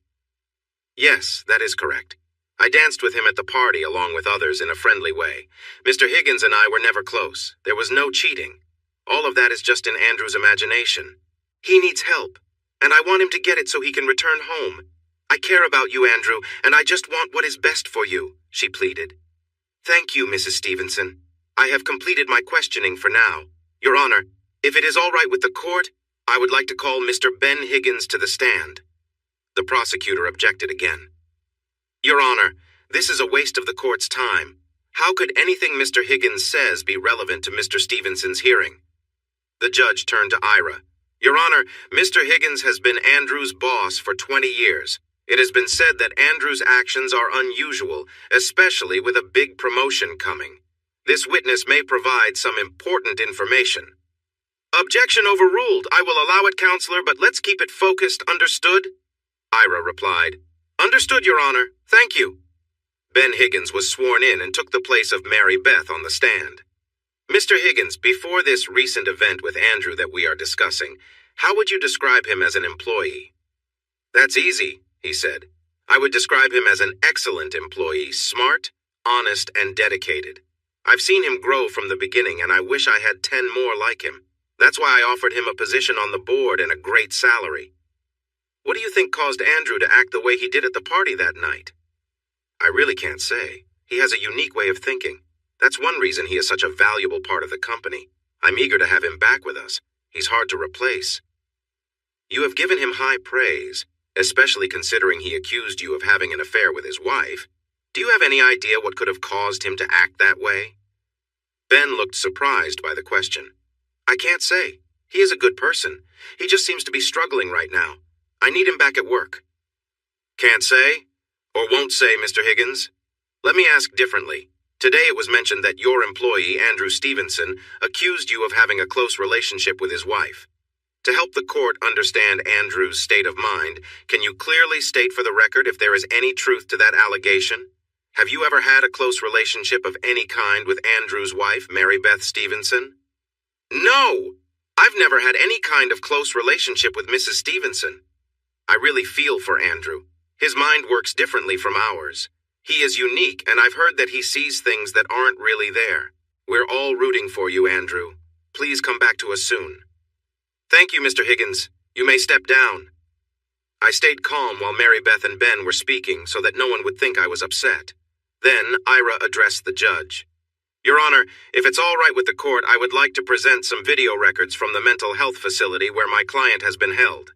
Yes, that is correct. I danced with him at the party along with others in a friendly way. Mr. Higgins and I were never close. There was no cheating. All of that is just in Andrew's imagination. He needs help, and I want him to get it so he can return home. I care about you, Andrew, and I just want what is best for you, she pleaded. Thank you, Mrs. Stevenson. I have completed my questioning for now. Your Honor, if it is all right with the court, I would like to call Mr. Ben Higgins to the stand. The prosecutor objected again. Your Honor, this is a waste of the court's time. How could anything Mr. Higgins says be relevant to Mr. Stevenson's hearing? The judge turned to Ira. Your Honor, Mr. Higgins has been Andrew's boss for 20 years. It has been said that Andrew's actions are unusual, especially with a big promotion coming. This witness may provide some important information. Objection overruled. I will allow it, Counselor, but let's keep it focused, understood? Ira replied. Understood, Your Honor. Thank you. Ben Higgins was sworn in and took the place of Mary Beth on the stand. Mr. Higgins, before this recent event with Andrew that we are discussing, how would you describe him as an employee? That's easy, he said. I would describe him as an excellent employee, smart, honest, and dedicated. I've seen him grow from the beginning, and I wish I had 10 more like him. That's why I offered him a position on the board and a great salary. What do you think caused Andrew to act the way he did at the party that night? I really can't say. He has a unique way of thinking. That's one reason he is such a valuable part of the company. I'm eager to have him back with us. He's hard to replace. You have given him high praise, especially considering he accused you of having an affair with his wife. Do you have any idea what could have caused him to act that way? Ben looked surprised by the question. I can't say. He is a good person. He just seems to be struggling right now. I need him back at work. Can't say? Or won't say, Mr. Higgins? Let me ask differently. Today it was mentioned that your employee, Andrew Stevenson, accused you of having a close relationship with his wife. To help the court understand Andrew's state of mind, can you clearly state for the record if there is any truth to that allegation? Have you ever had a close relationship of any kind with Andrew's wife, Mary Beth Stevenson? No! I've never had any kind of close relationship with Mrs. Stevenson. I really feel for Andrew. His mind works differently from ours. He is unique, and I've heard that he sees things that aren't really there. We're all rooting for you, Andrew. Please come back to us soon. Thank you, Mr. Higgins. You may step down. I stayed calm while Mary Beth and Ben were speaking so that no one would think I was upset. Then Ira addressed the judge. Your Honor, if it's all right with the court, I would like to present some video records from the mental health facility where my client has been held.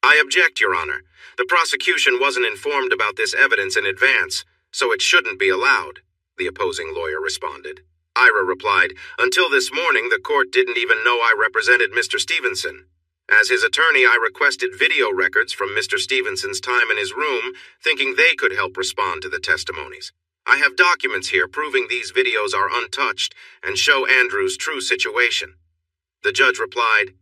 I object, Your Honor. The prosecution wasn't informed about this evidence in advance, so it shouldn't be allowed, the opposing lawyer responded. Ira replied, until this morning, the court didn't even know I represented Mr. Stevenson. As his attorney, I requested video records from Mr. Stevenson's time in his room, thinking they could help respond to the testimonies. I have documents here proving these videos are untouched and show Andrew's true situation. The judge replied,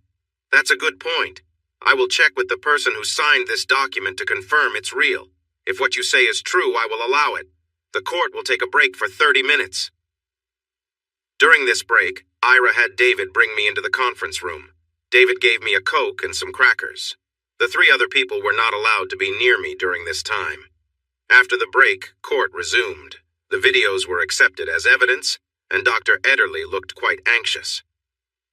That's a good point. I will check with the person who signed this document to confirm it's real. If what you say is true, I will allow it. The court will take a break for 30 minutes. During this break, Ira had David bring me into the conference room. David gave me a Coke and some crackers. The 3 other people were not allowed to be near me during this time. After the break, court resumed. The videos were accepted as evidence, and Dr. Ederle looked quite anxious.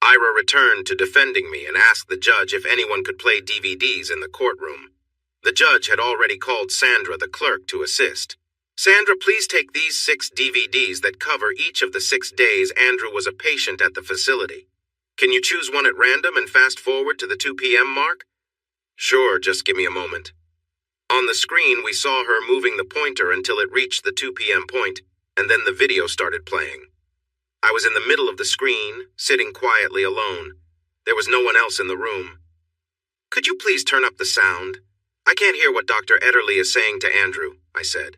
Ira returned to defending me and asked the judge if anyone could play DVDs in the courtroom. The judge had already called Sandra, the clerk, to assist. Sandra, please take these 6 DVDs that cover each of the 6 days Andrew was a patient at the facility. Can you choose one at random and fast forward to the 2 p.m. mark? Sure, just give me a moment. On the screen, we saw her moving the pointer until it reached the 2 p.m. point, and then the video started playing. I was in the middle of the screen, sitting quietly alone. There was no one else in the room. Could you please turn up the sound? I can't hear what Dr. Ederle is saying to Andrew, I said.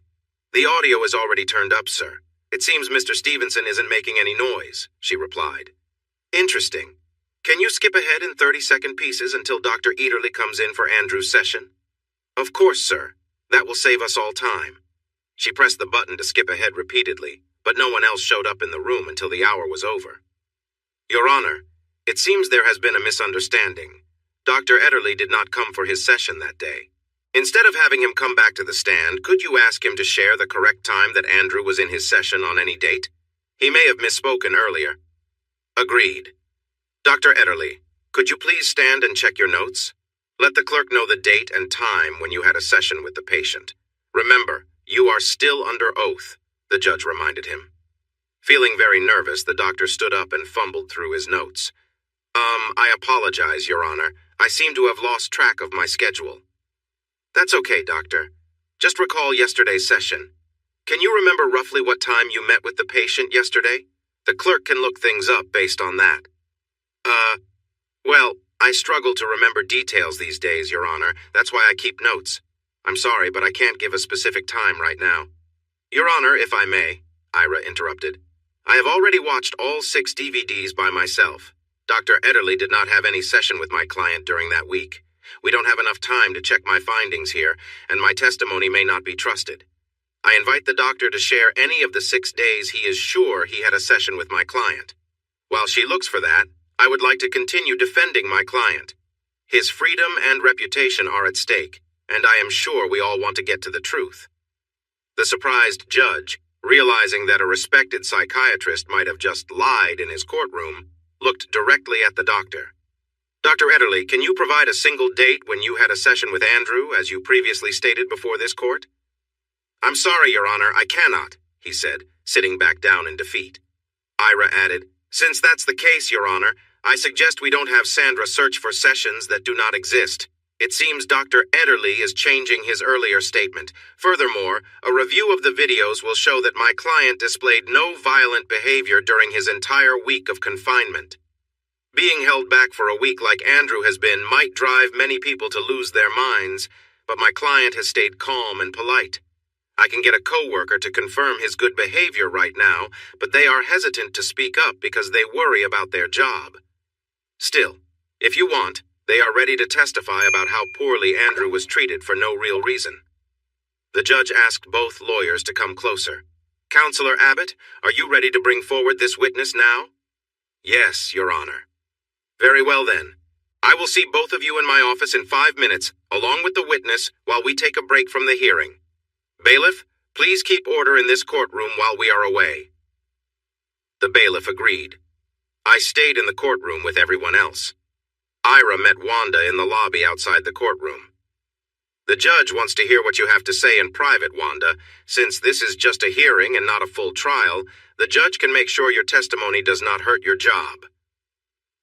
The audio is already turned up, sir. It seems Mr. Stevenson isn't making any noise, she replied. Interesting. Can you skip ahead in 30-second pieces until Dr. Ederle comes in for Andrew's session? Of course, sir. That will save us all time. She pressed the button to skip ahead repeatedly, but no one else showed up in the room until the hour was over. Your Honor, it seems there has been a misunderstanding. Dr. Ederle did not come for his session that day. Instead of having him come back to the stand, could you ask him to share the correct time that Andrew was in his session on any date? He may have misspoken earlier. Agreed. Dr. Ederle, could you please stand and check your notes? Let the clerk know the date and time when you had a session with the patient. Remember, you are still under oath, the judge reminded him. Feeling very nervous, the doctor stood up and fumbled through his notes. I apologize, Your Honor. I seem to have lost track of my schedule. That's okay, Doctor. Just recall yesterday's session. Can you remember roughly what time you met with the patient yesterday? The clerk can look things up based on that. Well, I struggle to remember details these days, Your Honor. That's why I keep notes. I'm sorry, but I can't give a specific time right now. Your Honor, if I may, Ira interrupted. I have already watched all 6 DVDs by myself. Dr. Ederle did not have any session with my client during that week. We don't have enough time to check my findings here, and my testimony may not be trusted. I invite the doctor to share any of the 6 days he is sure he had a session with my client. While she looks for that, I would like to continue defending my client. His freedom and reputation are at stake, and I am sure we all want to get to the truth. The surprised judge, realizing that a respected psychiatrist might have just lied in his courtroom, looked directly at the doctor. Dr. Ederle, can you provide a single date when you had a session with Andrew, as you previously stated before this court? I'm sorry, Your Honor, I cannot, he said, sitting back down in defeat. Ira added, Since that's the case, Your Honor, I suggest we don't have Sandra search for sessions that do not exist. It seems Dr. Ederle is changing his earlier statement. Furthermore, a review of the videos will show that my client displayed no violent behavior during his entire week of confinement. Being held back for a week like Andrew has been might drive many people to lose their minds, but my client has stayed calm and polite. I can get a coworker to confirm his good behavior right now, but they are hesitant to speak up because they worry about their job. Still, if you want, they are ready to testify about how poorly Andrew was treated for no real reason. The judge asked both lawyers to come closer. Counselor Abbott, are you ready to bring forward this witness now? Yes, Your Honor. Very well then. I will see both of you in my office in 5 minutes, along with the witness, while we take a break from the hearing. Bailiff, please keep order in this courtroom while we are away. The bailiff agreed. I stayed in the courtroom with everyone else. Ira met Wanda in the lobby outside the courtroom. The judge wants to hear what you have to say in private, Wanda. Since this is just a hearing and not a full trial, the judge can make sure your testimony does not hurt your job.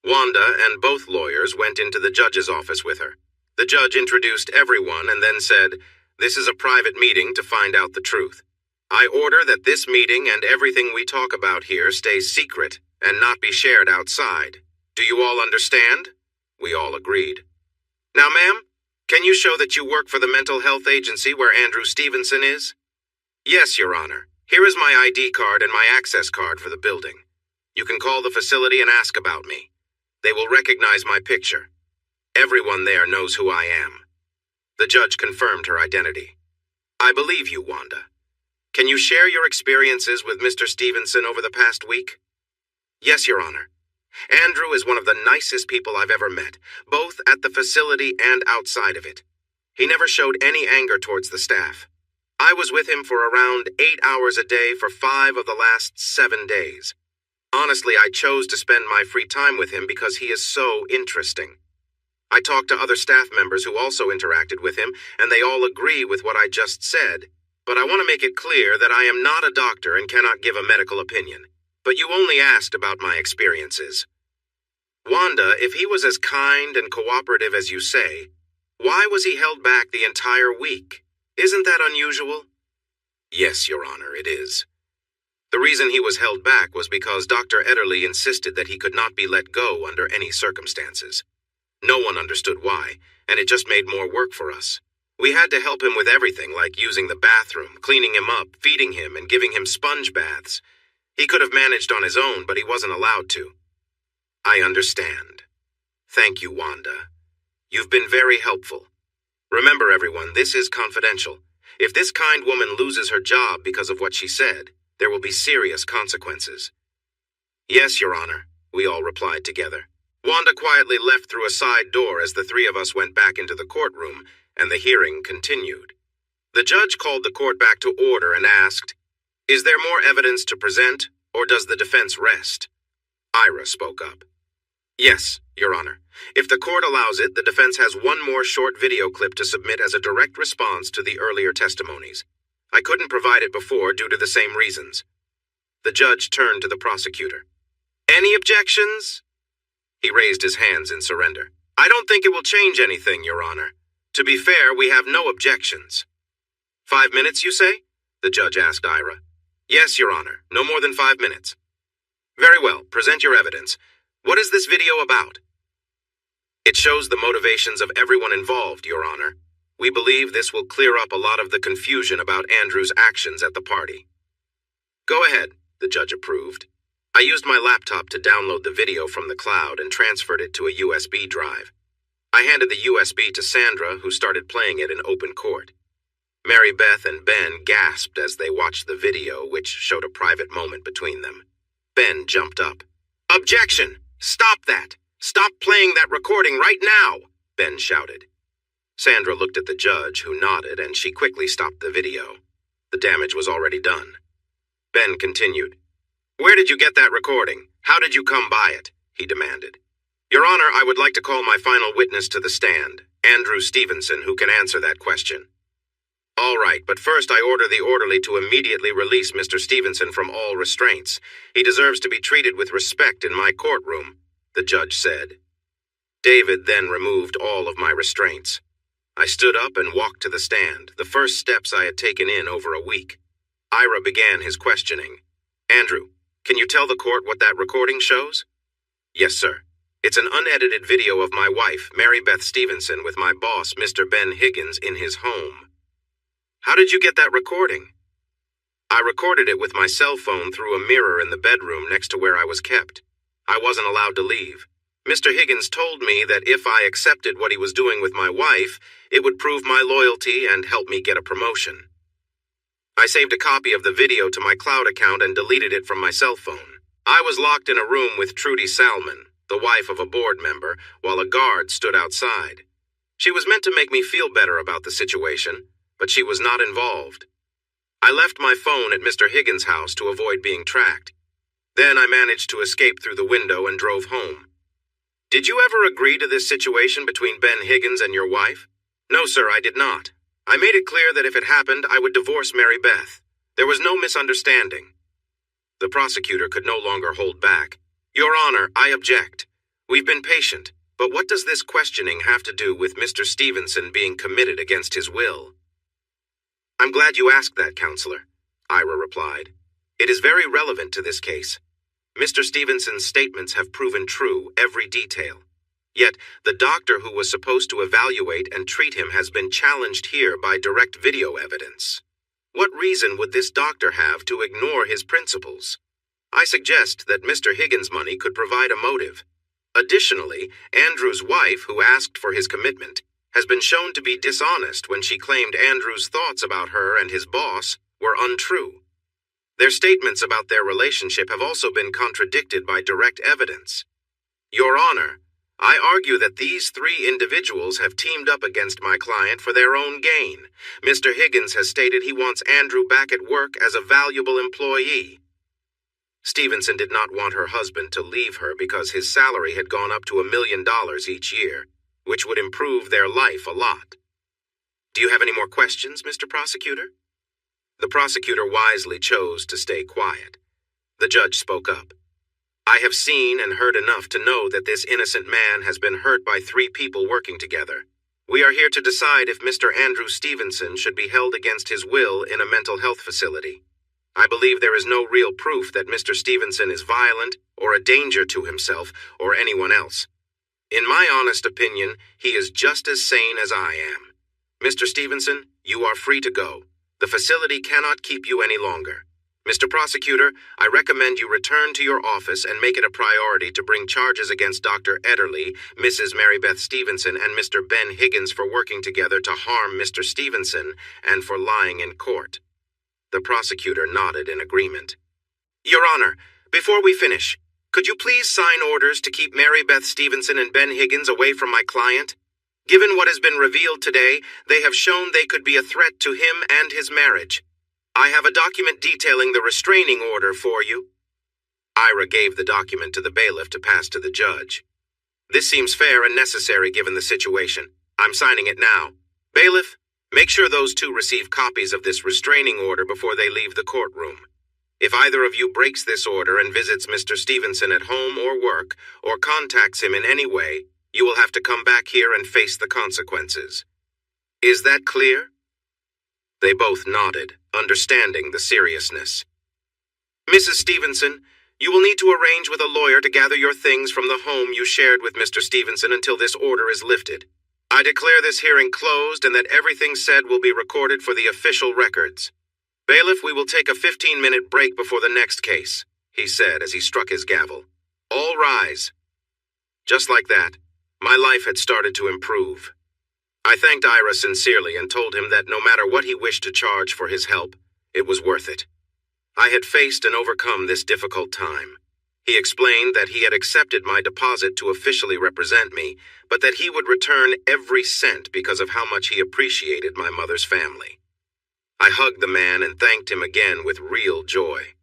Wanda and both lawyers went into the judge's office with her. The judge introduced everyone and then said, "This is a private meeting to find out the truth. I order that this meeting and everything we talk about here stay secret and not be shared outside. Do you all understand?" We all agreed. Now, ma'am, can you show that you work for the mental health agency where Andrew Stevenson is? Yes, Your Honor. Here is my ID card and my access card for the building. You can call the facility and ask about me. They will recognize my picture. Everyone there knows who I am. The judge confirmed her identity. I believe you, Wanda. Can you share your experiences with Mr. Stevenson over the past week? Yes, Your Honor. Andrew is one of the nicest people I've ever met, both at the facility and outside of it. He never showed any anger towards the staff. I was with him for around 8 hours a day for 5 of the last 7 days. Honestly, I chose to spend my free time with him because he is so interesting. I talked to other staff members who also interacted with him, and they all agree with what I just said. But I want to make it clear that I am not a doctor and cannot give a medical opinion. But you only asked about my experiences. Wanda, if he was as kind and cooperative as you say, why was he held back the entire week? Isn't that unusual? Yes, Your Honor, it is. The reason he was held back was because Dr. Ederle insisted that he could not be let go under any circumstances. No one understood why, and it just made more work for us. We had to help him with everything, like using the bathroom, cleaning him up, feeding him, and giving him sponge baths. He could have managed on his own, but he wasn't allowed to. I understand. Thank you, Wanda. You've been very helpful. Remember, everyone, this is confidential. If this kind woman loses her job because of what she said, there will be serious consequences. Yes, Your Honor, we all replied together. Wanda quietly left through a side door as the 3 of us went back into the courtroom, and the hearing continued. The judge called the court back to order and asked, "Is there more evidence to present, or does the defense rest?" Ira spoke up. Yes, Your Honor. If the court allows it, the defense has one more short video clip to submit as a direct response to the earlier testimonies. I couldn't provide it before due to the same reasons. The judge turned to the prosecutor. Any objections? He raised his hands in surrender. I don't think it will change anything, Your Honor. To be fair, we have no objections. 5 minutes, you say? The judge asked Ira. Yes, Your Honor. No more than 5 minutes. Very well. Present your evidence. What is this video about? It shows the motivations of everyone involved, Your Honor. We believe this will clear up a lot of the confusion about Andrew's actions at the party. Go ahead, the judge approved. I used my laptop to download the video from the cloud and transferred it to a USB drive. I handed the USB to Sandra, who started playing it in open court. Mary Beth and Ben gasped as they watched the video, which showed a private moment between them. Ben jumped up. Objection! Stop that! Stop playing that recording right now! Ben shouted. Sandra looked at the judge, who nodded, and she quickly stopped the video. The damage was already done. Ben continued. Where did you get that recording? How did you come by it? He demanded. Your Honor, I would like to call my final witness to the stand, Andrew Stevenson, who can answer that question. All right, but first I order the orderly to immediately release Mr. Stevenson from all restraints. He deserves to be treated with respect in my courtroom, the judge said. David then removed all of my restraints. I stood up and walked to the stand, the first steps I had taken in over a week. Ira began his questioning. Andrew, can you tell the court what that recording shows? Yes, sir. It's an unedited video of my wife, Mary Beth Stevenson, with my boss, Mr. Ben Higgins, in his home. How did you get that recording? I recorded it with my cell phone through a mirror in the bedroom next to where I was kept. I wasn't allowed to leave. Mr. Higgins told me that if I accepted what he was doing with my wife, it would prove my loyalty and help me get a promotion. I saved a copy of the video to my cloud account and deleted it from my cell phone. I was locked in a room with Trudy Salmon, the wife of a board member, while a guard stood outside. She was meant to make me feel better about the situation, but she was not involved. I left my phone at Mr. Higgins' house to avoid being tracked. Then I managed to escape through the window and drove home. Did you ever agree to this situation between Ben Higgins and your wife? No, sir, I did not. I made it clear that if it happened, I would divorce Mary Beth. There was no misunderstanding. The prosecutor could no longer hold back. Your Honor, I object. We've been patient, but what does this questioning have to do with Mr. Stevenson being committed against his will? I'm glad you asked that, Counselor, Ira replied. It is very relevant to this case. Mr. Stevenson's statements have proven true, every detail. Yet, the doctor who was supposed to evaluate and treat him has been challenged here by direct video evidence. What reason would this doctor have to ignore his principles? I suggest that Mr. Higgins' money could provide a motive. Additionally, Andrew's wife, who asked for his commitment, has been shown to be dishonest when she claimed Andrew's thoughts about her and his boss were untrue. Their statements about their relationship have also been contradicted by direct evidence. Your Honor, I argue that these three individuals have teamed up against my client for their own gain. Mr. Higgins has stated he wants Andrew back at work as a valuable employee. Stevenson did not want her husband to leave her because his salary had gone up to $1 million each year, which would improve their life a lot. Do you have any more questions, Mr. Prosecutor? The prosecutor wisely chose to stay quiet. The judge spoke up. I have seen and heard enough to know that this innocent man has been hurt by three people working together. We are here to decide if Mr. Andrew Stevenson should be held against his will in a mental health facility. I believe there is no real proof that Mr. Stevenson is violent or a danger to himself or anyone else. In my honest opinion, he is just as sane as I am. Mr. Stevenson, you are free to go. The facility cannot keep you any longer. Mr. Prosecutor, I recommend you return to your office and make it a priority to bring charges against Dr. Ederle, Mrs. Mary Beth Stevenson, and Mr. Ben Higgins for working together to harm Mr. Stevenson and for lying in court. The prosecutor nodded in agreement. Your Honor, before we finish, could you please sign orders to keep Mary Beth Stevenson and Ben Higgins away from my client? Given what has been revealed today, they have shown they could be a threat to him and his marriage. I have a document detailing the restraining order for you. Ira gave the document to the bailiff to pass to the judge. This seems fair and necessary given the situation. I'm signing it now. Bailiff, make sure those two receive copies of this restraining order before they leave the courtroom. If either of you breaks this order and visits Mr. Stevenson at home or work, or contacts him in any way, you will have to come back here and face the consequences. Is that clear? They both nodded, understanding the seriousness. Mrs. Stevenson, you will need to arrange with a lawyer to gather your things from the home you shared with Mr. Stevenson until this order is lifted. I declare this hearing closed and that everything said will be recorded for the official records. Bailiff, we will take a 15-minute break before the next case, he said as he struck his gavel. All rise. Just like that, my life had started to improve. I thanked Ira sincerely and told him that no matter what he wished to charge for his help, it was worth it. I had faced and overcome this difficult time. He explained that he had accepted my deposit to officially represent me, but that he would return every cent because of how much he appreciated my mother's family. I hugged the man and thanked him again with real joy.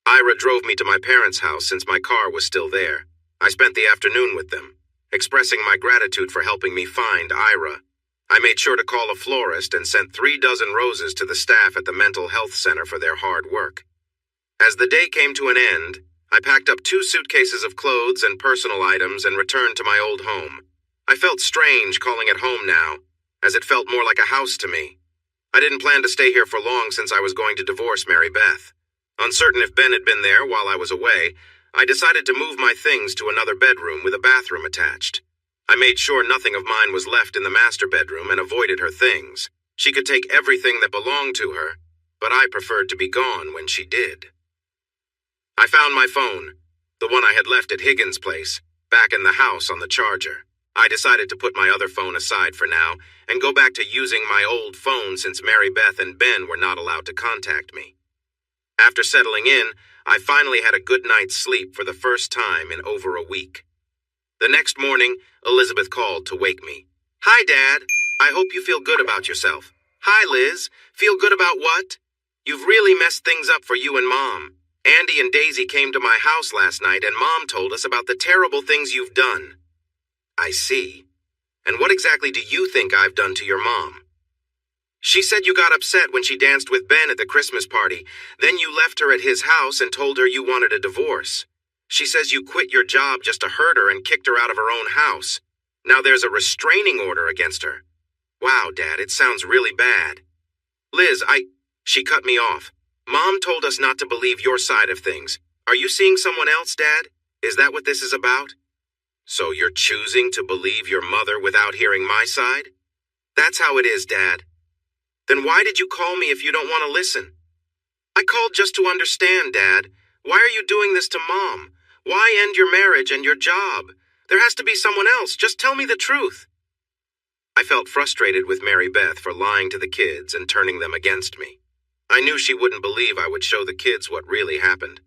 Ira drove me to my parents' house since my car was still there. I spent the afternoon with them, expressing my gratitude for helping me find Ira. I made sure to call a florist and sent 36 roses to the staff at the mental health center for their hard work. As the day came to an end, I packed up 2 suitcases of clothes and personal items and returned to my old home. I felt strange calling it home now, as it felt more like a house to me. I didn't plan to stay here for long since I was going to divorce Mary Beth. Uncertain if Ben had been there while I was away, I decided to move my things to another bedroom with a bathroom attached. I made sure nothing of mine was left in the master bedroom and avoided her things. She could take everything that belonged to her, but I preferred to be gone when she did. I found my phone, the one I had left at Higgins' place, back in the house on the charger. I decided to put my other phone aside for now and go back to using my old phone since Mary Beth and Ben were not allowed to contact me. After settling in, I finally had a good night's sleep for the first time in over a week. The next morning, Elizabeth called to wake me. "Hi, Dad. I hope you feel good about yourself." "Hi, Liz. Feel good about what?" "You've really messed things up for you and Mom. Andy and Daisy came to my house last night and Mom told us about the terrible things you've done." "I see. And what exactly do you think I've done to your mom?" "She said you got upset when she danced with Ben at the Christmas party. Then you left her at his house and told her you wanted a divorce. She says you quit your job just to hurt her and kicked her out of her own house. Now there's a restraining order against her." "Wow, Dad, it sounds really bad." "Liz, She cut me off. "Mom told us not to believe your side of things. Are you seeing someone else, Dad? Is that what this is about?" "So you're choosing to believe your mother without hearing my side?" "That's how it is, Dad." "Then why did you call me if you don't want to listen?" "I called just to understand, Dad. Why are you doing this to Mom? Why end your marriage and your job? There has to be someone else. Just tell me the truth." I felt frustrated with Mary Beth for lying to the kids and turning them against me. I knew she wouldn't believe I would show the kids what really happened.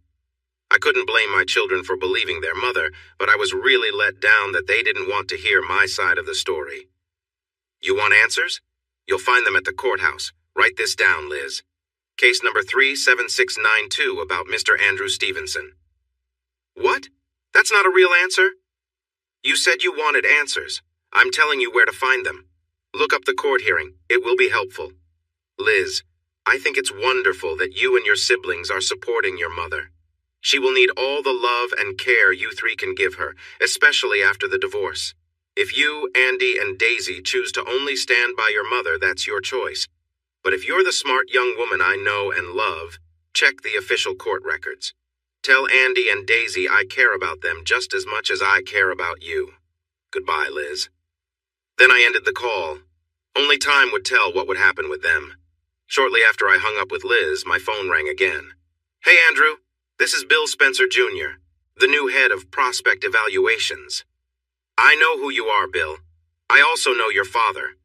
I couldn't blame my children for believing their mother, but I was really let down that they didn't want to hear my side of the story. "You want answers? You'll find them at the courthouse. Write this down, Liz. Case number 37692 about Mr. Andrew Stevenson." "What? That's not a real answer?" "You said you wanted answers. I'm telling you where to find them. Look up the court hearing. It will be helpful. Liz, I think it's wonderful that you and your siblings are supporting your mother. She will need all the love and care you three can give her, especially after the divorce. If you, Andy, and Daisy choose to only stand by your mother, that's your choice. But if you're the smart young woman I know and love, check the official court records. Tell Andy and Daisy I care about them just as much as I care about you. Goodbye, Liz." Then I ended the call. Only time would tell what would happen with them. Shortly after I hung up with Liz, my phone rang again. "Hey, Andrew. This is Bill Spencer, Jr., the new head of Prospect Evaluations. I know who you are, Bill. I also know your father.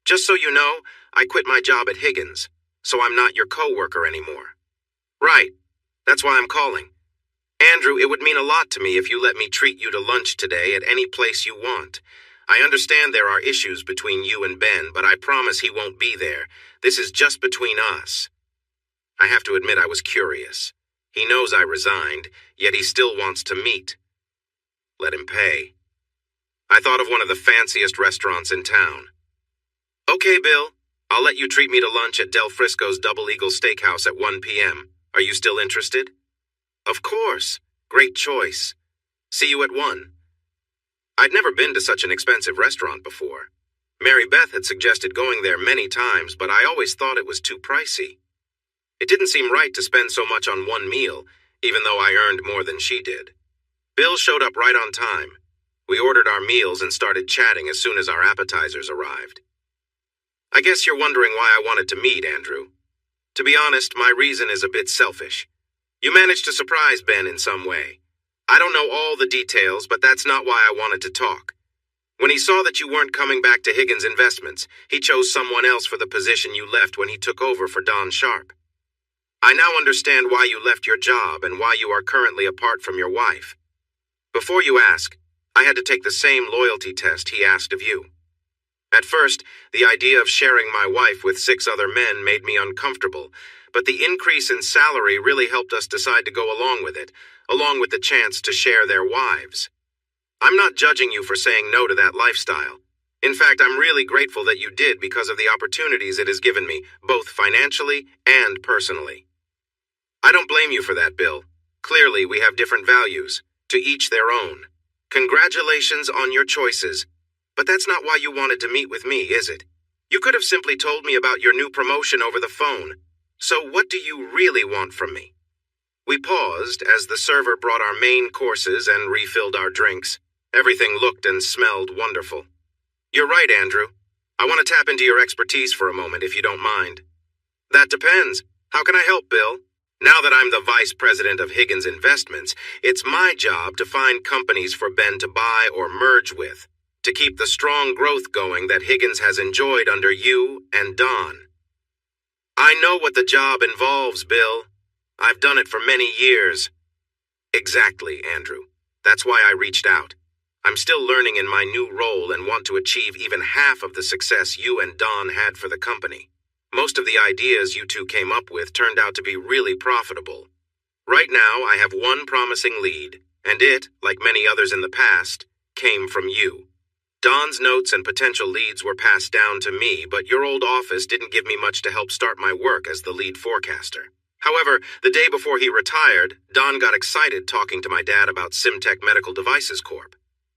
Just so you know, I quit my job at Higgins, so I'm not your co-worker anymore." "Right. That's why I'm calling. Andrew, it would mean a lot to me if you let me treat you to lunch today at any place you want. I understand there are issues between you and Ben, but I promise he won't be there. This is just between us." I have to admit I was curious. He knows I resigned, yet he still wants to meet. Let him pay. I thought of one of the fanciest restaurants in town. "Okay, Bill. I'll let you treat me to lunch at Del Frisco's Double Eagle Steakhouse at 1 p.m. Are you still interested?" "Of course. Great choice. See you at 1. I'd never been to such an expensive restaurant before. Mary Beth had suggested going there many times, but I always thought it was too pricey. It didn't seem right to spend so much on one meal, even though I earned more than she did. Bill showed up right on time. We ordered our meals and started chatting as soon as our appetizers arrived. I guess you're wondering why I wanted to meet Andrew. To be honest, my reason is a bit selfish. You managed to surprise Ben in some way. I don't know all the details, but that's not why I wanted to talk. When he saw that you weren't coming back to Higgins Investments, he chose someone else for the position you left when he took over for Don Sharp. I now understand why you left your job and why you are currently apart from your wife. Before you ask, I had to take the same loyalty test he asked of you. At first, the idea of sharing my wife with 6 other men made me uncomfortable, but the increase in salary really helped us decide to go along with it, along with the chance to share their wives. I'm not judging you for saying no to that lifestyle. In fact, I'm really grateful that you did because of the opportunities it has given me, both financially and personally. I don't blame you for that, Bill. Clearly, we have different values, to each their own. Congratulations on your choices. But that's not why you wanted to meet with me, is it? You could have simply told me about your new promotion over the phone. So what do you really want from me? We paused as the server brought our main courses and refilled our drinks. Everything looked and smelled wonderful. You're right, Andrew. I want to tap into your expertise for a moment, if you don't mind. That depends. How can I help, Bill? Now that I'm the vice president of Higgins Investments, it's my job to find companies for Ben to buy or merge with, to keep the strong growth going that Higgins has enjoyed under you and Don. I know what the job involves, Bill. I've done it for many years. Exactly, Andrew. That's why I reached out. I'm still learning in my new role and want to achieve even half of the success you and Don had for the company. Most of the ideas you two came up with turned out to be really profitable. Right now, I have one promising lead, and it, like many others in the past, came from you. Don's notes and potential leads were passed down to me, but your old office didn't give me much to help start my work as the lead forecaster. However, the day before he retired, Don got excited talking to my dad about Simtech Medical Devices Corp.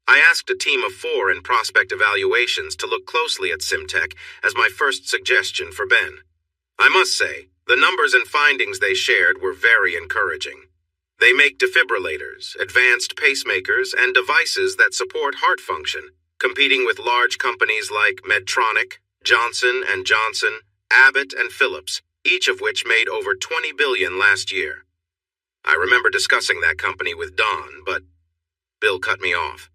I asked a team of 4 in prospect evaluations to look closely at Simtech as my first suggestion for Ben. I must say, the numbers and findings they shared were very encouraging. They make defibrillators, advanced pacemakers, and devices that support heart function, competing with large companies like Medtronic, Johnson & Johnson, Abbott, and Philips, each of which made over $20 billion last year. I remember discussing that company with Don, but Bill cut me off.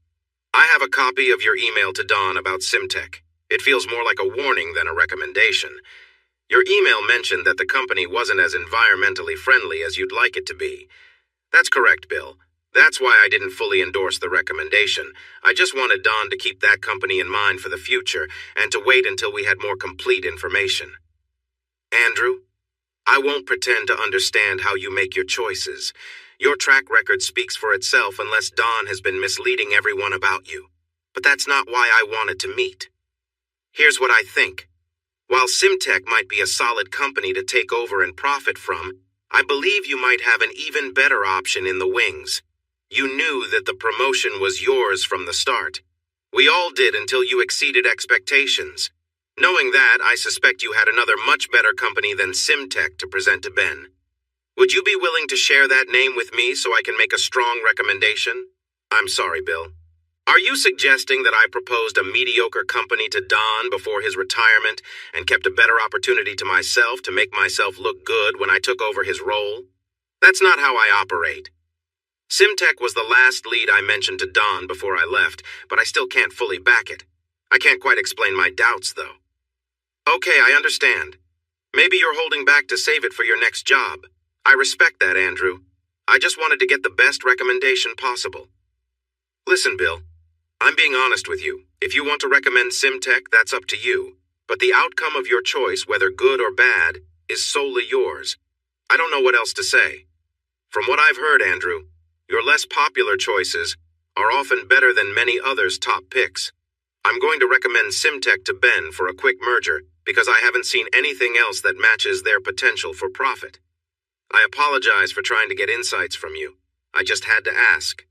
I have a copy of your email to Don about Simtech. It feels more like a warning than a recommendation. Your email mentioned that the company wasn't as environmentally friendly as you'd like it to be. That's correct, Bill. That's why I didn't fully endorse the recommendation. I just wanted Don to keep that company in mind for the future and to wait until we had more complete information. Andrew, I won't pretend to understand how you make your choices. Your track record speaks for itself unless Don has been misleading everyone about you. But that's not why I wanted to meet. Here's what I think. While Simtech might be a solid company to take over and profit from, I believe you might have an even better option in the wings. You knew that the promotion was yours from the start. We all did until you exceeded expectations. Knowing that, I suspect you had another much better company than Simtech to present to Ben. Would you be willing to share that name with me so I can make a strong recommendation? I'm sorry, Bill. Are you suggesting that I proposed a mediocre company to Don before his retirement and kept a better opportunity to myself to make myself look good when I took over his role? That's not how I operate. Simtech was the last lead I mentioned to Don before I left, but I still can't fully back it. I can't quite explain my doubts, though. Okay, I understand. Maybe you're holding back to save it for your next job. I respect that, Andrew. I just wanted to get the best recommendation possible. Listen, Bill, I'm being honest with you. If you want to recommend Simtech, that's up to you. But the outcome of your choice, whether good or bad, is solely yours. I don't know what else to say. From what I've heard, Andrew, your less popular choices are often better than many others' top picks. I'm going to recommend Simtech to Ben for a quick merger because I haven't seen anything else that matches their potential for profit. I apologize for trying to get insights from you. I just had to ask.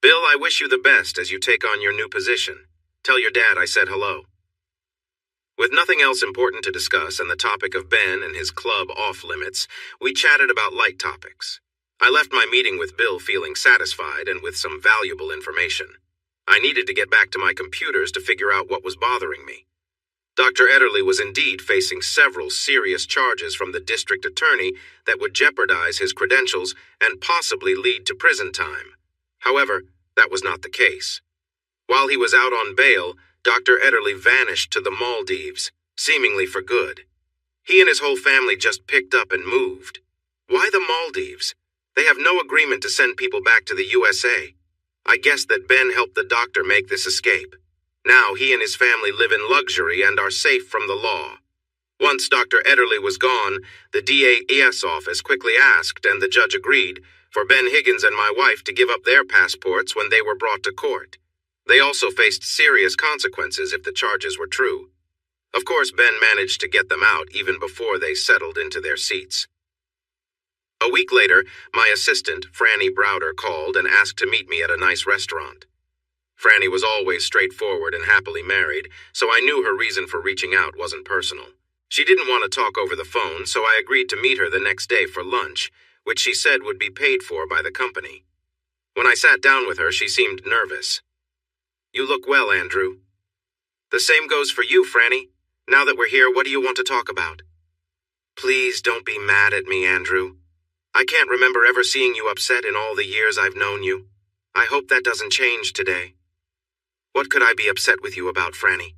Bill, I wish you the best as you take on your new position. Tell your dad I said hello. With nothing else important to discuss and the topic of Ben and his club off limits, we chatted about light topics. I left my meeting with Bill feeling satisfied and with some valuable information. I needed to get back to my computers to figure out what was bothering me. Dr. Ederle was indeed facing several serious charges from the district attorney that would jeopardize his credentials and possibly lead to prison time. However, that was not the case. While he was out on bail, Dr. Ederle vanished to the Maldives, seemingly for good. He and his whole family just picked up and moved. Why the Maldives? They have no agreement to send people back to the USA. I guess that Ben helped the doctor make this escape. Now he and his family live in luxury and are safe from the law. Once Dr. Ederle was gone, the DA's office quickly asked, and the judge agreed, for Ben Higgins and my wife to give up their passports when they were brought to court. They also faced serious consequences if the charges were true. Of course, Ben managed to get them out even before they settled into their seats. A week later, my assistant, Franny Browder, called and asked to meet me at a nice restaurant. Franny was always straightforward and happily married, so I knew her reason for reaching out wasn't personal. She didn't want to talk over the phone, so I agreed to meet her the next day for lunch. which she said would be paid for by the company. When I sat down with her, she seemed nervous. "You look well, Andrew." "The same goes for you, Franny. Now that we're here, what do you want to talk about?" "Please don't be mad at me, Andrew. I can't remember ever seeing you upset in all the years I've known you. I hope that doesn't change today." "What could I be upset with you about, Franny?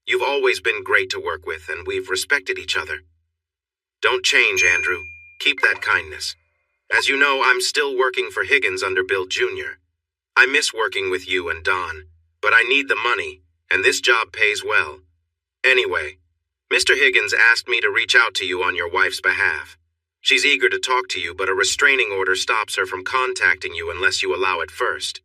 You've always been great to work with, and we've respected each other." "Don't change, Andrew. Keep that kindness. As you know, I'm still working for Higgins under Bill Jr. I miss working with you and Don, but I need the money, and this job pays well. Anyway, Mr. Higgins asked me to reach out to you on your wife's behalf. She's eager to talk to you, but a restraining order stops her from contacting you unless you allow it first.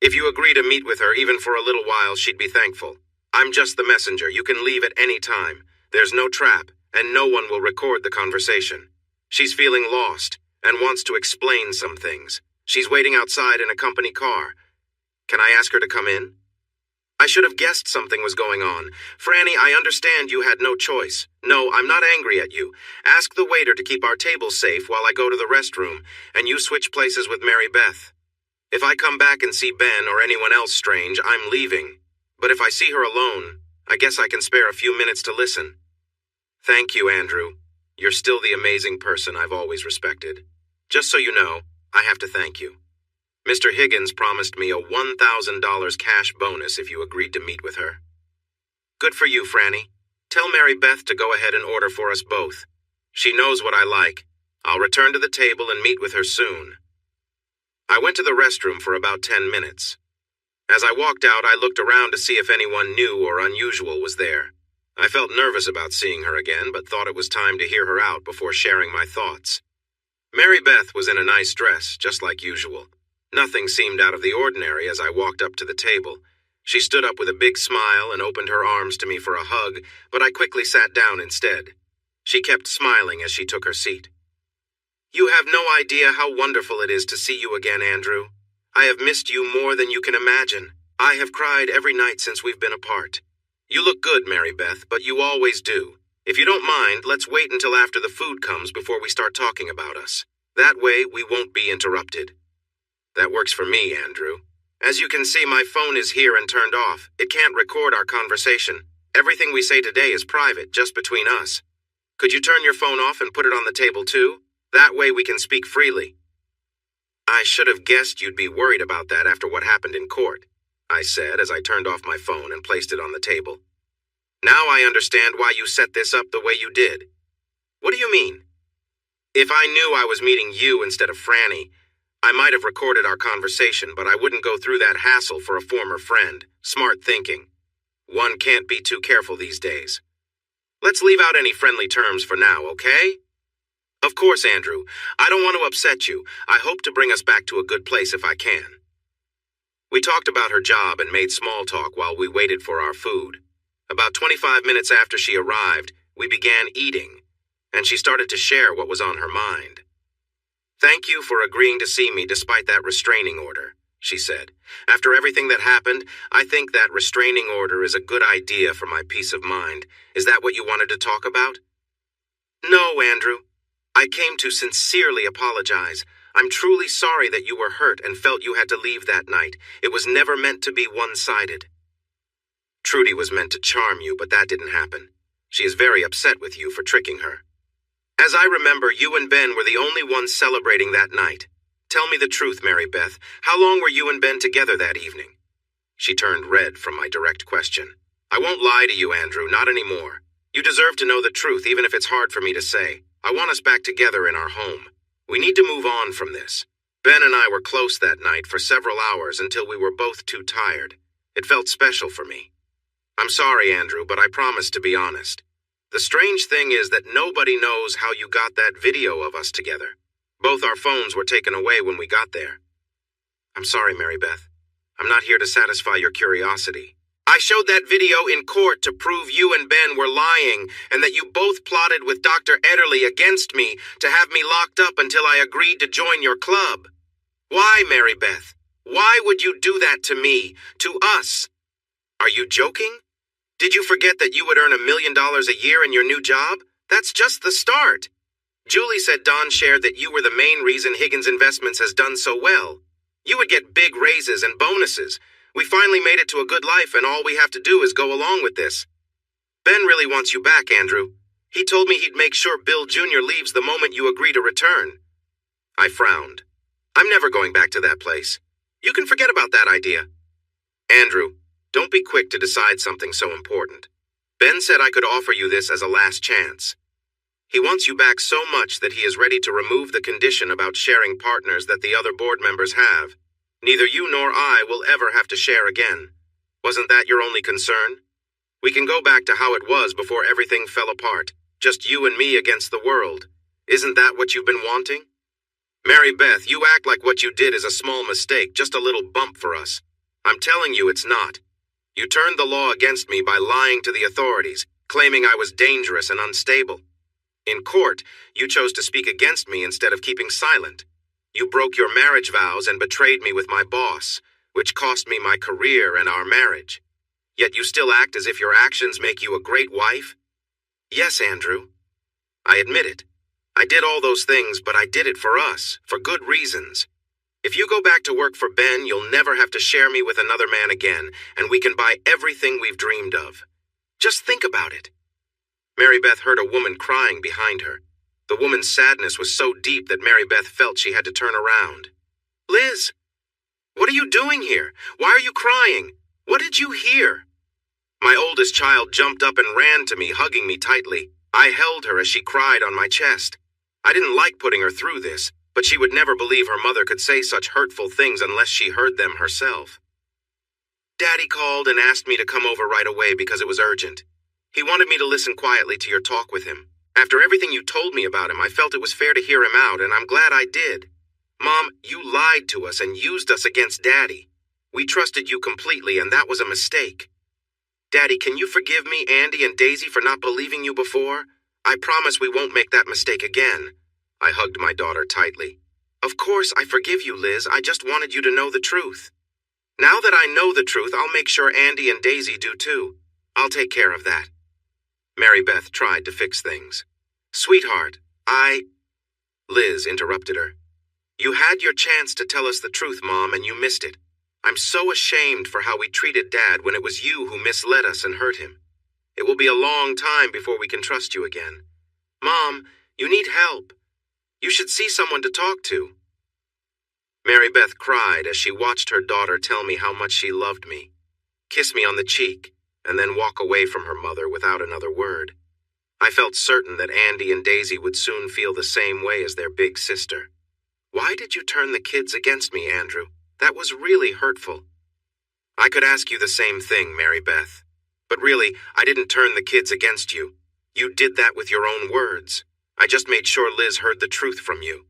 If you agree to meet with her even for a little while, she'd be thankful. I'm just the messenger. You can leave at any time. There's no trap, and no one will record the conversation. She's feeling lost and wants to explain some things. She's waiting outside in a company car. Can I ask her to come in?" "I should have guessed something was going on. Franny, I understand you had no choice. No, I'm not angry at you. Ask the waiter to keep our table safe while I go to the restroom, and you switch places with Mary Beth. If I come back and see Ben or anyone else strange, I'm leaving. But if I see her alone, I guess I can spare a few minutes to listen." "Thank you, Andrew. You're still the amazing person I've always respected. Just so you know, I have to thank you. Mr. Higgins promised me a $1,000 cash bonus if you agreed to meet with her." "Good for you, Franny. Tell Mary Beth to go ahead and order for us both. She knows what I like. I'll return to the table and meet with her soon." I went to the restroom for about 10 minutes. As I walked out, I looked around to see if anyone new or unusual was there. I felt nervous about seeing her again, but thought it was time to hear her out before sharing my thoughts. Mary Beth was in a nice dress, just like usual. Nothing seemed out of the ordinary as I walked up to the table. She stood up with a big smile and opened her arms to me for a hug, but I quickly sat down instead. She kept smiling as she took her seat. "You have no idea how wonderful it is to see you again, Andrew. I have missed you more than you can imagine. I have cried every night since we've been apart. You look good, Mary Beth, but you always do. If you don't mind, let's wait until after the food comes before we start talking about us. That way, we won't be interrupted." "That works for me, Andrew. As you can see, my phone is here and turned off. It can't record our conversation. Everything we say today is private, just between us. Could you turn your phone off and put it on the table too? That way we can speak freely." "I should have guessed you'd be worried about that after what happened in court," I said as I turned off my phone and placed it on the table. "Now I understand why you set this up the way you did." "What do you mean?" "If I knew I was meeting you instead of Franny, I might have recorded our conversation, but I wouldn't go through that hassle for a former friend. Smart thinking. One can't be too careful these days. Let's leave out any friendly terms for now, okay?" "Of course, Andrew. I don't want to upset you. I hope to bring us back to a good place if I can." We talked about her job and made small talk while we waited for our food. About 25 minutes after she arrived, we began eating, and she started to share what was on her mind. "Thank you for agreeing to see me despite that restraining order," she said. "After everything that happened, I think that restraining order is a good idea for my peace of mind. Is that what you wanted to talk about?" "No, Andrew. I came to sincerely apologize. I'm truly sorry that you were hurt and felt you had to leave that night. It was never meant to be one-sided. Trudy was meant to charm you, but that didn't happen. She is very upset with you for tricking her. As I remember, you and Ben were the only ones celebrating that night. Tell me the truth, Mary Beth. How long were you and Ben together that evening?" She turned red from my direct question. "I won't lie to you, Andrew, not anymore. You deserve to know the truth, even if it's hard for me to say. I want us back together in our home. We need to move on from this. Ben and I were close that night for several hours until we were both too tired. It felt special for me. I'm sorry, Andrew, but I promise to be honest. The strange thing is that nobody knows how you got that video of us together. Both our phones were taken away when we got there." "I'm sorry, Mary Beth. I'm not here to satisfy your curiosity. I showed that video in court to prove you and Ben were lying and that you both plotted with Dr. Ederle against me to have me locked up until I agreed to join your club. Why, Mary Beth? Why would you do that to me, to us? Are you joking? Did you forget that you would earn $1 million a year in your new job? That's just the start. Julie said Don shared that you were the main reason Higgins Investments has done so well. You would get big raises and bonuses. We finally made it to a good life, and all we have to do is go along with this. Ben really wants you back, Andrew. He told me he'd make sure Bill Jr. leaves the moment you agree to return. I frowned. I'm never going back to that place. You can forget about that idea. Andrew, don't be quick to decide something so important. Ben said I could offer you this as a last chance. He wants you back so much that he is ready to remove the condition about sharing partners that the other board members have. Neither you nor I will ever have to share again. Wasn't that your only concern? We can go back to how it was before everything fell apart. Just you and me against the world. Isn't that what you've been wanting? Mary Beth, you act like what you did is a small mistake, just a little bump for us. I'm telling you it's not. You turned the law against me by lying to the authorities, claiming I was dangerous and unstable. In court, you chose to speak against me instead of keeping silent. You broke your marriage vows and betrayed me with my boss, which cost me my career and our marriage. Yet you still act as if your actions make you a great wife? Yes, Andrew. I admit it. I did all those things, but I did it for us, for good reasons. If you go back to work for Ben, you'll never have to share me with another man again, and we can buy everything we've dreamed of. Just think about it. Mary Beth heard a woman crying behind her. The woman's sadness was so deep that Mary Beth felt she had to turn around. Liz, what are you doing here? Why are you crying? What did you hear? My oldest child jumped up and ran to me, hugging me tightly. I held her as she cried on my chest. I didn't like putting her through this, but she would never believe her mother could say such hurtful things unless she heard them herself. Daddy called and asked me to come over right away because it was urgent. He wanted me to listen quietly to your talk with him. After everything you told me about him, I felt it was fair to hear him out, and I'm glad I did. Mom, you lied to us and used us against Daddy. We trusted you completely, and that was a mistake. Daddy, can you forgive me, Andy, and Daisy for not believing you before? I promise we won't make that mistake again. I hugged my daughter tightly. Of course, I forgive you, Liz. I just wanted you to know the truth. Now that I know the truth, I'll make sure Andy and Daisy do too. I'll take care of that. Mary Beth tried to fix things. Sweetheart, Liz interrupted her. You had your chance to tell us the truth, Mom, and you missed it. I'm so ashamed for how we treated Dad when it was you who misled us and hurt him. It will be a long time before we can trust you again. Mom, you need help. You should see someone to talk to. Mary Beth cried as she watched her daughter tell me how much she loved me, kiss me on the cheek, and then walk away from her mother without another word. I felt certain that Andy and Daisy would soon feel the same way as their big sister. Why did you turn the kids against me, Andrew? That was really hurtful. I could ask you the same thing, Mary Beth. But really, I didn't turn the kids against you. You did that with your own words. I just made sure Liz heard the truth from you.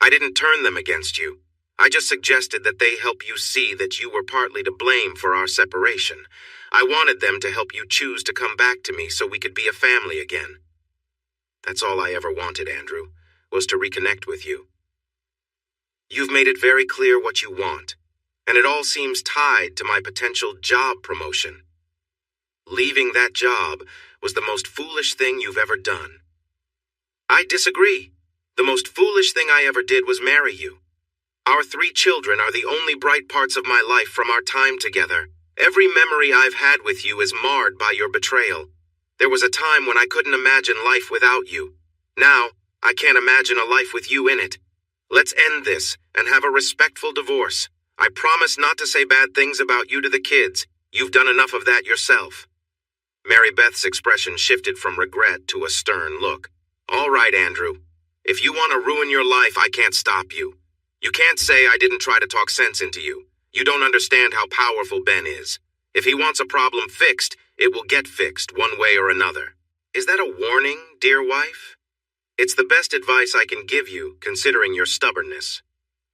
I didn't turn them against you. I just suggested that they help you see that you were partly to blame for our separation. I wanted them to help you choose to come back to me so we could be a family again. That's all I ever wanted, Andrew, was to reconnect with you. You've made it very clear what you want, and it all seems tied to my potential job promotion. Leaving that job was the most foolish thing you've ever done. I disagree. The most foolish thing I ever did was marry you. Our 3 children are the only bright parts of my life from our time together. Every memory I've had with you is marred by your betrayal. There was a time when I couldn't imagine life without you. Now, I can't imagine a life with you in it. Let's end this and have a respectful divorce. I promise not to say bad things about you to the kids. You've done enough of that yourself. Mary Beth's expression shifted from regret to a stern look. All right, Andrew. If you want to ruin your life, I can't stop you. You can't say I didn't try to talk sense into you. You don't understand how powerful Ben is. If he wants a problem fixed, it will get fixed one way or another. Is that a warning, dear wife? It's the best advice I can give you, considering your stubbornness.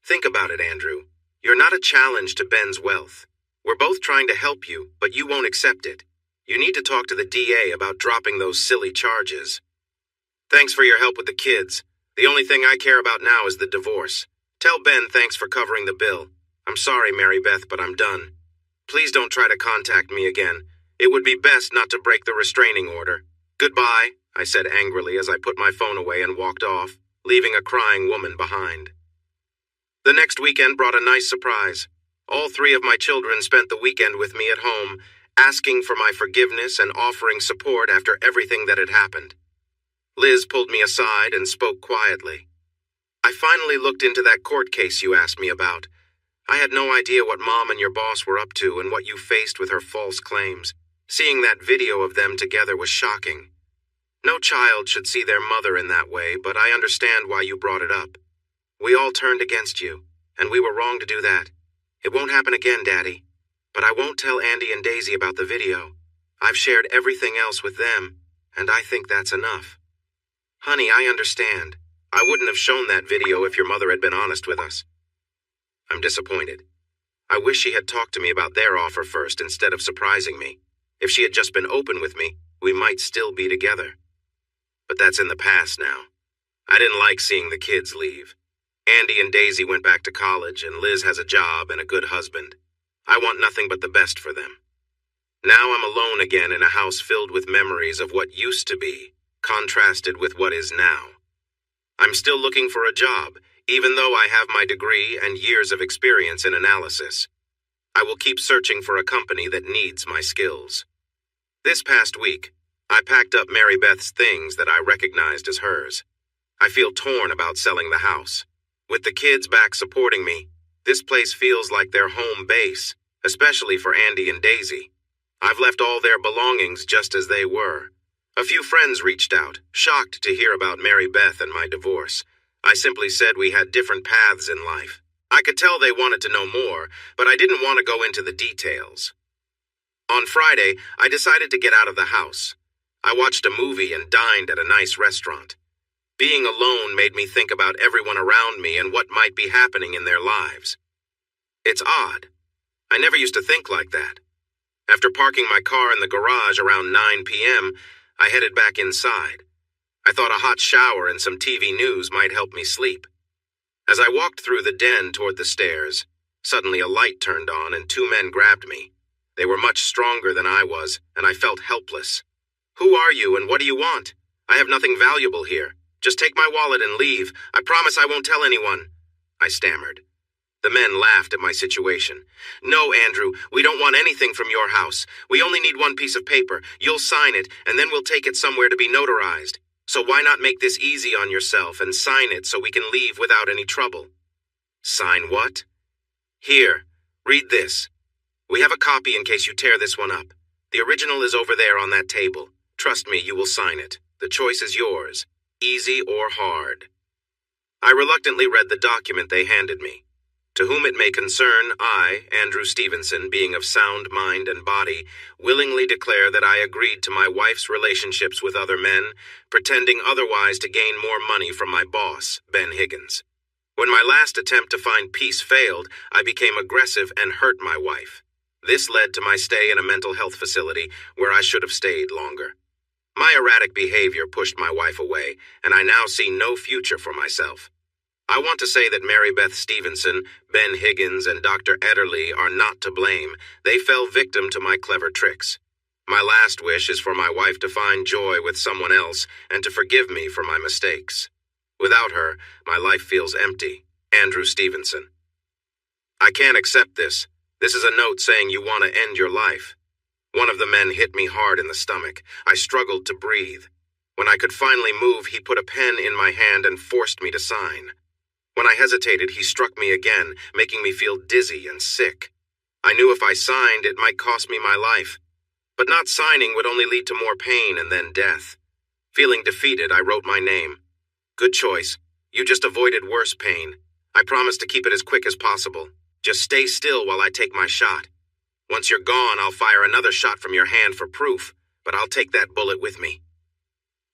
Think about it, Andrew. You're not a challenge to Ben's wealth. We're both trying to help you, but you won't accept it. You need to talk to the DA about dropping those silly charges. Thanks for your help with the kids. The only thing I care about now is the divorce. Tell Ben thanks for covering the bill. I'm sorry, Mary Beth, but I'm done. Please don't try to contact me again. It would be best not to break the restraining order. Goodbye. I said angrily as I put my phone away and walked off, leaving a crying woman behind. The next weekend brought a nice surprise. All three of my children spent the weekend with me at home, asking for my forgiveness and offering support after everything that had happened. Liz pulled me aside and spoke quietly. I finally looked into that court case you asked me about. I had no idea what Mom and your boss were up to and what you faced with her false claims. Seeing that video of them together was shocking. No child should see their mother in that way, but I understand why you brought it up. We all turned against you, and we were wrong to do that. It won't happen again, Daddy. But I won't tell Andy and Daisy about the video. I've shared everything else with them, and I think that's enough. Honey, I understand. I wouldn't have shown that video if your mother had been honest with us. I'm disappointed. I wish she had talked to me about their offer first instead of surprising me. If she had just been open with me, we might still be together. But that's in the past now. I didn't like seeing the kids leave. Andy and Daisy went back to college, and Liz has a job and a good husband. I want nothing but the best for them. Now I'm alone again in a house filled with memories of what used to be, contrasted with what is now. I'm still looking for a job, even though I have my degree and years of experience in analysis. I will keep searching for a company that needs my skills. This past week, I packed up Mary Beth's things that I recognized as hers. I feel torn about selling the house. With the kids back supporting me, this place feels like their home base, especially for Andy and Daisy. I've left all their belongings just as they were. A few friends reached out, shocked to hear about Mary Beth and my divorce. I simply said we had different paths in life. I could tell they wanted to know more, but I didn't want to go into the details. On Friday, I decided to get out of the house. I watched a movie and dined at a nice restaurant. Being alone made me think about everyone around me and what might be happening in their lives. It's odd. I never used to think like that. After parking my car in the garage around 9 p.m., I headed back inside. I thought a hot shower and some TV news might help me sleep. As I walked through the den toward the stairs, suddenly a light turned on and two men grabbed me. They were much stronger than I was, and I felt helpless. "Who are you and what do you want? I have nothing valuable here. Just take my wallet and leave. I promise I won't tell anyone," I stammered. The men laughed at my situation. "No, Andrew, we don't want anything from your house. We only need one piece of paper. You'll sign it, and then we'll take it somewhere to be notarized. So why not make this easy on yourself and sign it so we can leave without any trouble?" "Sign what?" "Here, read this. We have a copy in case you tear this one up. The original is over there on that table. Trust me, you will sign it. The choice is yours, easy or hard." I reluctantly read the document they handed me. To whom it may concern, I, Andrew Stevenson, being of sound mind and body, willingly declare that I agreed to my wife's relationships with other men, pretending otherwise to gain more money from my boss, Ben Higgins. When my last attempt to find peace failed, I became aggressive and hurt my wife. This led to my stay in a mental health facility where I should have stayed longer. My erratic behavior pushed my wife away, and I now see no future for myself. I want to say that Mary Beth Stevenson, Ben Higgins, and Dr. Ederle are not to blame. They fell victim to my clever tricks. My last wish is for my wife to find joy with someone else and to forgive me for my mistakes. Without her, my life feels empty. Andrew Stevenson. I can't accept this. This is a note saying you want to end your life. One of the men hit me hard in the stomach. I struggled to breathe. When I could finally move, he put a pen in my hand and forced me to sign. When I hesitated, he struck me again, making me feel dizzy and sick. I knew if I signed, it might cost me my life. But not signing would only lead to more pain and then death. Feeling defeated, I wrote my name. "Good choice. You just avoided worse pain. I promise to keep it as quick as possible. Just stay still while I take my shot. Once you're gone, I'll fire another shot from your hand for proof, but I'll take that bullet with me."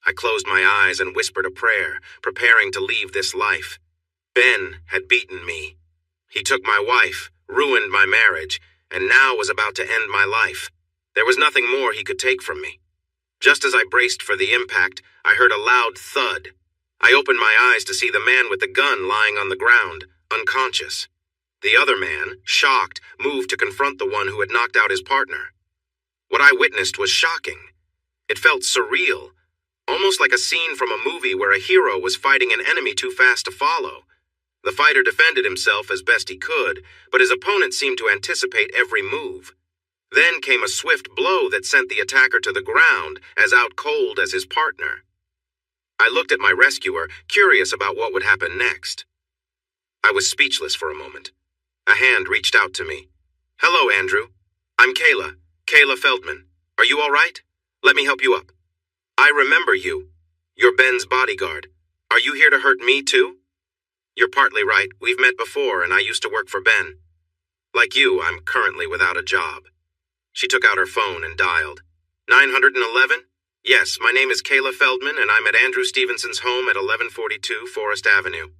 I closed my eyes and whispered a prayer, preparing to leave this life. Ben had beaten me. He took my wife, ruined my marriage, and now was about to end my life. There was nothing more he could take from me. Just as I braced for the impact, I heard a loud thud. I opened my eyes to see the man with the gun lying on the ground, unconscious. The other man, shocked, moved to confront the one who had knocked out his partner. What I witnessed was shocking. It felt surreal. almost like a scene from a movie where a hero was fighting an enemy too fast to follow. The fighter defended himself as best he could, but his opponent seemed to anticipate every move. Then came a swift blow that sent the attacker to the ground, as out cold as his partner. I looked at my rescuer, curious about what would happen next. I was speechless for a moment. A hand reached out to me. "Hello, Andrew. I'm Kayla. Kayla Feldman. Are you all right? Let me help you up." "I remember you. You're Ben's bodyguard. Are you here to hurt me, too?" "You're partly right. We've met before, and I used to work for Ben. Like you, I'm currently without a job." She took out her phone and dialed. 911? "Yes, my name is Kayla Feldman, and I'm at Andrew Stevenson's home at 1142 Forest Avenue.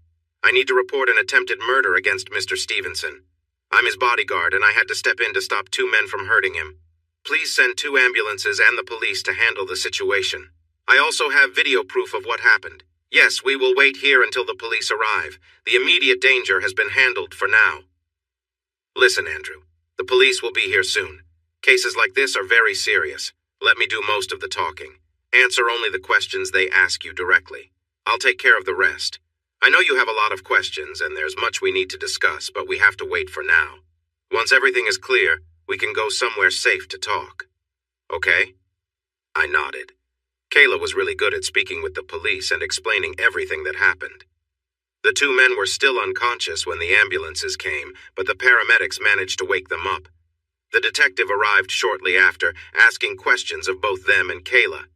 I need to report an attempted murder against Mr. Stevenson. I'm his bodyguard, and I had to step in to stop 2 men from hurting him. Please send 2 ambulances and the police to handle the situation. I also have video proof of what happened. Yes, we will wait here until the police arrive. The immediate danger has been handled for now." "Listen, Andrew, the police will be here soon. Cases like this are very serious. Let me do most of the talking. Answer only the questions they ask you directly. I'll take care of the rest. I know you have a lot of questions, and there's much we need to discuss, but we have to wait for now. Once everything is clear, we can go somewhere safe to talk. Okay?" I nodded. Kayla was really good at speaking with the police and explaining everything that happened. The 2 men were still unconscious when the ambulances came, but the paramedics managed to wake them up. The detective arrived shortly after, asking questions of both them and Kayla.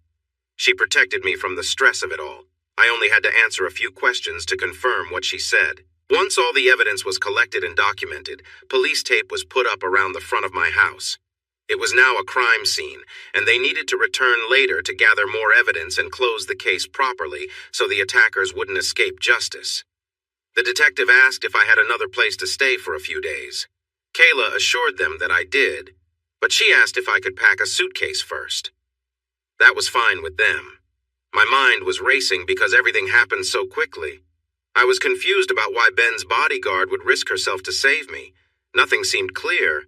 She protected me from the stress of it all. I only had to answer a few questions to confirm what she said. Once all the evidence was collected and documented, police tape was put up around the front of my house. It was now a crime scene, and they needed to return later to gather more evidence and close the case properly so the attackers wouldn't escape justice. The detective asked if I had another place to stay for a few days. Kayla assured them that I did, but she asked if I could pack a suitcase first. That was fine with them. My mind was racing because everything happened so quickly. I was confused about why Ben's bodyguard would risk herself to save me. Nothing seemed clear.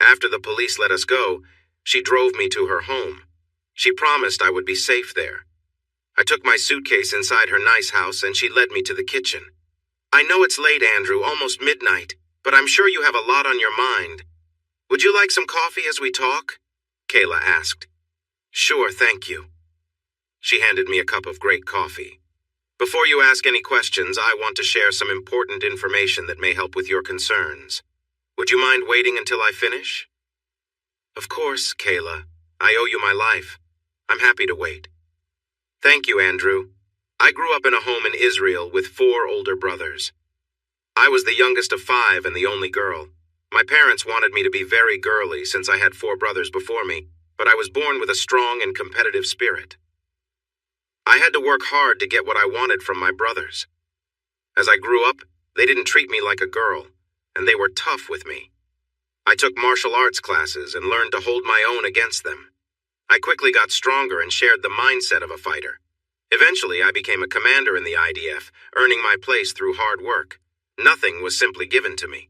After the police let us go, she drove me to her home. She promised I would be safe there. I took my suitcase inside her nice house and she led me to the kitchen. "I know it's late, Andrew, almost midnight, but I'm sure you have a lot on your mind. Would you like some coffee as we talk?" Kayla asked. "Sure, thank you." She handed me a cup of great coffee. "Before you ask any questions, I want to share some important information that may help with your concerns. Would you mind waiting until I finish?" "Of course, Kayla. I owe you my life. I'm happy to wait." "Thank you, Andrew. I grew up in a home in Israel with 4 older brothers. I was the youngest of 5 and the only girl. My parents wanted me to be very girly since I had 4 brothers before me, but I was born with a strong and competitive spirit. I had to work hard to get what I wanted from my brothers. As I grew up, they didn't treat me like a girl, and they were tough with me. I took martial arts classes and learned to hold my own against them. I quickly got stronger and shared the mindset of a fighter. Eventually, I became a commander in the IDF, earning my place through hard work. Nothing was simply given to me.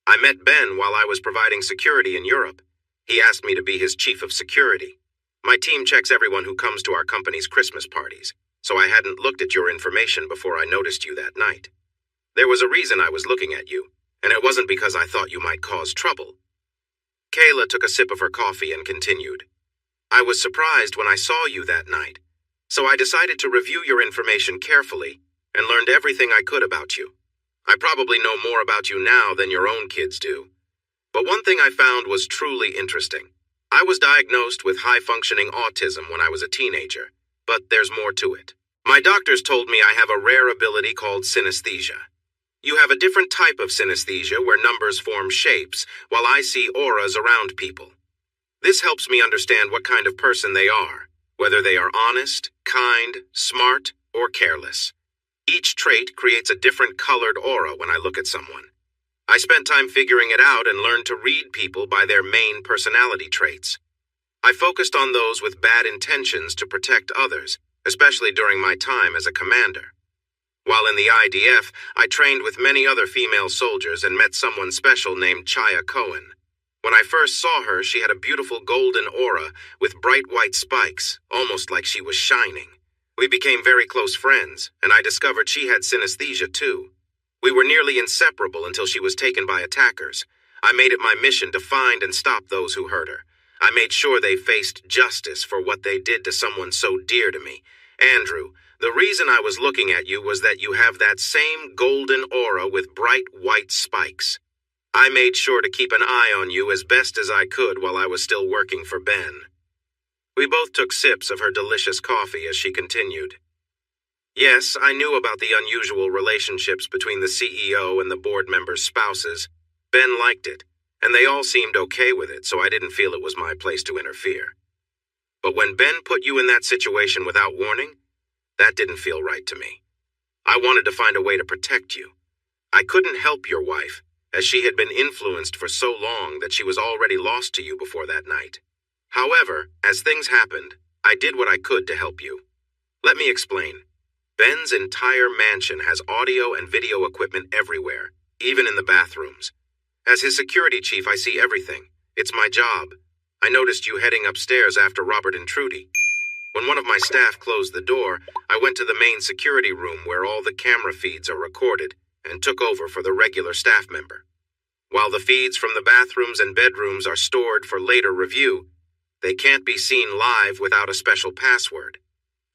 I met Ben while I was providing security in Europe. He asked me to be his chief of security. My team checks everyone who comes to our company's Christmas parties, so I hadn't looked at your information before I noticed you that night. There was a reason I was looking at you, and it wasn't because I thought you might cause trouble." Kayla took a sip of her coffee and continued. "I was surprised when I saw you that night, so I decided to review your information carefully and learned everything I could about you. I probably know more about you now than your own kids do. But one thing I found was truly interesting. I was diagnosed with high-functioning autism when I was a teenager, but there's more to it. My doctors told me I have a rare ability called synesthesia. You have a different type of synesthesia where numbers form shapes, while I see auras around people. This helps me understand what kind of person they are, whether they are honest, kind, smart, or careless. Each trait creates a different colored aura when I look at someone. I spent time figuring it out and learned to read people by their main personality traits. I focused on those with bad intentions to protect others, especially during my time as a commander. While in the IDF, I trained with many other female soldiers and met someone special named Chaya Cohen. When I first saw her, she had a beautiful golden aura with bright white spikes, almost like she was shining. We became very close friends, and I discovered she had synesthesia too. We were nearly inseparable until she was taken by attackers. I made it my mission to find and stop those who hurt her. I made sure they faced justice for what they did to someone so dear to me. Andrew, the reason I was looking at you was that you have that same golden aura with bright white spikes. I made sure to keep an eye on you as best as I could while I was still working for Ben. We both took sips of her delicious coffee as she continued. Yes, I knew about the unusual relationships between the CEO and the board members' spouses. Ben liked it, and they all seemed okay with it, so I didn't feel it was my place to interfere. But when Ben put you in that situation without warning, that didn't feel right to me. I wanted to find a way to protect you. I couldn't help your wife, as she had been influenced for so long that she was already lost to you before that night. However, as things happened, I did what I could to help you. Let me explain. Ben's entire mansion has audio and video equipment everywhere, even in the bathrooms. As his security chief, I see everything. It's my job. I noticed you heading upstairs after Robert and Trudy. When one of my staff closed the door, I went to the main security room where all the camera feeds are recorded and took over for the regular staff member. While the feeds from the bathrooms and bedrooms are stored for later review, they can't be seen live without a special password.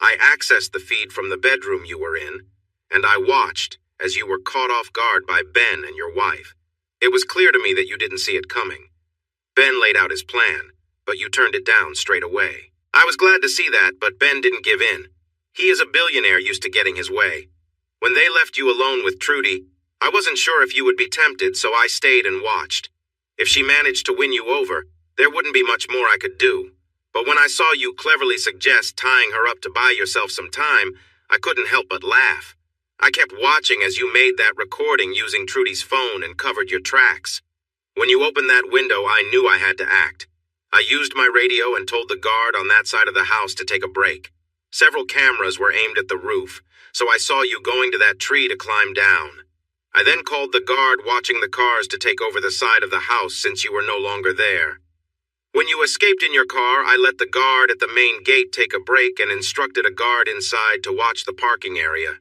I accessed the feed from the bedroom you were in, and I watched as you were caught off guard by Ben and your wife. It was clear to me that you didn't see it coming. Ben laid out his plan, but you turned it down straight away. I was glad to see that, but Ben didn't give in. He is a billionaire used to getting his way. When they left you alone with Trudy, I wasn't sure if you would be tempted, so I stayed and watched. If she managed to win you over, there wouldn't be much more I could do. But when I saw you cleverly suggest tying her up to buy yourself some time, I couldn't help but laugh. I kept watching as you made that recording using Trudy's phone and covered your tracks. When you opened that window, I knew I had to act. I used my radio and told the guard on that side of the house to take a break. Several cameras were aimed at the roof, so I saw you going to that tree to climb down. I then called the guard watching the cars to take over the side of the house since you were no longer there. When you escaped in your car, I let the guard at the main gate take a break and instructed a guard inside to watch the parking area.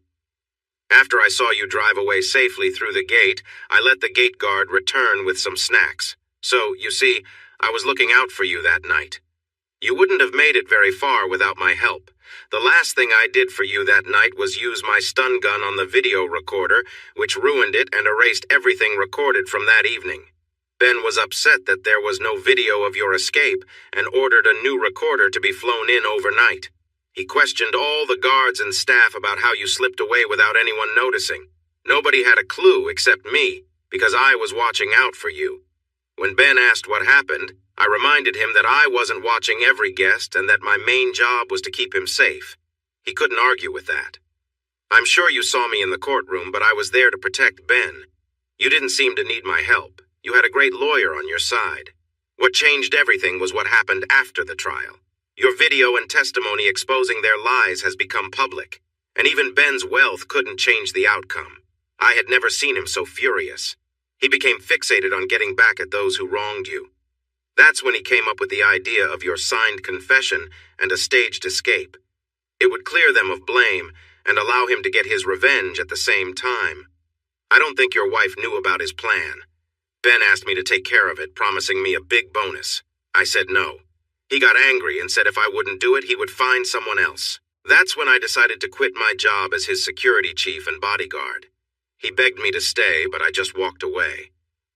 After I saw you drive away safely through the gate, I let the gate guard return with some snacks. So, you see, I was looking out for you that night. You wouldn't have made it very far without my help. The last thing I did for you that night was use my stun gun on the video recorder, which ruined it and erased everything recorded from that evening. Ben was upset that there was no video of your escape and ordered a new recorder to be flown in overnight. He questioned all the guards and staff about how you slipped away without anyone noticing. Nobody had a clue except me, because I was watching out for you. When Ben asked what happened, I reminded him that I wasn't watching every guest and that my main job was to keep him safe. He couldn't argue with that. I'm sure you saw me in the courtroom, but I was there to protect Ben. You didn't seem to need my help. You had a great lawyer on your side. What changed everything was what happened after the trial. Your video and testimony exposing their lies has become public, and even Ben's wealth couldn't change the outcome. I had never seen him so furious. He became fixated on getting back at those who wronged you. That's when he came up with the idea of your signed confession and a staged escape. It would clear them of blame and allow him to get his revenge at the same time. I don't think your wife knew about his plan. Ben asked me to take care of it, promising me a big bonus. I said no. He got angry and said if I wouldn't do it, he would find someone else. That's when I decided to quit my job as his security chief and bodyguard. He begged me to stay, but I just walked away.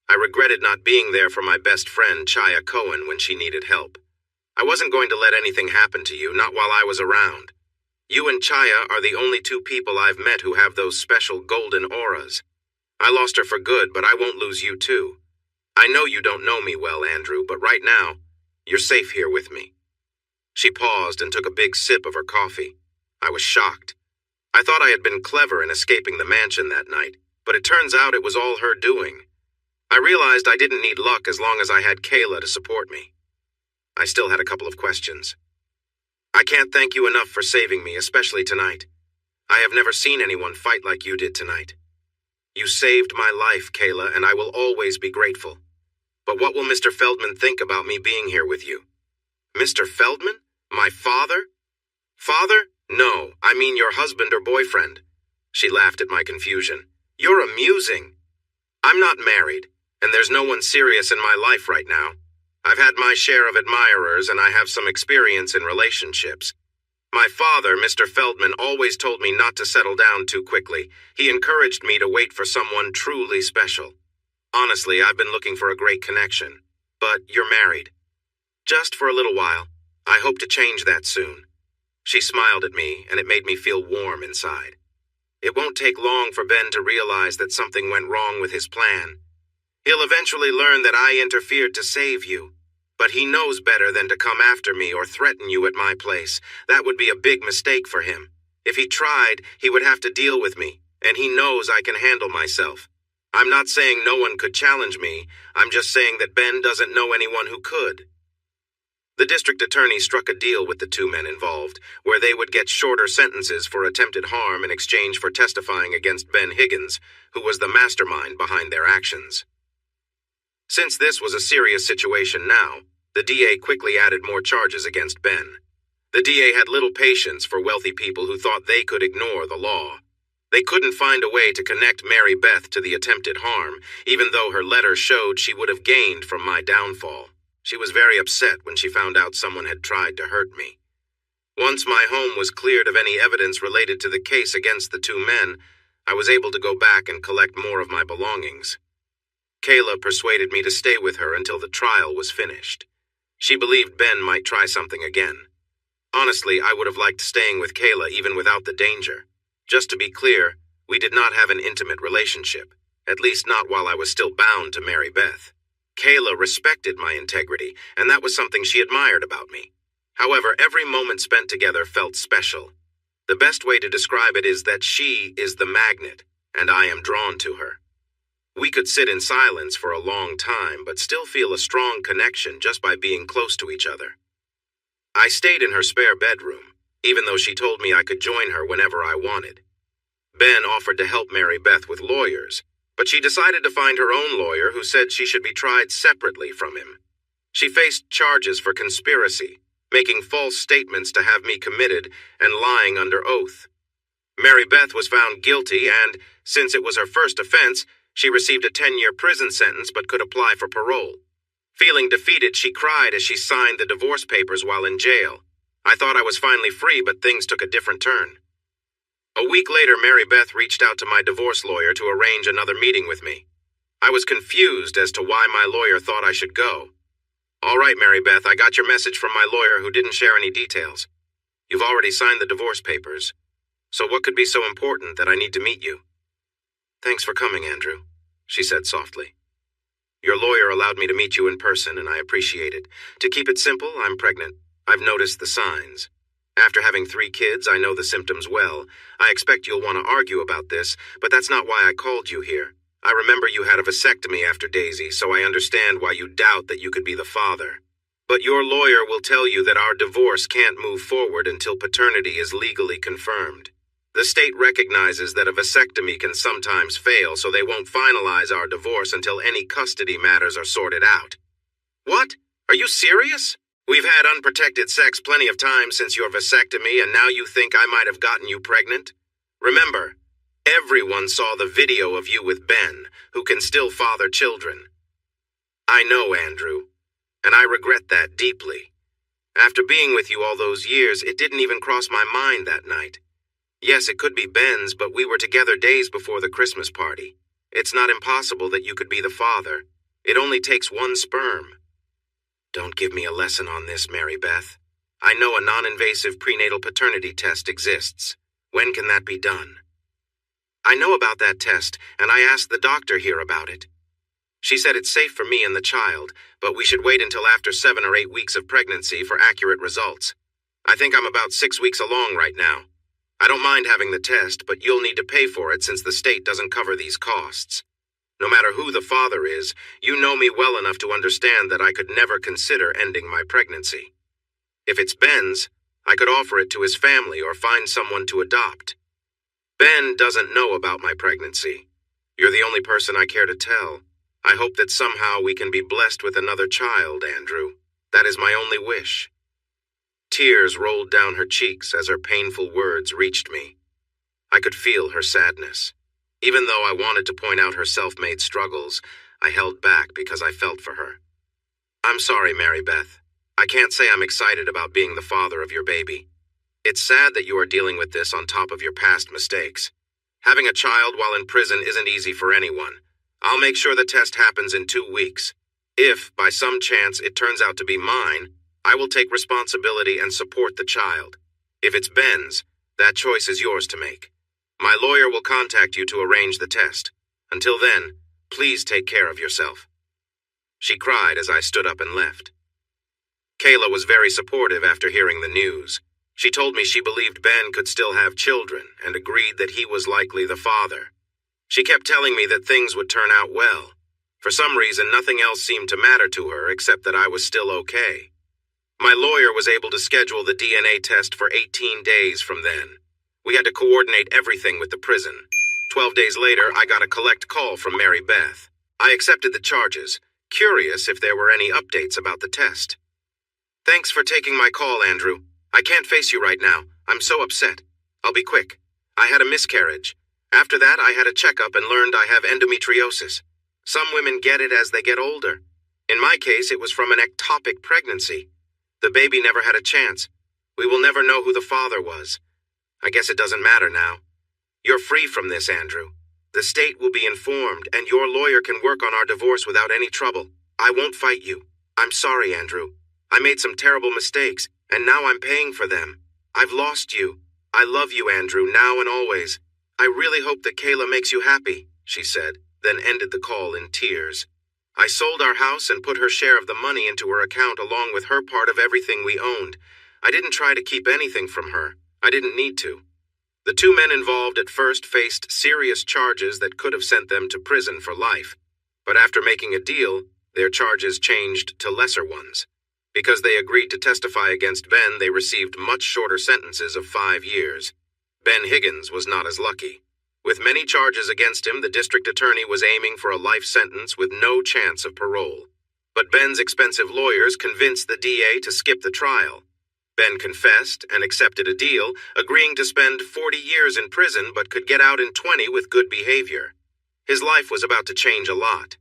I regretted not being there for my best friend, Chaya Cohen, when she needed help. I wasn't going to let anything happen to you, not while I was around. You and Chaya are the only two people I've met who have those special golden auras. I lost her for good, but I won't lose you too. I know you don't know me well, Andrew, but right now, you're safe here with me. She paused and took a big sip of her coffee. I was shocked. I thought I had been clever in escaping the mansion that night, but it turns out it was all her doing. I realized I didn't need luck as long as I had Kayla to support me. I still had a couple of questions. I can't thank you enough for saving me, especially tonight. I have never seen anyone fight like you did tonight. You saved my life, Kayla, and I will always be grateful. But what will Mr. Feldman think about me being here with you? Mr. Feldman? My father? Father? No, I mean your husband or boyfriend. She laughed at my confusion. You're amusing. I'm not married, and there's no one serious in my life right now. I've had my share of admirers, and I have some experience in relationships. My father, Mr. Feldman, always told me not to settle down too quickly. He encouraged me to wait for someone truly special. Honestly, I've been looking for a great connection. But you're married. Just for a little while. I hope to change that soon. She smiled at me, and it made me feel warm inside. It won't take long for Ben to realize that something went wrong with his plan. He'll eventually learn that I interfered to save you. But he knows better than to come after me or threaten you at my place. That would be a big mistake for him. If he tried, he would have to deal with me, and he knows I can handle myself. I'm not saying no one could challenge me. I'm just saying that Ben doesn't know anyone who could. The district attorney struck a deal with the two men involved, where they would get shorter sentences for attempted harm in exchange for testifying against Ben Higgins, who was the mastermind behind their actions. Since this was a serious situation now, the DA quickly added more charges against Ben. The DA had little patience for wealthy people who thought they could ignore the law. They couldn't find a way to connect Mary Beth to the attempted harm, even though her letter showed she would have gained from my downfall. She was very upset when she found out someone had tried to hurt me. Once my home was cleared of any evidence related to the case against the two men, I was able to go back and collect more of my belongings. Kayla persuaded me to stay with her until the trial was finished. She believed Ben might try something again. Honestly, I would have liked staying with Kayla even without the danger. Just to be clear, we did not have an intimate relationship, at least not while I was still bound to Mary Beth. Kayla respected my integrity, and that was something she admired about me. However, every moment spent together felt special. The best way to describe it is that she is the magnet, and I am drawn to her. We could sit in silence for a long time, but still feel a strong connection just by being close to each other. I stayed in her spare bedroom, even though she told me I could join her whenever I wanted. Ben offered to help Mary Beth with lawyers, but she decided to find her own lawyer who said she should be tried separately from him. She faced charges for conspiracy, making false statements to have me committed, and lying under oath. Mary Beth was found guilty and, since it was her first offense, she received a 10-year prison sentence but could apply for parole. Feeling defeated, she cried as she signed the divorce papers while in jail. I thought I was finally free, but things took a different turn. A week later, Mary Beth reached out to my divorce lawyer to arrange another meeting with me. I was confused as to why my lawyer thought I should go. All right, Mary Beth, I got your message from my lawyer who didn't share any details. You've already signed the divorce papers. So what could be so important that I need to meet you? Thanks for coming, Andrew, she said softly. Your lawyer allowed me to meet you in person, and I appreciate it. To keep it simple, I'm pregnant. I've noticed the signs. After having 3 kids, I know the symptoms well. I expect you'll want to argue about this, but that's not why I called you here. I remember you had a vasectomy after Daisy, so I understand why you doubt that you could be the father. But your lawyer will tell you that our divorce can't move forward until paternity is legally confirmed. The state recognizes that a vasectomy can sometimes fail, so they won't finalize our divorce until any custody matters are sorted out. What? Are you serious? We've had unprotected sex plenty of times since your vasectomy, and now you think I might have gotten you pregnant? Remember, everyone saw the video of you with Ben, who can still father children. I know, Andrew, and I regret that deeply. After being with you all those years, it didn't even cross my mind that night. Yes, it could be Ben's, but we were together days before the Christmas party. It's not impossible that you could be the father. It only takes 1 sperm. Don't give me a lesson on this, Mary Beth. I know a non-invasive prenatal paternity test exists. When can that be done? I know about that test, and I asked the doctor here about it. She said it's safe for me and the child, but we should wait until after 7 or 8 weeks of pregnancy for accurate results. I think I'm about 6 weeks along right now. I don't mind having the test, but you'll need to pay for it since the state doesn't cover these costs. No matter who the father is, you know me well enough to understand that I could never consider ending my pregnancy. If it's Ben's, I could offer it to his family or find someone to adopt. Ben doesn't know about my pregnancy. You're the only person I care to tell. I hope that somehow we can be blessed with another child, Andrew. That is my only wish. Tears rolled down her cheeks as her painful words reached me. I could feel her sadness. Even though I wanted to point out her self-made struggles, I held back because I felt for her. I'm sorry, Mary Beth. I can't say I'm excited about being the father of your baby. It's sad that you are dealing with this on top of your past mistakes. Having a child while in prison isn't easy for anyone. I'll make sure the test happens in 2 weeks. If, by some chance, it turns out to be mine, I will take responsibility and support the child. If it's Ben's, that choice is yours to make. My lawyer will contact you to arrange the test. Until then, please take care of yourself. She cried as I stood up and left. Kayla was very supportive after hearing the news. She told me she believed Ben could still have children and agreed that he was likely the father. She kept telling me that things would turn out well. For some reason, nothing else seemed to matter to her except that I was still okay. My lawyer was able to schedule the DNA test for 18 days from then. We had to coordinate everything with the prison. 12 days later, I got a collect call from Mary Beth. I accepted the charges, curious if there were any updates about the test. Thanks for taking my call, Andrew. I can't face you right now. I'm so upset. I'll be quick. I had a miscarriage. After that, I had a checkup and learned I have endometriosis. Some women get it as they get older. In my case, it was from an ectopic pregnancy. The baby never had a chance. We will never know who the father was. I guess it doesn't matter now. You're free from this, Andrew. The state will be informed, and your lawyer can work on our divorce without any trouble. I won't fight you. I'm sorry, Andrew. I made some terrible mistakes, and now I'm paying for them. I've lost you. I love you, Andrew, now and always. I really hope that Kayla makes you happy, she said, then ended the call in tears. I sold our house and put her share of the money into her account along with her part of everything we owned. I didn't try to keep anything from her. I didn't need to. The 2 men involved at first faced serious charges that could have sent them to prison for life. But after making a deal, their charges changed to lesser ones. Because they agreed to testify against Ben, they received much shorter sentences of 5 years. Ben Higgins was not as lucky. With many charges against him, the district attorney was aiming for a life sentence with no chance of parole. But Ben's expensive lawyers convinced the DA to skip the trial. Ben confessed and accepted a deal, agreeing to spend 40 years in prison but could get out in 20 with good behavior. His life was about to change a lot.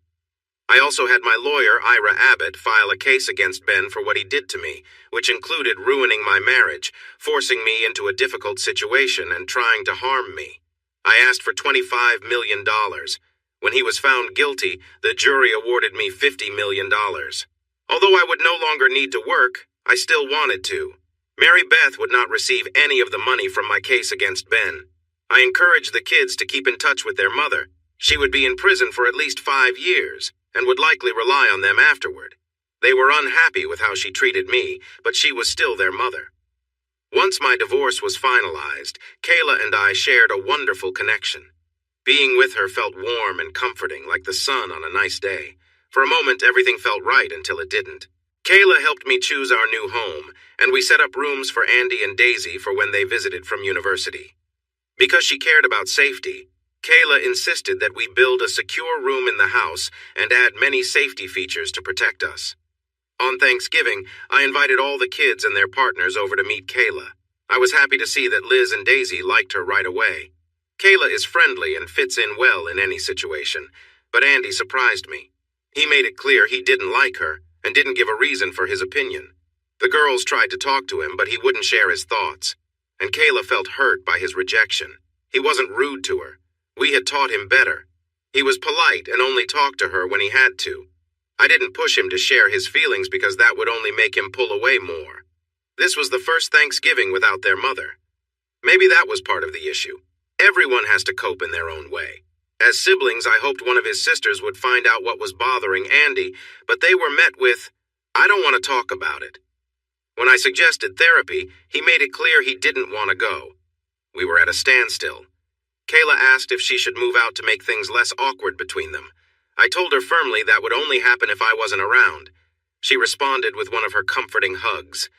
I also had my lawyer, Ira Abbott, file a case against Ben for what he did to me, which included ruining my marriage, forcing me into a difficult situation, and trying to harm me. I asked for $25 million. When he was found guilty, the jury awarded me $50 million. Although I would no longer need to work, I still wanted to. Mary Beth would not receive any of the money from my case against Ben. I encouraged the kids to keep in touch with their mother. She would be in prison for at least 5 years, and would likely rely on them afterward. They were unhappy with how she treated me, but she was still their mother. Once my divorce was finalized, Kayla and I shared a wonderful connection. Being with her felt warm and comforting, like the sun on a nice day. For a moment, everything felt right until it didn't. Kayla helped me choose our new home, and we set up rooms for Andy and Daisy for when they visited from university. Because she cared about safety, Kayla insisted that we build a secure room in the house and add many safety features to protect us. On Thanksgiving, I invited all the kids and their partners over to meet Kayla. I was happy to see that Liz and Daisy liked her right away. Kayla is friendly and fits in well in any situation, but Andy surprised me. He made it clear he didn't like her and didn't give a reason for his opinion. The girls tried to talk to him, but he wouldn't share his thoughts, and Kayla felt hurt by his rejection. He wasn't rude to her. We had taught him better. He was polite and only talked to her when he had to. I didn't push him to share his feelings because that would only make him pull away more. This was the first Thanksgiving without their mother. Maybe that was part of the issue. Everyone has to cope in their own way. As siblings, I hoped one of his sisters would find out what was bothering Andy, but they were met with, "I don't want to talk about it." When I suggested therapy, he made it clear he didn't want to go. We were at a standstill. Kayla asked if she should move out to make things less awkward between them. I told her firmly that would only happen if I wasn't around. She responded with one of her comforting hugs.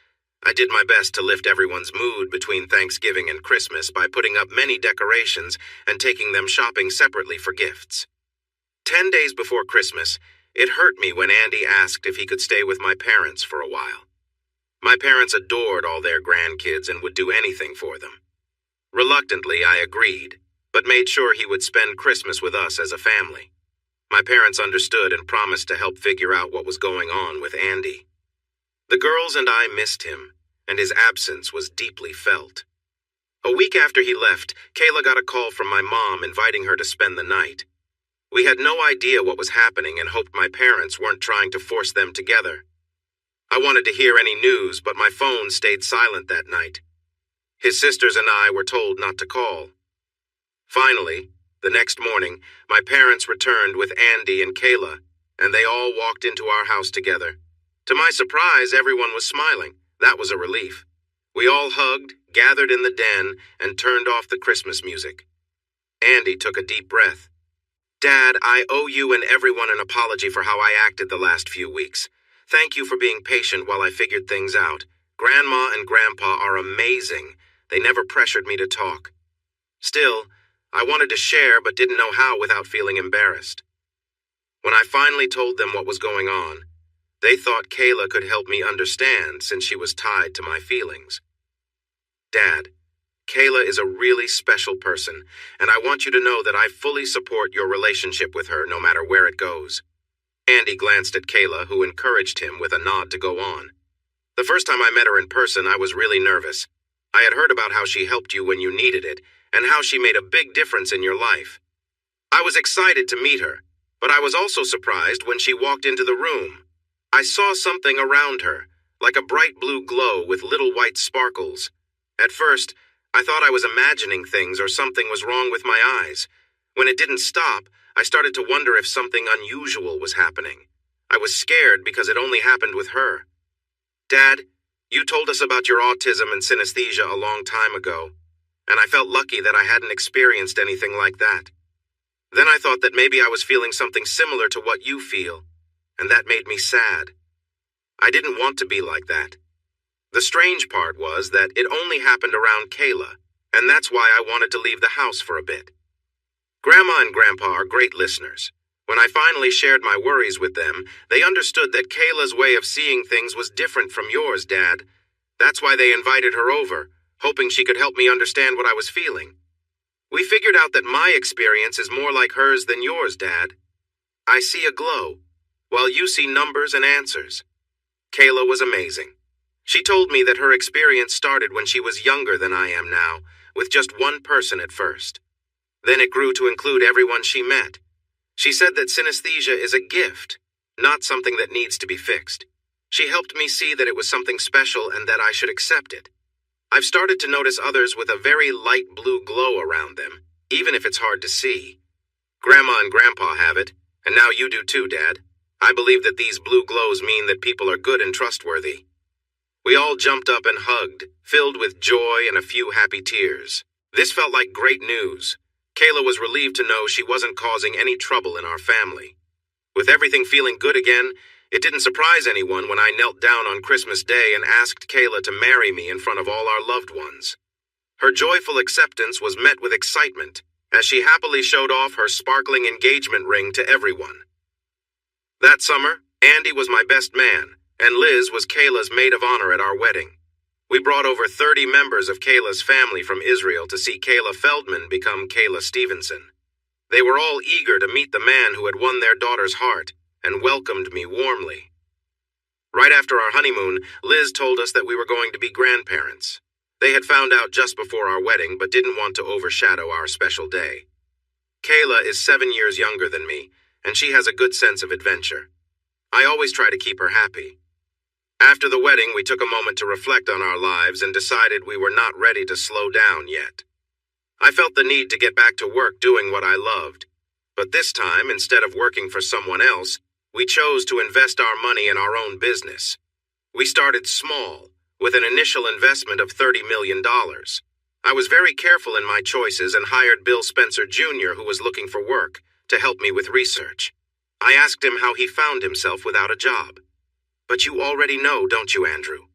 I did my best to lift everyone's mood between Thanksgiving and Christmas by putting up many decorations and taking them shopping separately for gifts. 10 days before Christmas, it hurt me when Andy asked if he could stay with my parents for a while. My parents adored all their grandkids and would do anything for them. Reluctantly, I agreed, but made sure he would spend Christmas with us as a family. My parents understood and promised to help figure out what was going on with Andy. The girls and I missed him, and his absence was deeply felt. A week after he left, Kayla got a call from my mom inviting her to spend the night. We had no idea what was happening and hoped my parents weren't trying to force them together. I wanted to hear any news, but my phone stayed silent that night. His sisters and I were told not to call. Finally, the next morning, my parents returned with Andy and Kayla, and they all walked into our house together. To my surprise, everyone was smiling. That was a relief. We all hugged, gathered in the den, and turned off the Christmas music. Andy took a deep breath. Dad, I owe you and everyone an apology for how I acted the last few weeks. Thank you for being patient while I figured things out. Grandma and Grandpa are amazing. They never pressured me to talk. Still, I wanted to share but didn't know how without feeling embarrassed. When I finally told them what was going on, they thought Kayla could help me understand since she was tied to my feelings. Dad, Kayla is a really special person, and I want you to know that I fully support your relationship with her no matter where it goes. Andy glanced at Kayla, who encouraged him with a nod to go on. The first time I met her in person, I was really nervous. I had heard about how she helped you when you needed it, and how she made a big difference in your life. I was excited to meet her, but I was also surprised when she walked into the room. I saw something around her, like a bright blue glow with little white sparkles. At first, I thought I was imagining things or something was wrong with my eyes. When it didn't stop, I started to wonder if something unusual was happening. I was scared because it only happened with her. Dad, you told us about your autism and synesthesia a long time ago, and I felt lucky that I hadn't experienced anything like that. Then I thought that maybe I was feeling something similar to what you feel, and that made me sad. I didn't want to be like that. The strange part was that it only happened around Kayla, and that's why I wanted to leave the house for a bit. Grandma and Grandpa are great listeners. When I finally shared my worries with them, they understood that Kayla's way of seeing things was different from yours, Dad. That's why they invited her over, hoping she could help me understand what I was feeling. We figured out that my experience is more like hers than yours, Dad. I see a glow, while you see numbers and answers. Kayla was amazing. She told me that her experience started when she was younger than I am now, with just one person at first. Then it grew to include everyone she met. She said that synesthesia is a gift, not something that needs to be fixed. She helped me see that it was something special and that I should accept it. I've started to notice others with a very light blue glow around them, even if it's hard to see. Grandma and Grandpa have it, and now you do too, Dad. I believe that these blue glows mean that people are good and trustworthy. We all jumped up and hugged, filled with joy and a few happy tears. This felt like great news. Kayla was relieved to know she wasn't causing any trouble in our family. With everything feeling good again, it didn't surprise anyone when I knelt down on Christmas Day and asked Kayla to marry me in front of all our loved ones. Her joyful acceptance was met with excitement, as she happily showed off her sparkling engagement ring to everyone. That summer, Andy was my best man, and Liz was Kayla's maid of honor at our wedding. We brought over 30 members of Kayla's family from Israel to see Kayla Feldman become Kayla Stevenson. They were all eager to meet the man who had won their daughter's heart and welcomed me warmly. Right after our honeymoon, Liz told us that we were going to be grandparents. They had found out just before our wedding but didn't want to overshadow our special day. Kayla is 7 years younger than me, and she has a good sense of adventure. I always try to keep her happy. After the wedding, we took a moment to reflect on our lives and decided we were not ready to slow down yet. I felt the need to get back to work doing what I loved. But this time, instead of working for someone else, we chose to invest our money in our own business. We started small, with an initial investment of $30 million. I was very careful in my choices and hired Bill Spencer Jr., who was looking for work, to help me with research. I asked him how he found himself without a job. But you already know, don't you, Andrew?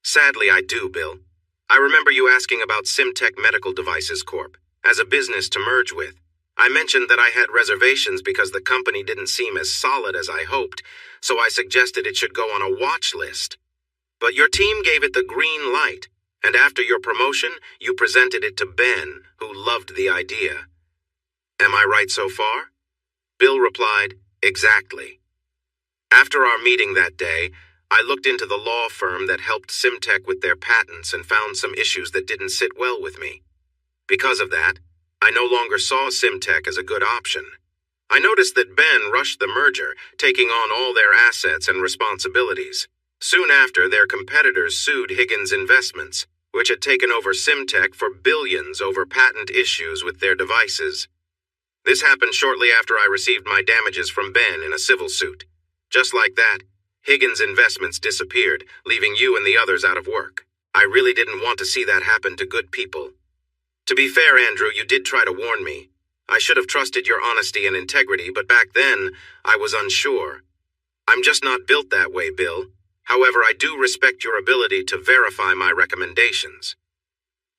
Sadly, I do, Bill. I remember you asking about Simtech Medical Devices Corp. as a business to merge with. I mentioned that I had reservations because the company didn't seem as solid as I hoped, so I suggested it should go on a watch list. But your team gave it the green light, and after your promotion, you presented it to Ben, who loved the idea. Am I right so far? Bill replied, exactly. After our meeting that day, I looked into the law firm that helped Simtech with their patents and found some issues that didn't sit well with me. Because of that, I no longer saw Simtech as a good option. I noticed that Ben rushed the merger, taking on all their assets and responsibilities. Soon after, their competitors sued Higgins Investments, which had taken over Simtech for billions over patent issues with their devices. This happened shortly after I received my damages from Ben in a civil suit. Just like that, Higgins Investments disappeared, leaving you and the others out of work. I really didn't want to see that happen to good people. To be fair, Andrew, you did try to warn me. I should have trusted your honesty and integrity, but back then, I was unsure. I'm just not built that way, Bill. However, I do respect your ability to verify my recommendations.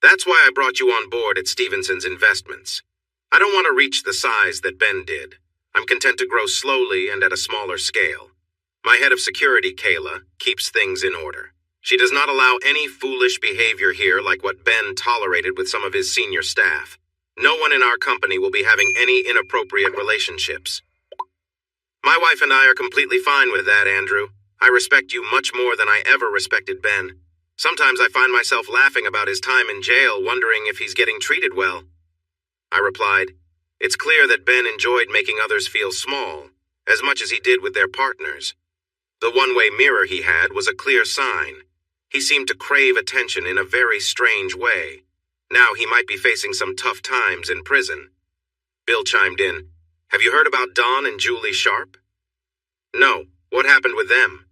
That's why I brought you on board at Stevenson's Investments. I don't want to reach the size that Ben did. I'm content to grow slowly and at a smaller scale. My head of security, Kayla, keeps things in order. She does not allow any foolish behavior here like what Ben tolerated with some of his senior staff. No one in our company will be having any inappropriate relationships. My wife and I are completely fine with that, Andrew. I respect you much more than I ever respected Ben. Sometimes I find myself laughing about his time in jail, wondering if he's getting treated well. I replied, it's clear that Ben enjoyed making others feel small, as much as he did with their partners. The one-way mirror he had was a clear sign. He seemed to crave attention in a very strange way. Now he might be facing some tough times in prison. Bill chimed in, have you heard about Don and Julie Sharp? No, what happened with them?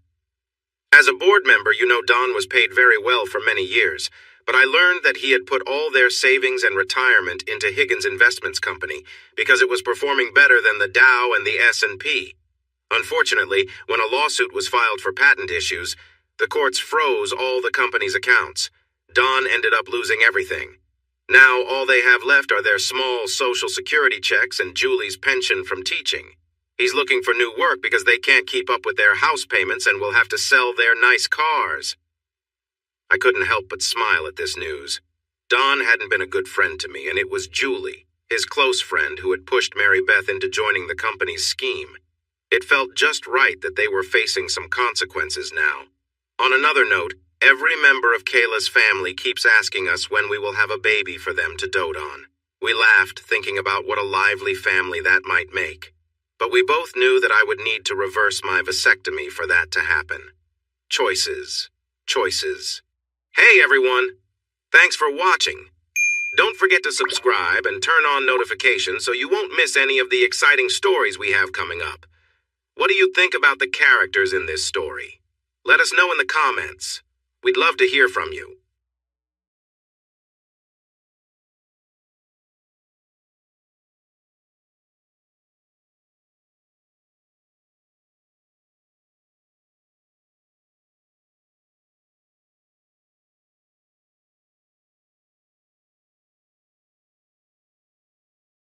As a board member, you know Don was paid very well for many years, but I learned that he had put all their savings and retirement into Higgins Investments Company because it was performing better than the Dow and the S&P. Unfortunately, when a lawsuit was filed for patent issues, the courts froze all the company's accounts. Don ended up losing everything. Now all they have left are their small Social Security checks and Julie's pension from teaching. He's looking for new work because they can't keep up with their house payments and will have to sell their nice cars. I couldn't help but smile at this news. Don hadn't been a good friend to me, and it was Julie, his close friend, who had pushed Mary Beth into joining the company's scheme. It felt just right that they were facing some consequences now. On another note, every member of Kayla's family keeps asking us when we will have a baby for them to dote on. We laughed, thinking about what a lively family that might make. But we both knew that I would need to reverse my vasectomy for that to happen. Choices. Choices. Hey everyone! Thanks for watching. Don't forget to subscribe and turn on notifications so you won't miss any of the exciting stories we have coming up. What do you think about the characters in this story? Let us know in the comments. We'd love to hear from you.